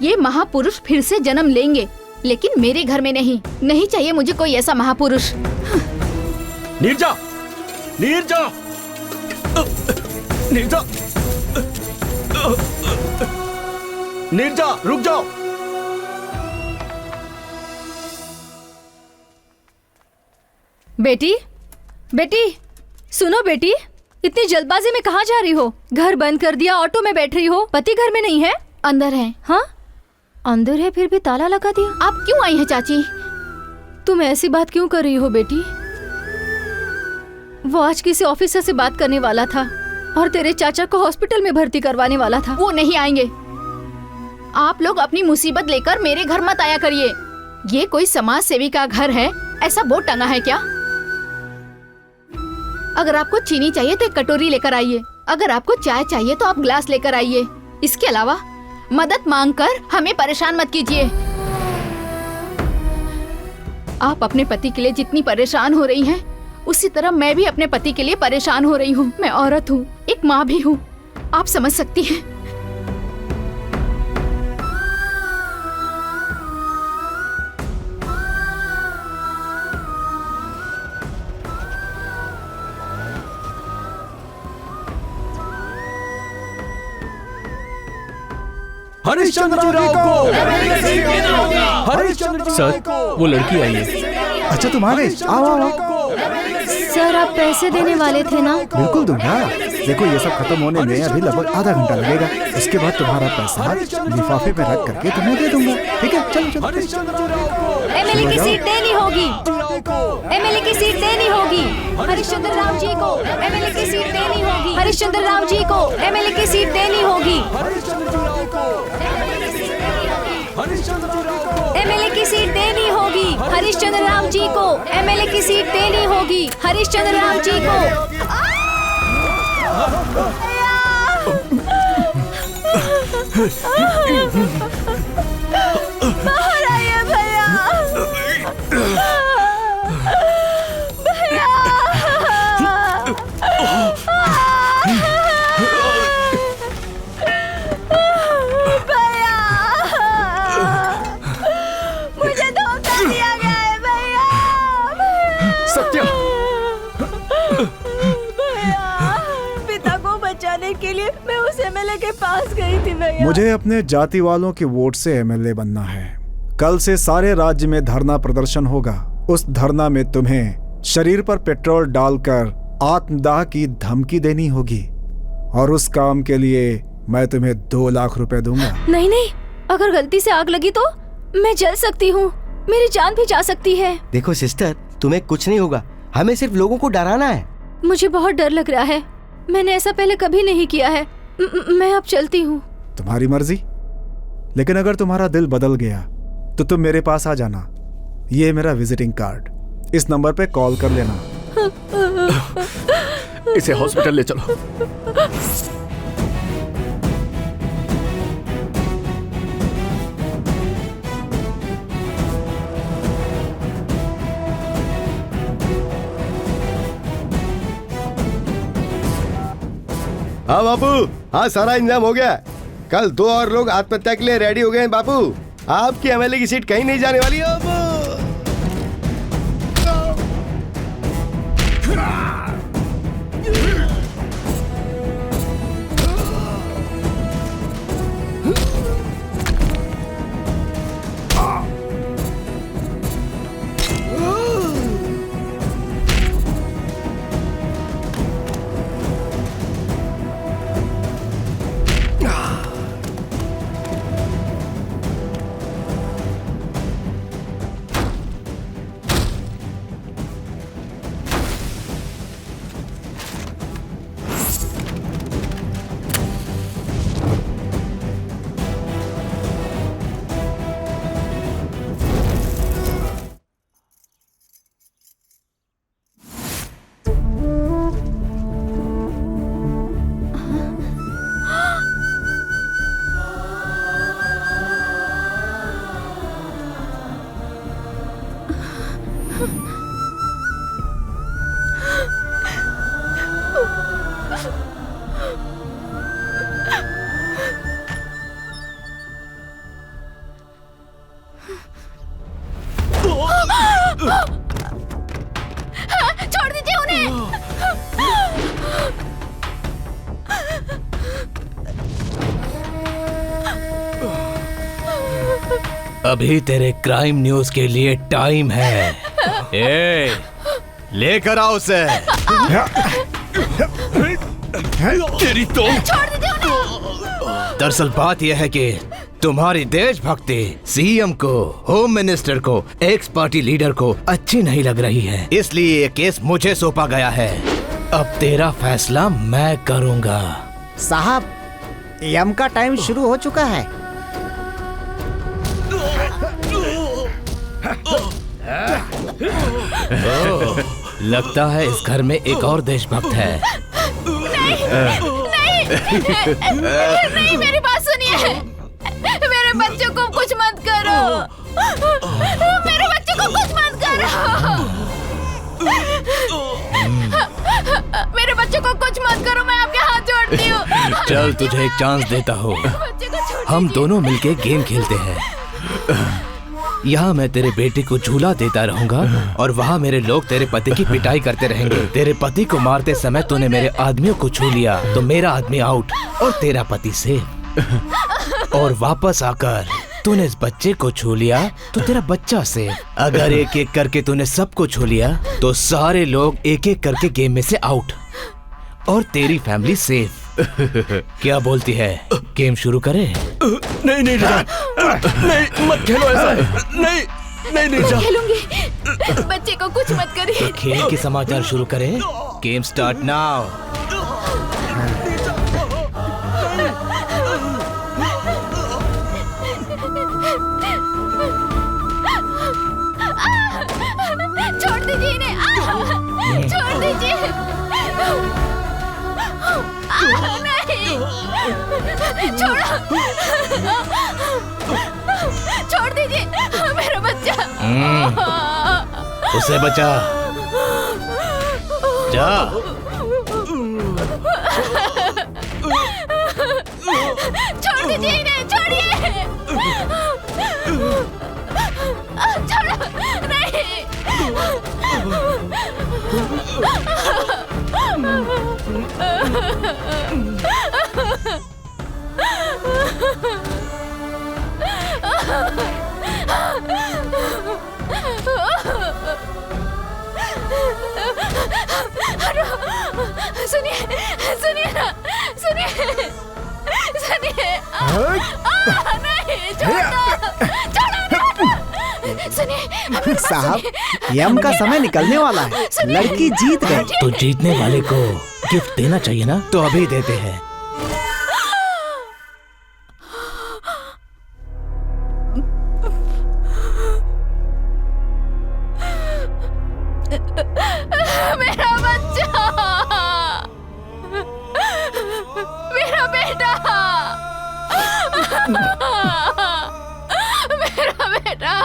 ये महापुरुष फिर से जन्म लेंगे, लेकिन मेरे घर में नहीं। नहीं चाहिए मुझे कोई ऐसा महापुरुष। नीरजा, नीरजा, नीरजा, नीरजा, रुक जाओ। बेटी, बेटी, सुनो बेटी, इतनी जल्दबाजी में कहाँ जा रही हो? घर बंद कर दिया, ऑटो में बैठ रही हो, पति घर में नहीं है? अंदर है। हाँ, अंदर है, फिर भी ताला लगा दिया। आप क्यों आई हैं चाची? तुम ऐसी बात क्यों कर रही हो बेटी? वो आज किसी ऑफिसर से बात करने वाला था और तेरे चाचा को हॉस्पिटल में भर्ती करवाने वाला था। वो नहीं आएंगे। आप लोग अपनी मुसीबत लेकर मेरे घर मत आया करिए। ये कोई समाज सेवी का घर है, ऐसा बोर्ड टंगा है क्या? अगर आपको चीनी चाहिए तो एक कटोरी लेकर आइए, अगर आपको चाय चाहिए तो आप ग्लास लेकर आइए। इसके अलावा मदद मांगकर हमें परेशान मत कीजिए। आप अपने पति के लिए जितनी परेशान हो रही हैं, उसी तरह मैं भी अपने पति के लिए परेशान हो रही हूँ। मैं औरत हूँ, एक माँ भी हूँ, आप समझ सकती हैं। हरिश्चंद्र राव को, हरिश्चंद्र सर, वो लड़की आई है। अच्छा, तुम आ गए? आओ आओ आओ। सर, आप पैसे देने वाले थे ना? बिल्कुल दूंगा। देखो, ये सब खत्म होने में अभी लगभग आधा घंटा लगेगा। उसके बाद तुम्हारा पैसा लिफाफे में रख करके तुम्हें दे दूंगा। ठीक है, चलो चलो। एमएलए की सीट देनी होगी, एमएलए की सीट देनी होगी। हरिश्चंद्र राव जी को एमएलए की सीट देनी होगी। हरिश्चंद्र राव जी को एमएलए की सीट देनी होगी। एमएलए की सीट देनी होगी। हरिश्चंद्र राव जी को एमएलए की सीट देनी होगी। हरिश्चंद्र राव जी को। बाहर आइए भैया। भैया। करने के लिए मैं उस एमएलए के पास गई थी भैया। मुझे अपने जाति वालों के वोट से एमएलए बनना है। कल से सारे राज्य में धरना प्रदर्शन होगा। उस धरना में तुम्हें शरीर पर पेट्रोल डालकर आत्मदाह की धमकी देनी होगी और उस काम के लिए मैं तुम्हें 2 लाख रुपए दूंगा। नहीं नहीं, अगर गलती से आग लगी तो मैं जल सकती हूँ, मेरी जान भी जा सकती है। देखो सिस्टर, तुम्हें कुछ नहीं होगा, हमें सिर्फ लोगों को डराना है। मुझे बहुत डर लग रहा है, मैंने ऐसा पहले कभी नहीं किया है। मैं अब चलती हूँ। तुम्हारी मर्जी, लेकिन अगर तुम्हारा दिल बदल गया तो तुम मेरे पास आ जाना। ये मेरा विजिटिंग कार्ड, इस नंबर पे कॉल कर लेना। इसे हॉस्पिटल ले चलो। हाँ बापू, हाँ सारा इंतजाम हो गया। कल 2 और लोग आत्महत्या के लिए रेडी हो गए हैं बापू। आपकी एमएलए की सीट कहीं नहीं जाने वाली है बापू। छोड़ दीजिए उन्हें। अभी तेरे क्राइम न्यूज के लिए टाइम है। ए, लेकर आओ उसे। तेरी तो छोड़ दीजिए उन्हें। दरअसल बात यह है कि तुम्हारी देशभक्ति सीएम को, होम मिनिस्टर को, एक्स पार्टी लीडर को अच्छी नहीं लग रही है, इसलिए ये केस मुझे सौंपा गया है। अब तेरा फैसला मैं करूंगा। साहब, यम का टाइम शुरू हो चुका है। लगता है इस घर में एक और देशभक्त है। नहीं, मेरी बात सुनिए। मेरे बच्चों को कुछ मत करो। मेरे बच्चों को कुछ मत करो। मेरे बच्चों को कुछ मत करो, मैं आपके हाथ जोड़ती हूँ। चल तुझे एक चांस देता हूँ। हम दोनों मिलके गेम खेलते हैं। यहाँ मैं तेरे बेटे को झूला देता रहूंगा और वहाँ मेरे लोग तेरे पति की पिटाई करते रहेंगे। तेरे पति को मारते समय तूने मेरे आदमियों को छू लिया तो मेरा आदमी आउट और तेरा पति सेफ। और वापस आकर तूने इस बच्चे को छू लिया तो तेरा बच्चा सेफ। अगर एक एक करके तूने सबको छू लिया तो सारे लोग एक एक करके गेम में से आउट और तेरी फैमिली सेफ। क्या बोलती है, गेम शुरू करें? नहीं नहीं नहीं, मत खेलो ऐसा। नहीं मैं खेलूंगी। बच्चे को कुछ मत करिए। तो खेल के समाचार शुरू करें। Game start now. छोड़ दीजिए इन्हें। छोड़ दीजिए। नहीं, छोड़ो। छोड़ दीजिए मेरा बच्चा। उसे बचा। जा। छोड़ दीजिए इन्हें, छोड़िए। छोड़ो। नहीं। सुनिए सुनिए ना, सुनिए सुनिए। नहीं, सुनिए साहब, यम का समय निकलने वाला है, लड़की जीत गई। तो जीतने वाले को गिफ्ट देना चाहिए ना, तो अभी देते हैं। मेरा बच्चा, मेरा बेटा, मेरा बेटा।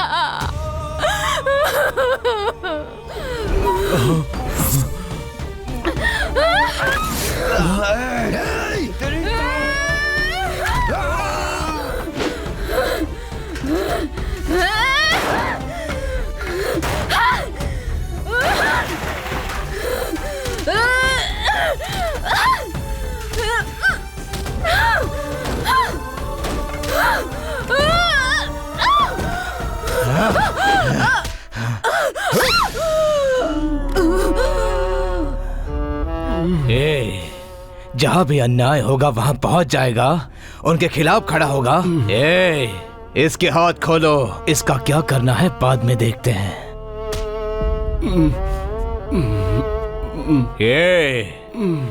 जहाँ भी अन्याय होगा वहाँ पहुँच जाएगा, उनके खिलाफ खड़ा होगा। इसके हाथ खोलो, इसका क्या करना है बाद में देखते हैं।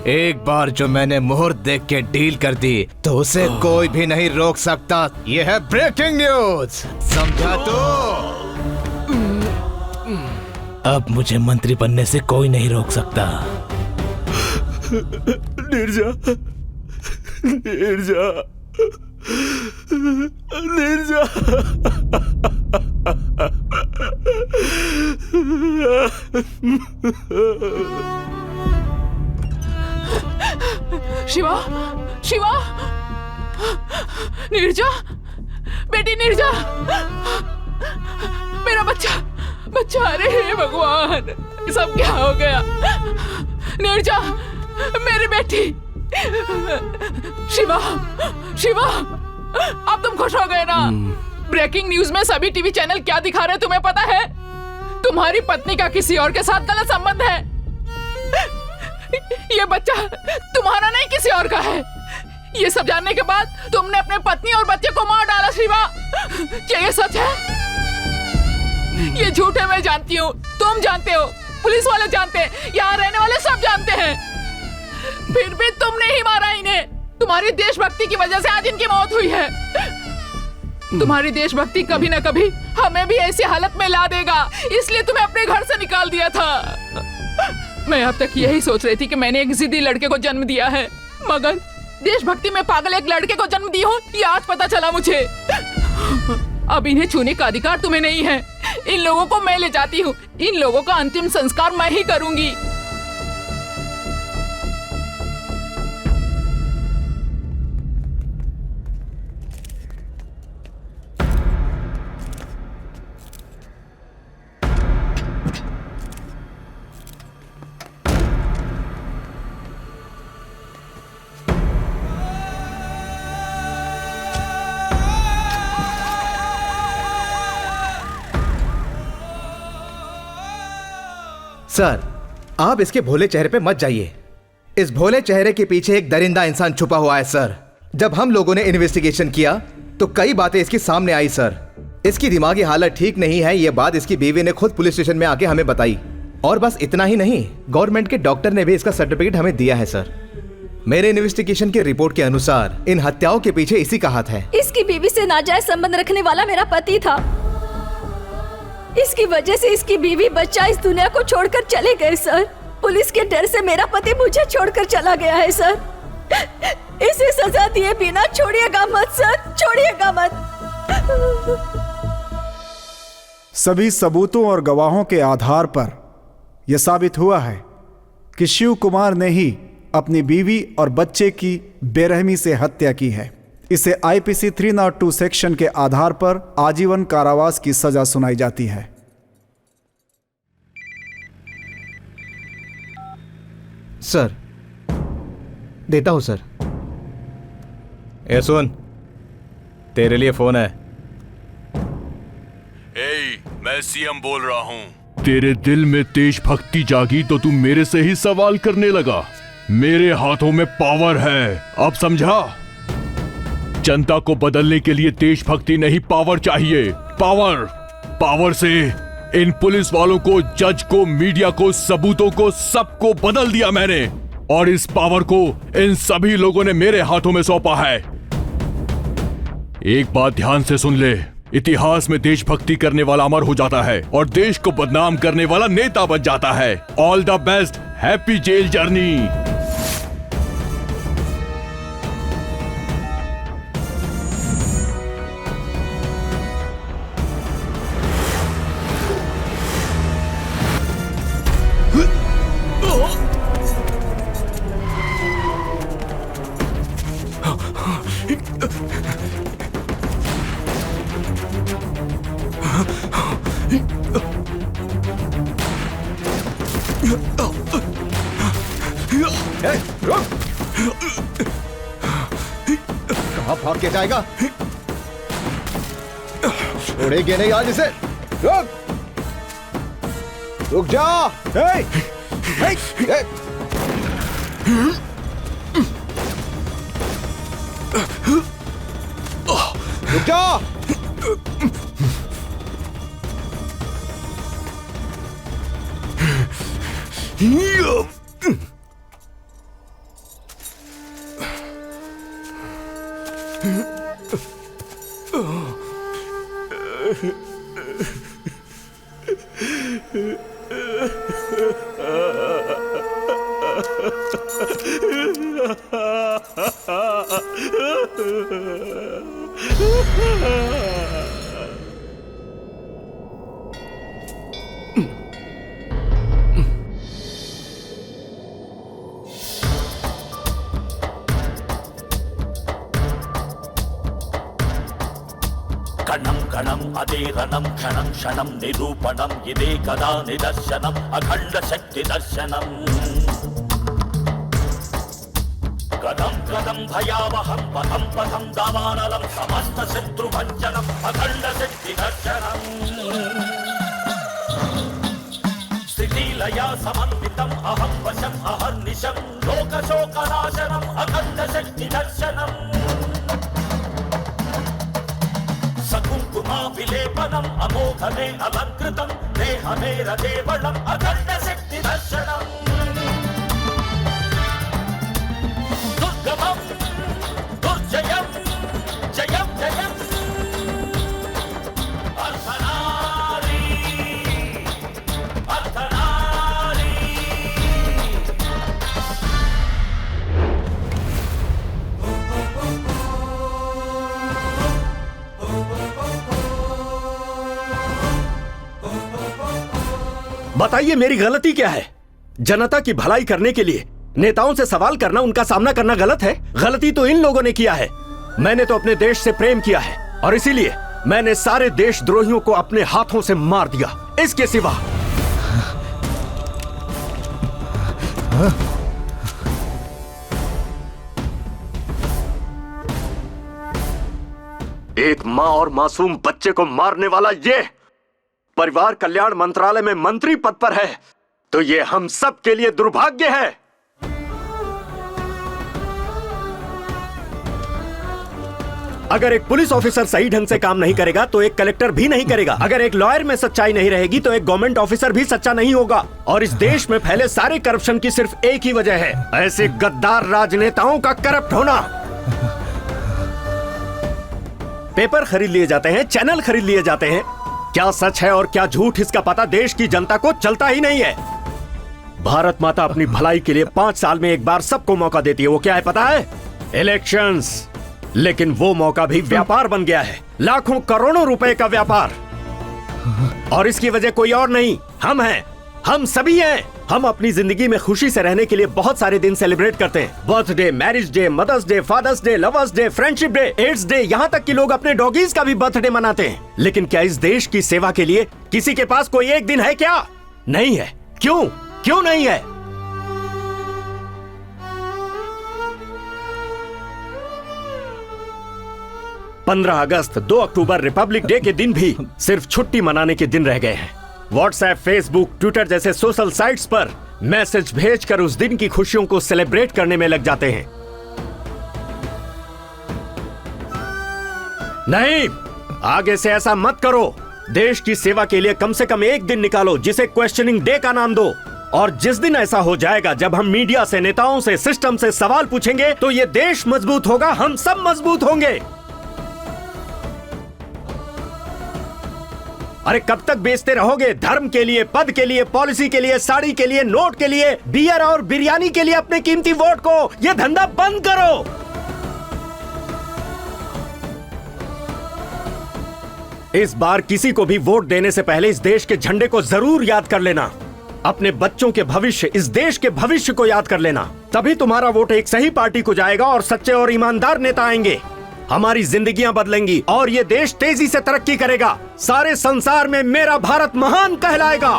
एक बार जो मैंने मुहूर्त देख के डील कर दी तो उसे कोई भी नहीं रोक सकता। ये है ब्रेकिंग न्यूज, समझा तो? अब मुझे मंत्री बनने से कोई नहीं रोक सकता। नीरजा, नीरजा, नीरजा। शिवा, शिवा, नीरजा, बेटी नीरजा, मेरा बच्चा, बच्चा। अरे हे भगवान, सब क्या हो गया? नीरजा, मेरी बेटी। शिवा, शिवा, अब तुम खुश हो गए ना? ब्रेकिंग न्यूज में सभी टीवी चैनल क्या दिखा रहे हैं तुम्हें पता है? तुम्हारी पत्नी का किसी और के साथ गलत संबंध है। ये बच्चा तुम्हारा नहीं किसी और का है। ये सब जानने के बाद तुमने अपने पत्नी और बच्चे को मार डाला। शिवा, क्या ये सच है? ये झूठ है, मैं जानती हूँ, तुम जानते हो, पुलिस वाले जानते हैं, यहाँ रहने वाले सब जानते हैं। फिर भी तुमने ही मारा इन्हें। तुम्हारी देशभक्ति की वजह से आज इनकी मौत हुई है। तुम्हारी देशभक्ति कभी ना कभी हमें भी ऐसी हालत में ला देगा, इसलिए तुम्हें अपने घर से निकाल दिया था। मैं अब तक यही सोच रही थी कि मैंने एक जिद्दी लड़के को जन्म दिया है, मगर देशभक्ति में पागल एक लड़के को जन्म दी हूँ, ये आज पता चला मुझे। अब इन्हें छूने का अधिकार तुम्हें नहीं है। इन लोगों को मैं ले जाती हूँ, इन लोगों का अंतिम संस्कार मैं ही करूंगी। सर, आप इसके भोले चेहरे पे मत जाइए। इस भोले चेहरे के पीछे एक दरिंदा इंसान छुपा हुआ है सर। जब हम लोगों ने इन्वेस्टिगेशन किया तो कई बातें इसके सामने आई सर। इसकी दिमागी हालत ठीक नहीं है, ये बात इसकी बीवी ने खुद पुलिस स्टेशन में आके हमें बताई। और बस इतना ही नहीं, गवर्नमेंट के डॉक्टर ने भी इसका सर्टिफिकेट हमें दिया है सर। मेरे इन्वेस्टिगेशन की रिपोर्ट के अनुसार इन हत्याओं के पीछे इसी का हाथ है। इसकी बीवी से नाजायज संबंध रखने वाला मेरा पति था। इसकी वजह से इसकी बीवी बच्चा इस दुनिया को छोड़कर चले गए सर। पुलिस के डर से मेरा पति मुझे छोड़कर चला गया है सर। इसे सजा दिए बिना छोड़िएगा मत सर, छोड़िएगा मत। सभी सबूतों और गवाहों के आधार पर यह साबित हुआ है कि शिव कुमार ने ही अपनी बीवी और बच्चे की बेरहमी से हत्या की है। इसे आईपीसी 302 सेक्शन के आधार पर आजीवन कारावास की सजा सुनाई जाती है। सर, देता हूं सर। ए सुन, तेरे लिए फोन है। मैं सीएम बोल रहा हूँ। तेरे दिल में देशभक्ति जागी तो तू मेरे से ही सवाल करने लगा। मेरे हाथों में पावर है, अब समझा? जनता को बदलने के लिए देशभक्ति नहीं, पावर चाहिए। पावर से इन पुलिस वालों को, जज को, मीडिया को, सबूतों को, सबको बदल दिया मैंने। और इस पावर को इन सभी लोगों ने मेरे हाथों में सौंपा है। एक बात ध्यान से सुन ले, इतिहास में देशभक्ति करने वाला अमर हो जाता है और देश को बदनाम करने वाला नेता बन जाता है। All the best, happy jail journey. कहाँ भाग के जाएगा? छोड़ेंगे नहीं आज इसे। रुक जा। रुक जा। कणं कणं अदेरणं क्षणं क्षणं निरूपणं इदे कदा निदर्शनम् अखण्ड शक्ति दर्शनम् कदं कदं भयावहं पथं पथं दावानलं समस्त शत्रुभञ्जनम् अखण्ड शक्ति दर्शनम् स्थितिलया समन्वितम् अहं वशम् अहर्निशं लोकशोकनाशनम् अखण्ड शक्ति दर्शनम् विलेपनम् अमोघमे अलङ्कृतं देहमे रदेवलम् अखण्ड शक्ति दर्शनम् दुर्गमं दुर्जयं जयं जयम् अर्धनारी अर्धनारी बताइए मेरी गलती क्या है? जनता की भलाई करने के लिए नेताओं से सवाल करना, उनका सामना करना गलत है? गलती तो इन लोगों ने किया है। मैंने तो अपने देश से प्रेम किया है और इसीलिए मैंने सारे देशद्रोहियों को अपने हाथों से मार दिया। इसके सिवा एक माँ और मासूम बच्चे को मारने वाला ये परिवार कल्याण मंत्रालय में मंत्री पद पर है, तो ये हम सब के लिए दुर्भाग्य है। अगर एक पुलिस ऑफिसर सही ढंग से काम नहीं करेगा तो एक कलेक्टर भी नहीं करेगा। अगर एक लॉयर में सच्चाई नहीं रहेगी तो एक गवर्नमेंट ऑफिसर भी सच्चा नहीं होगा। और इस देश में फैले सारे करप्शन की सिर्फ एक ही वजह है, ऐसे गद्दार राजनेताओं का करप्ट होना। पेपर खरीद लिए जाते हैं, चैनल खरीद लिए जाते हैं, क्या सच है और क्या झूठ इसका पता देश की जनता को चलता ही नहीं है। भारत माता अपनी भलाई के लिए 5 साल में एक बार सबको मौका देती है, वो क्या है पता है? इलेक्शंस। लेकिन वो मौका भी व्यापार बन गया है, लाखों करोड़ों रुपए का व्यापार। और इसकी वजह कोई और नहीं, हम हैं, हम सभी हैं। हम अपनी जिंदगी में खुशी से रहने के लिए बहुत सारे दिन सेलिब्रेट करते हैं। Birthday, marriage day, mother's day, father's day, lovers day, friendship day, AIDS day, यहाँ तक कि लोग अपने डॉगीज का भी बर्थडे मनाते हैं। लेकिन क्या इस देश की सेवा के लिए किसी के पास कोई एक दिन है क्या? नहीं है। क्यों? क्यों नहीं है? पंद्रह अगस्त, 2 अक्टूबर रिपब्लिक डे के दिन भी सिर्फ छुट्टी मनाने के दिन रह गए हैं। व्हाट्सएप, फेसबुक, ट्विटर जैसे सोशल साइट्स पर मैसेज भेजकर उस दिन की खुशियों को सेलिब्रेट करने में लग जाते हैं। नहीं, आगे से ऐसा मत करो। देश की सेवा के लिए कम से कम एक दिन निकालो जिसे क्वेश्चनिंग डे का नाम दो। और जिस दिन ऐसा हो जाएगा जब हम मीडिया से, नेताओं से, सिस्टम से सवाल पूछेंगे तो ये देश मजबूत होगा, हम सब मजबूत होंगे। अरे कब तक बेचते रहोगे धर्म के लिए, पद के लिए, पॉलिसी के लिए, साड़ी के लिए, नोट के लिए, बियर और बिरयानी के लिए अपने कीमती वोट को? ये धंधा बंद करो। इस बार किसी को भी वोट देने से पहले इस देश के झंडे को जरूर याद कर लेना। अपने बच्चों के भविष्य, इस देश के भविष्य को याद कर लेना। तभी तुम्हारा वोट एक सही पार्टी को जाएगा और सच्चे और ईमानदार नेता आएंगे। हमारी जिंदगियां बदलेंगी और ये देश तेजी से तरक्की करेगा। सारे संसार में मेरा भारत महान कहलाएगा।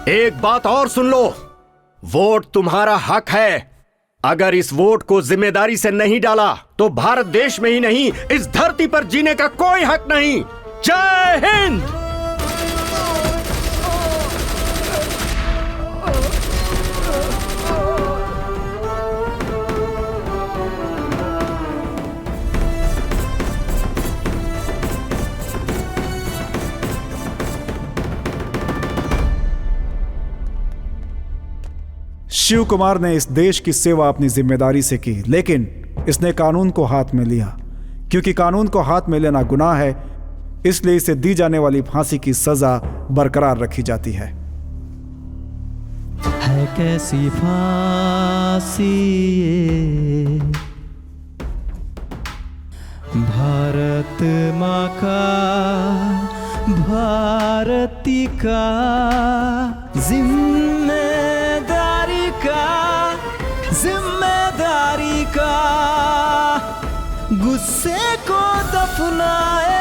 एक बात और सुन लो, वोट तुम्हारा हक है। अगर इस वोट को जिम्मेदारी से नहीं डाला तो भारत देश में ही नहीं, इस धरती पर जीने का कोई हक नहीं। जय हिंद। शिव कुमार ने इस देश की सेवा अपनी जिम्मेदारी से की, लेकिन इसने कानून को हाथ में लिया। क्योंकि कानून को हाथ में लेना गुनाह है, इसलिए इसे दी जाने वाली फांसी की सजा बरकरार रखी जाती है। कैसी फांसी ये भारत माँ का, भारती का जिम्मेदारी का, गुस्से को दफनाए